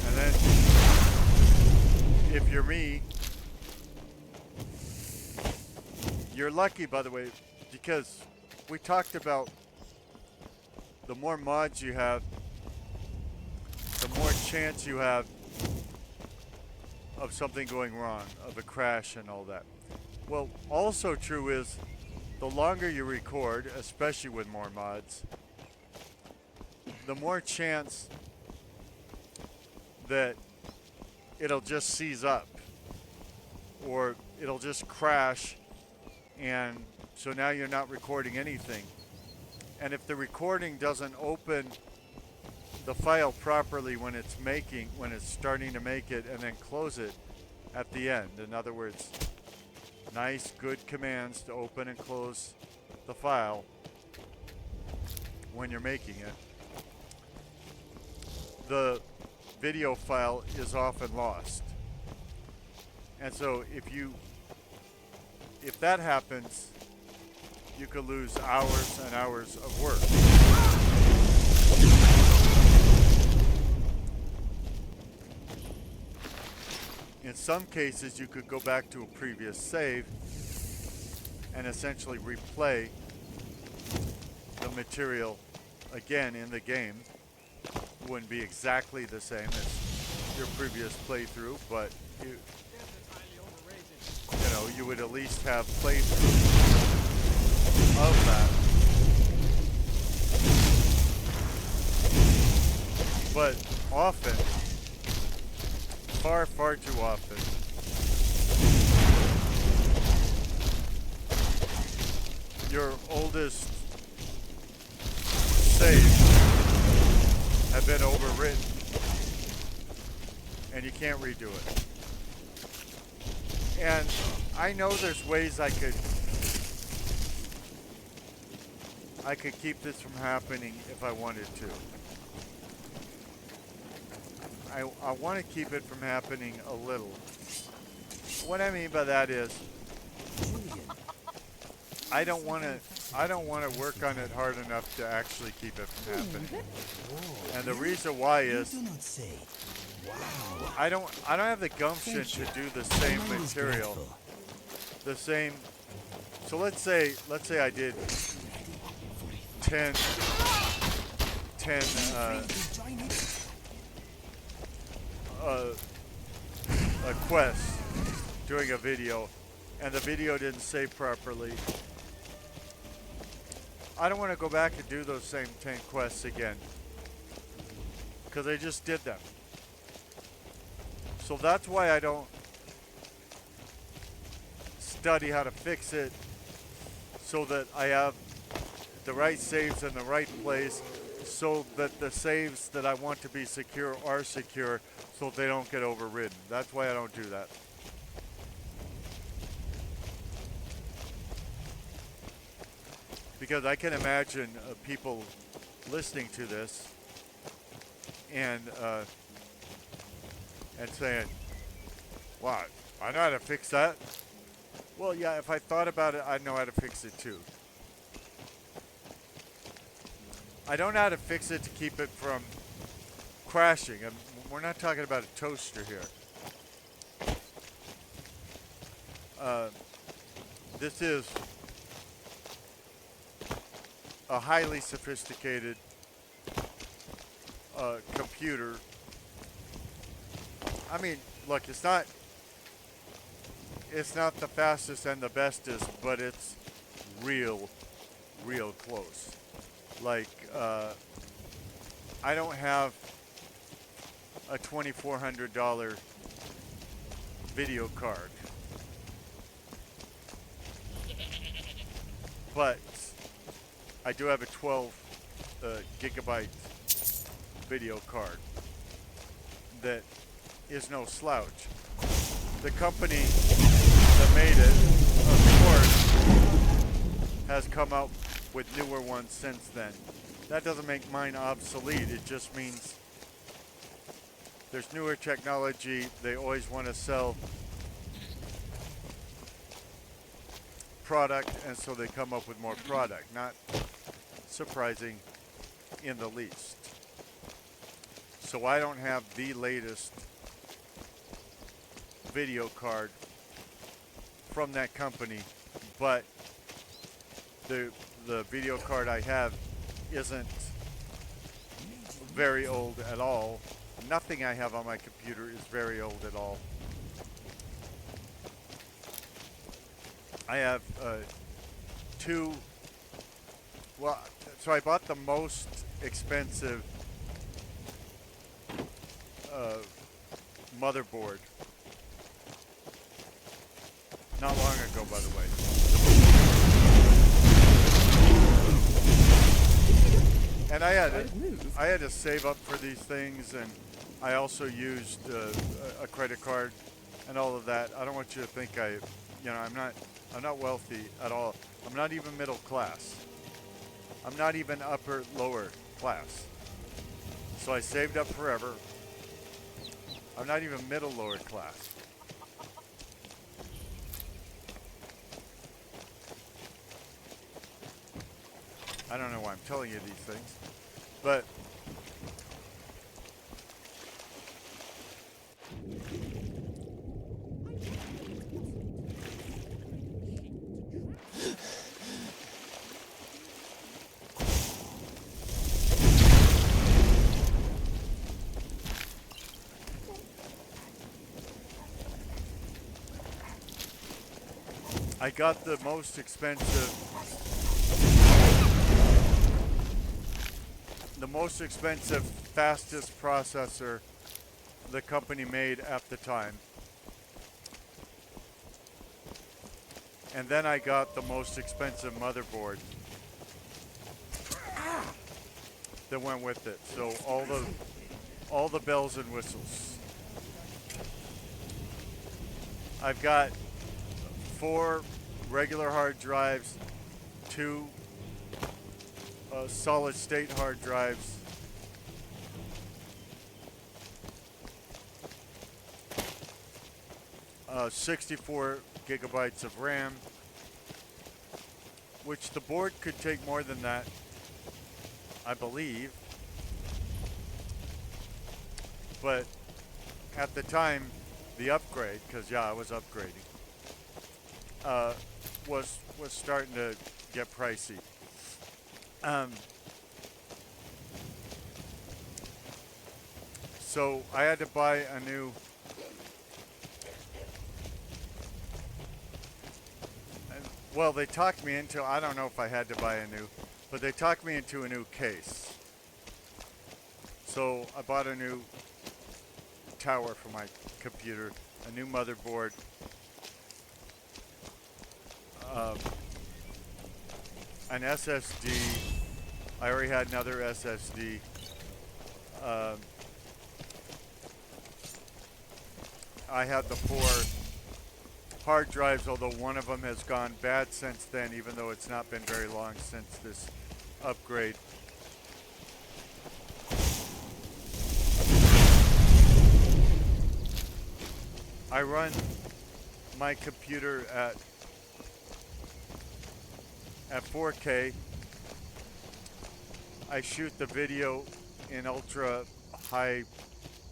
and then if you're me, you're lucky, by the way, because we talked about the more mods you have, the more chance you have of something going wrong, of a crash and all that. Well, also true is the longer you record, especially with more mods, the more chance that it'll just seize up or it'll just crash, and so now you're not recording anything. And if the recording doesn't open the file properly when it's starting to make it, and then close it at the end. In other words, nice, good commands to open and close the file when you're making it. The video file is often lost. And so if that happens, you could lose hours and hours of work. In some cases, you could go back to a previous save and essentially replay the material again in the game. It wouldn't be exactly the same as your previous playthrough, but you would at least have playthrough of that. But often, far too often, your oldest saves have been overwritten and you can't redo it. And I know there's ways I could keep this from happening if I wanted to. I want to keep it from happening a little. What I mean by that is, I don't want to work on it hard enough to actually keep it from happening. And the reason why is, I don't have the gumption to do the same material, the same. So let's say I did 10 a quest doing a video, and the video didn't save properly. I don't want to go back and do those same 10 quests again, because I just did them. So that's why I don't study how to fix it, so that I have the right saves in the right place, so that the saves that I want to be secure are secure, so they don't get overridden. That's why I don't do that. Because I can imagine people listening to this and saying, "Wow, I know how to fix that." Well, yeah, if I thought about it, I'd know how to fix it too. I don't know how to fix it to keep it from crashing. And we're not talking about a toaster here. This is a highly sophisticated computer. I mean, look, it's not the fastest and the bestest, but it's real close. Like, I don't have a $2,400 video card, but I do have a 12 gigabyte video card that is no slouch. The company that made it, of course, has come out with newer ones since then. That doesn't make mine obsolete. It just means there's newer technology. They always want to sell product, and so they come up with more product. Not surprising in the least. So I don't have the latest video card from that company, but the video card I have isn't very old at all. Nothing I have on my computer is very old at all. I have two, well, so I bought the most expensive motherboard not long ago, by the way. And I had to save up for these things, and I also used a credit card and all of that. I don't want you to think I'm not wealthy at all. I'm not even middle class. I'm not even lower class. So I saved up forever. I'm not even lower class. I don't know why I'm telling you these things, but I got the most expensive fastest processor the company made at the time. And then I got the most expensive motherboard that went with it. So all the bells and whistles. I've got 4 regular hard drives, 2 solid state hard drives, 64 gigabytes of RAM, which the board could take more than that, I believe. But at the time, the upgrade, because I was upgrading, was starting to get pricey. So I had to buy a new well, they talked me into, I don't know if I had to buy a new, but they talked me into a new case. So I bought a new tower for my computer, a new motherboard, an SSD. I already had another SSD. I had the 4 hard drives, although one of them has gone bad since then, even though it's not been very long since this upgrade. I run my computer at 4K. I shoot the video in ultra high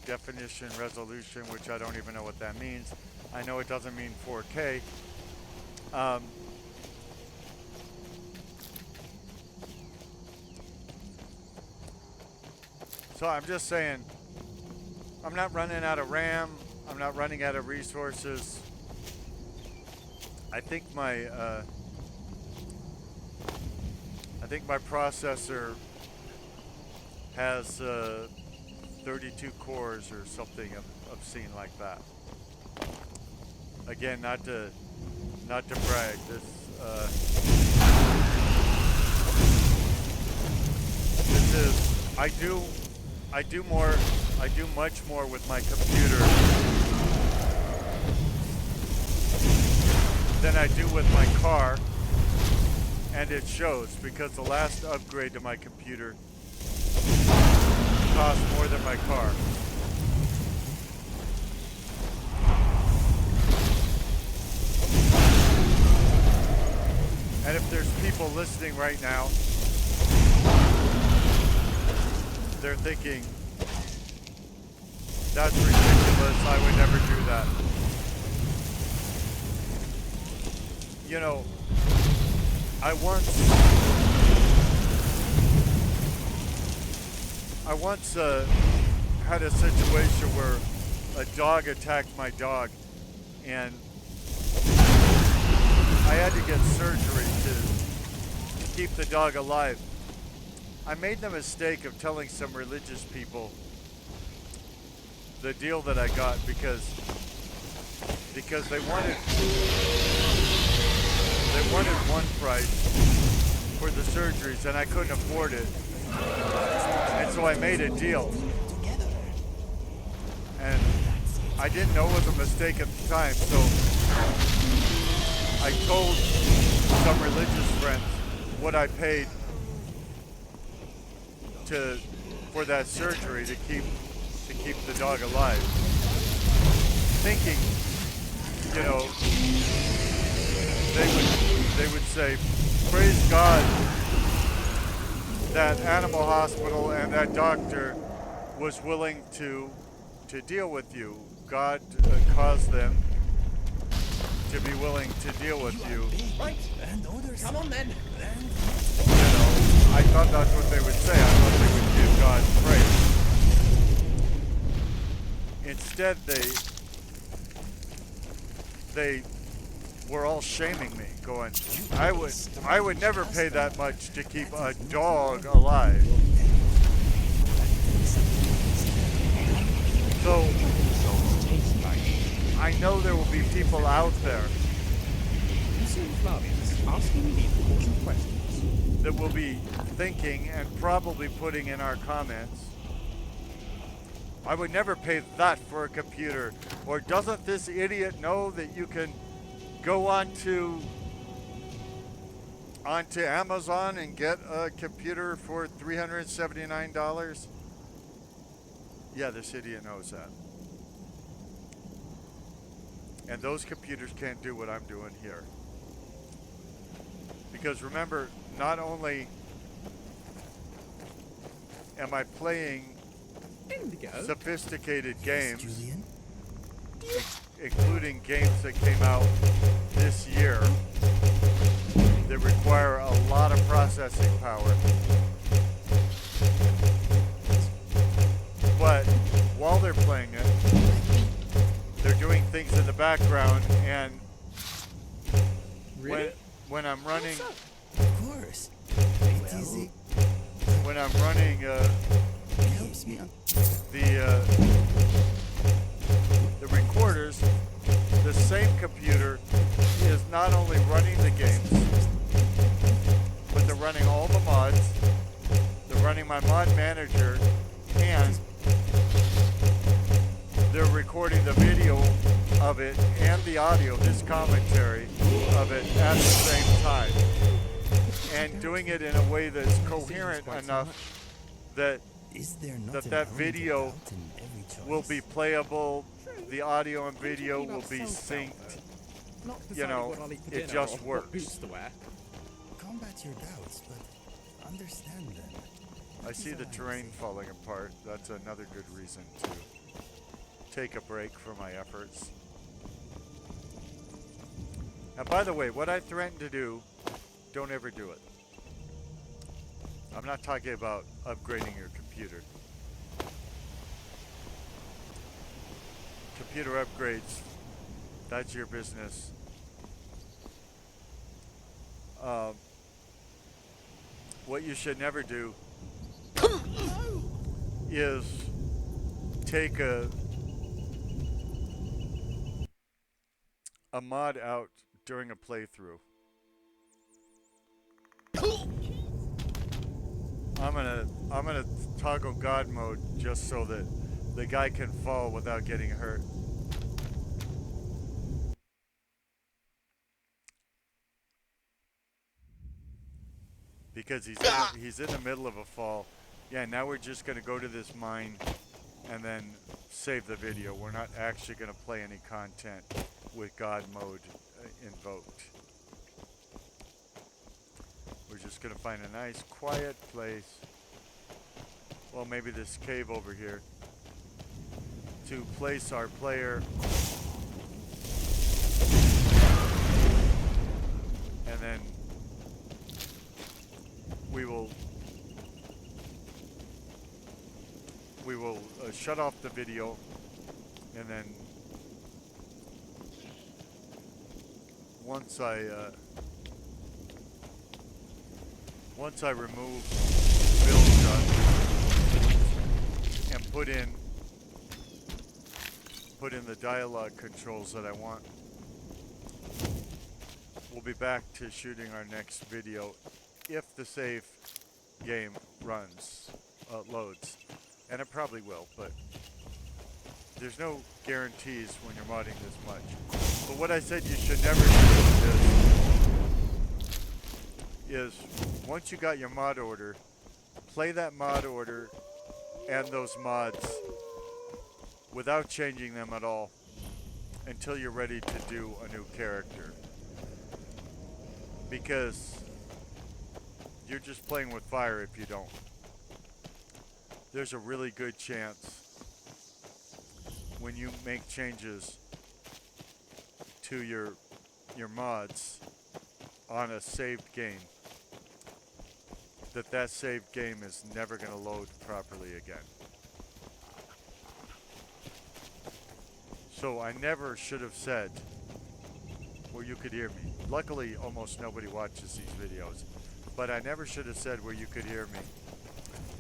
definition resolution, which I don't even know what that means. I know it doesn't mean 4K. So I'm just saying, I'm not running out of RAM. I'm not running out of resources. I think my processor has 32 cores or something obscene like that. Again, not to brag. This is I I do much more with my computer than I do with my car, and it shows because the last upgrade to my computer cost more than my car. And if there's people listening right now, they're thinking, that's ridiculous, I would never do that. You know, I once had a situation where a dog attacked my dog, and I had to get surgery to keep the dog alive. I made the mistake of telling some religious people the deal that I got because they wanted one price for the surgeries and I couldn't afford it. And so I made a deal. And I didn't know it was a mistake at the time, so I told some religious friends what I paid for that surgery to keep the dog alive, thinking, you know, they would say, praise God that animal hospital and that doctor was willing to deal with you. God caused them to be willing to deal with you. Right. Come on then. You know, I thought that's what they would say. I thought they would give God praise. Instead, they were all shaming me, going, I would never pay that much to keep a dog alive. So I know there will be people out there that will be thinking and probably putting in our comments, I would never pay that for a computer. Or doesn't this idiot know that you can go onto Amazon and get a computer for $379? Yeah, this idiot knows that. And those computers can't do what I'm doing here. Because remember, not only am I playing sophisticated games, including games that came out this year that require a lot of processing power. But while they're playing it, they're doing things in the background, and Really? when I'm running, Of course. Easy. when I'm running Helps me. the recorders, the same computer is not only running the games, but they're running all the mods, they're running my mod manager, and they're recording the video of it and the audio, this commentary of it at the same time, and doing it in a way that's coherent enough that that video will be playable, the audio and video will be synced. You know, it just works. Combat your doubts, but understand them. I see the terrain falling apart. That's another good reason to take a break from my efforts. And by the way, what I threatened to do, don't ever do it. I'm not talking about upgrading your computer. Computer upgrades, that's your business. What you should never do is take a mod out during a playthrough. I'm gonna toggle God mode just so that the guy can fall without getting hurt. Because he's in the middle of a fall. Yeah, now we're just gonna go to this mine and then save the video. We're not actually gonna play any content with God mode invoked. We're just gonna find a nice quiet place. Well, maybe this cave over here to place our player. And then we will shut off the video, and then once I remove build and put in the dialogue controls that I want, we'll be back to shooting our next video if the save game loads. And it probably will, but there's no guarantees when you're modding this much. But what I said you should never do is once you got your mod order, play that mod order and those mods without changing them at all until you're ready to do a new character. Because you're just playing with fire if you don't. There's a really good chance when you make changes to your mods on a saved game that saved game is never going to load properly again. So I never should have said, where you could hear me. Luckily, almost nobody watches these videos, but I never should have said where you could hear me,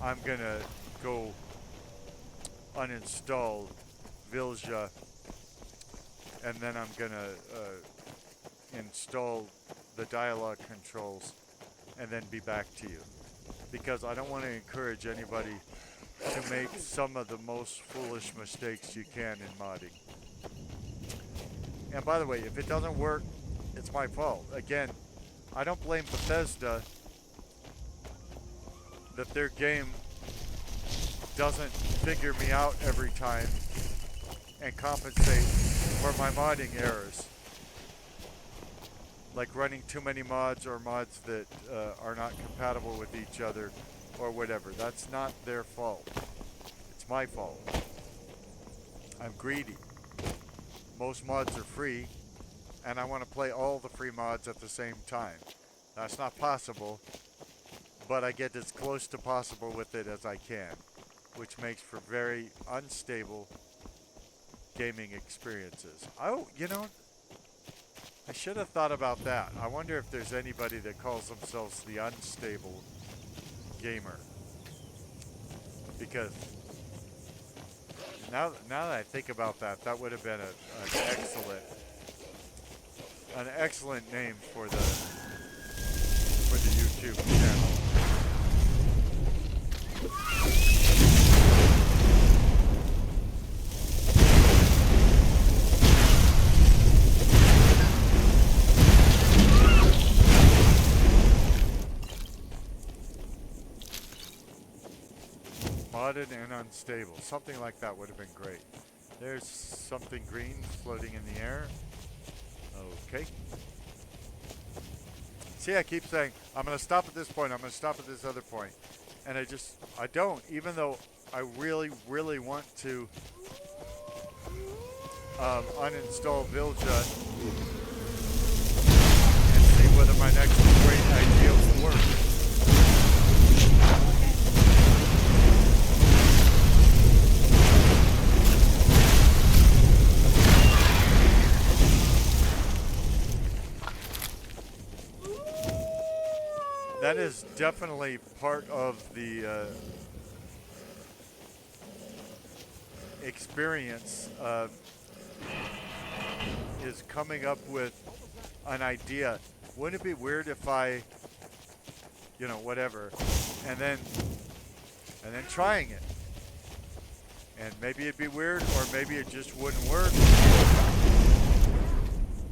I'm going to go uninstall Vilja, and then I'm going to install the dialogue controls and then be back to you. Because I don't want to encourage anybody to make some of the most foolish mistakes you can in modding. And by the way, if it doesn't work, it's my fault. Again, I don't blame Bethesda that their game doesn't figure me out every time and compensate for my modding errors. Like running too many mods or mods that are not compatible with each other or whatever. That's not their fault. It's my fault. I'm greedy. Most mods are free, and I want to play all the free mods at the same time. That's not possible, but I get as close to possible with it as I can, which makes for very unstable gaming experiences. Oh, you know, I should have thought about that. I wonder if there's anybody that calls themselves the unstable gamer. Because now that I think about that, that would have been an excellent name for the YouTube channel. Modded and unstable. Something like that would have been great. There's something green floating in the air. Okay. See, I keep saying, I'm going to stop at this point, I'm going to stop at this other point. And I don't, even though I really, really want to uninstall Vilja and see whether my next great idea will work. That is definitely part of the experience is coming up with an idea. Wouldn't it be weird if I you know, whatever, and then trying it. And maybe it'd be weird, or maybe it just wouldn't work.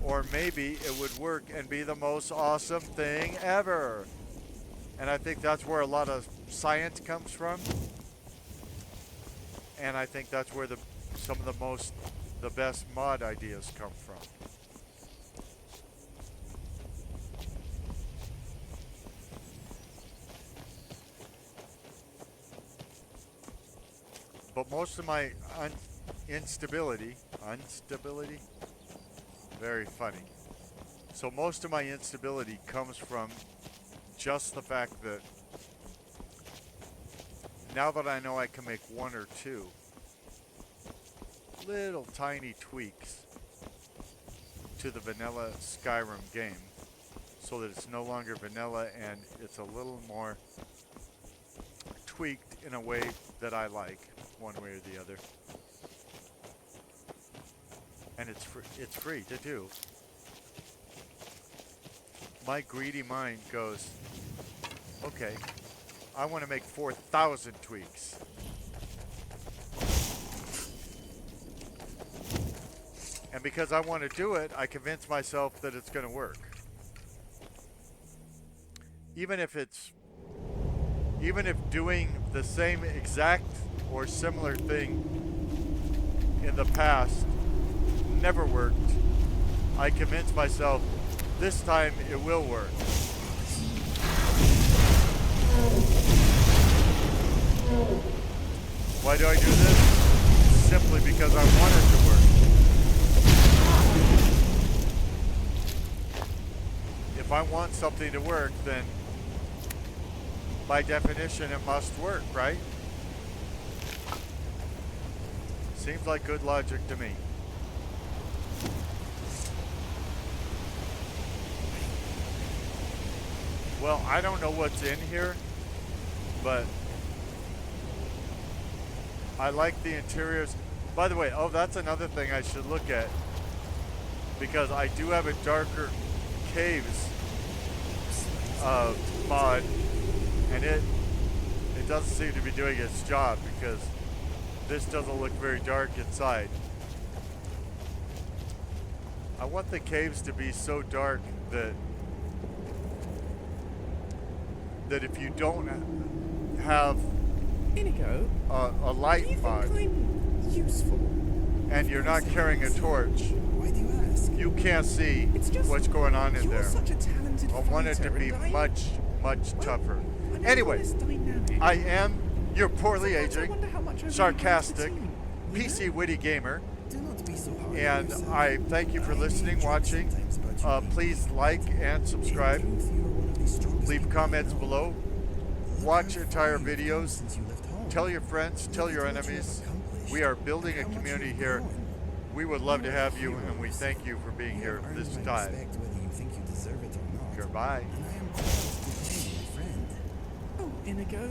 Or maybe it would work and be the most awesome thing ever. And I think that's where a lot of science comes from. And I think that's where some of the best mod ideas come from. But most of my instability, very funny. So most of my instability comes from just the fact that now that I know I can make one or two little tiny tweaks to the vanilla Skyrim game so that it's no longer vanilla and it's a little more tweaked in a way that I like, one way or the other. And it's free to do. My greedy mind goes, okay, I want to make 4,000 tweaks. And because I want to do it, I convince myself that it's going to work. Even if doing the same exact or similar thing in the past never worked, I convince myself this time it will work. Why do I do this? Simply because I want it to work. If I want something to work, then by definition it must work, right? Seems like good logic to me. Well, I don't know what's in here, but I like the interiors. By the way, oh, that's another thing I should look at, because I do have a darker caves mod, and it doesn't seem to be doing its job, because this doesn't look very dark inside. I want the caves to be so dark that if you don't have Inigo, a light mod useful. and you're not carrying a torch, Why do you ask? you can't see what's going on in You're there. such a talented I want it to fighter, be and much tougher. I know Anyway, you're less dynamic. I am your poorly Sometimes I aging, wonder how much I sarcastic, really like the team, PC witty gamer, Do not be so hard on and yourself. I thank you for listening, watching. Sometimes about you. Please like and subscribe. In truth, you are one of the strongest Leave people comments I know. below. Look Watch how entire far you've come videos. since you left home. Tell your friends, tell your Look at what you enemies. have accomplished. We are building a How much community you've here. grown. We would love to You are have a you, hero and we yourself. thank you for being You here have earned this my time. respect whether you think you deserve it or not. Goodbye. And I am proud to be my friend. Oh, Inigo,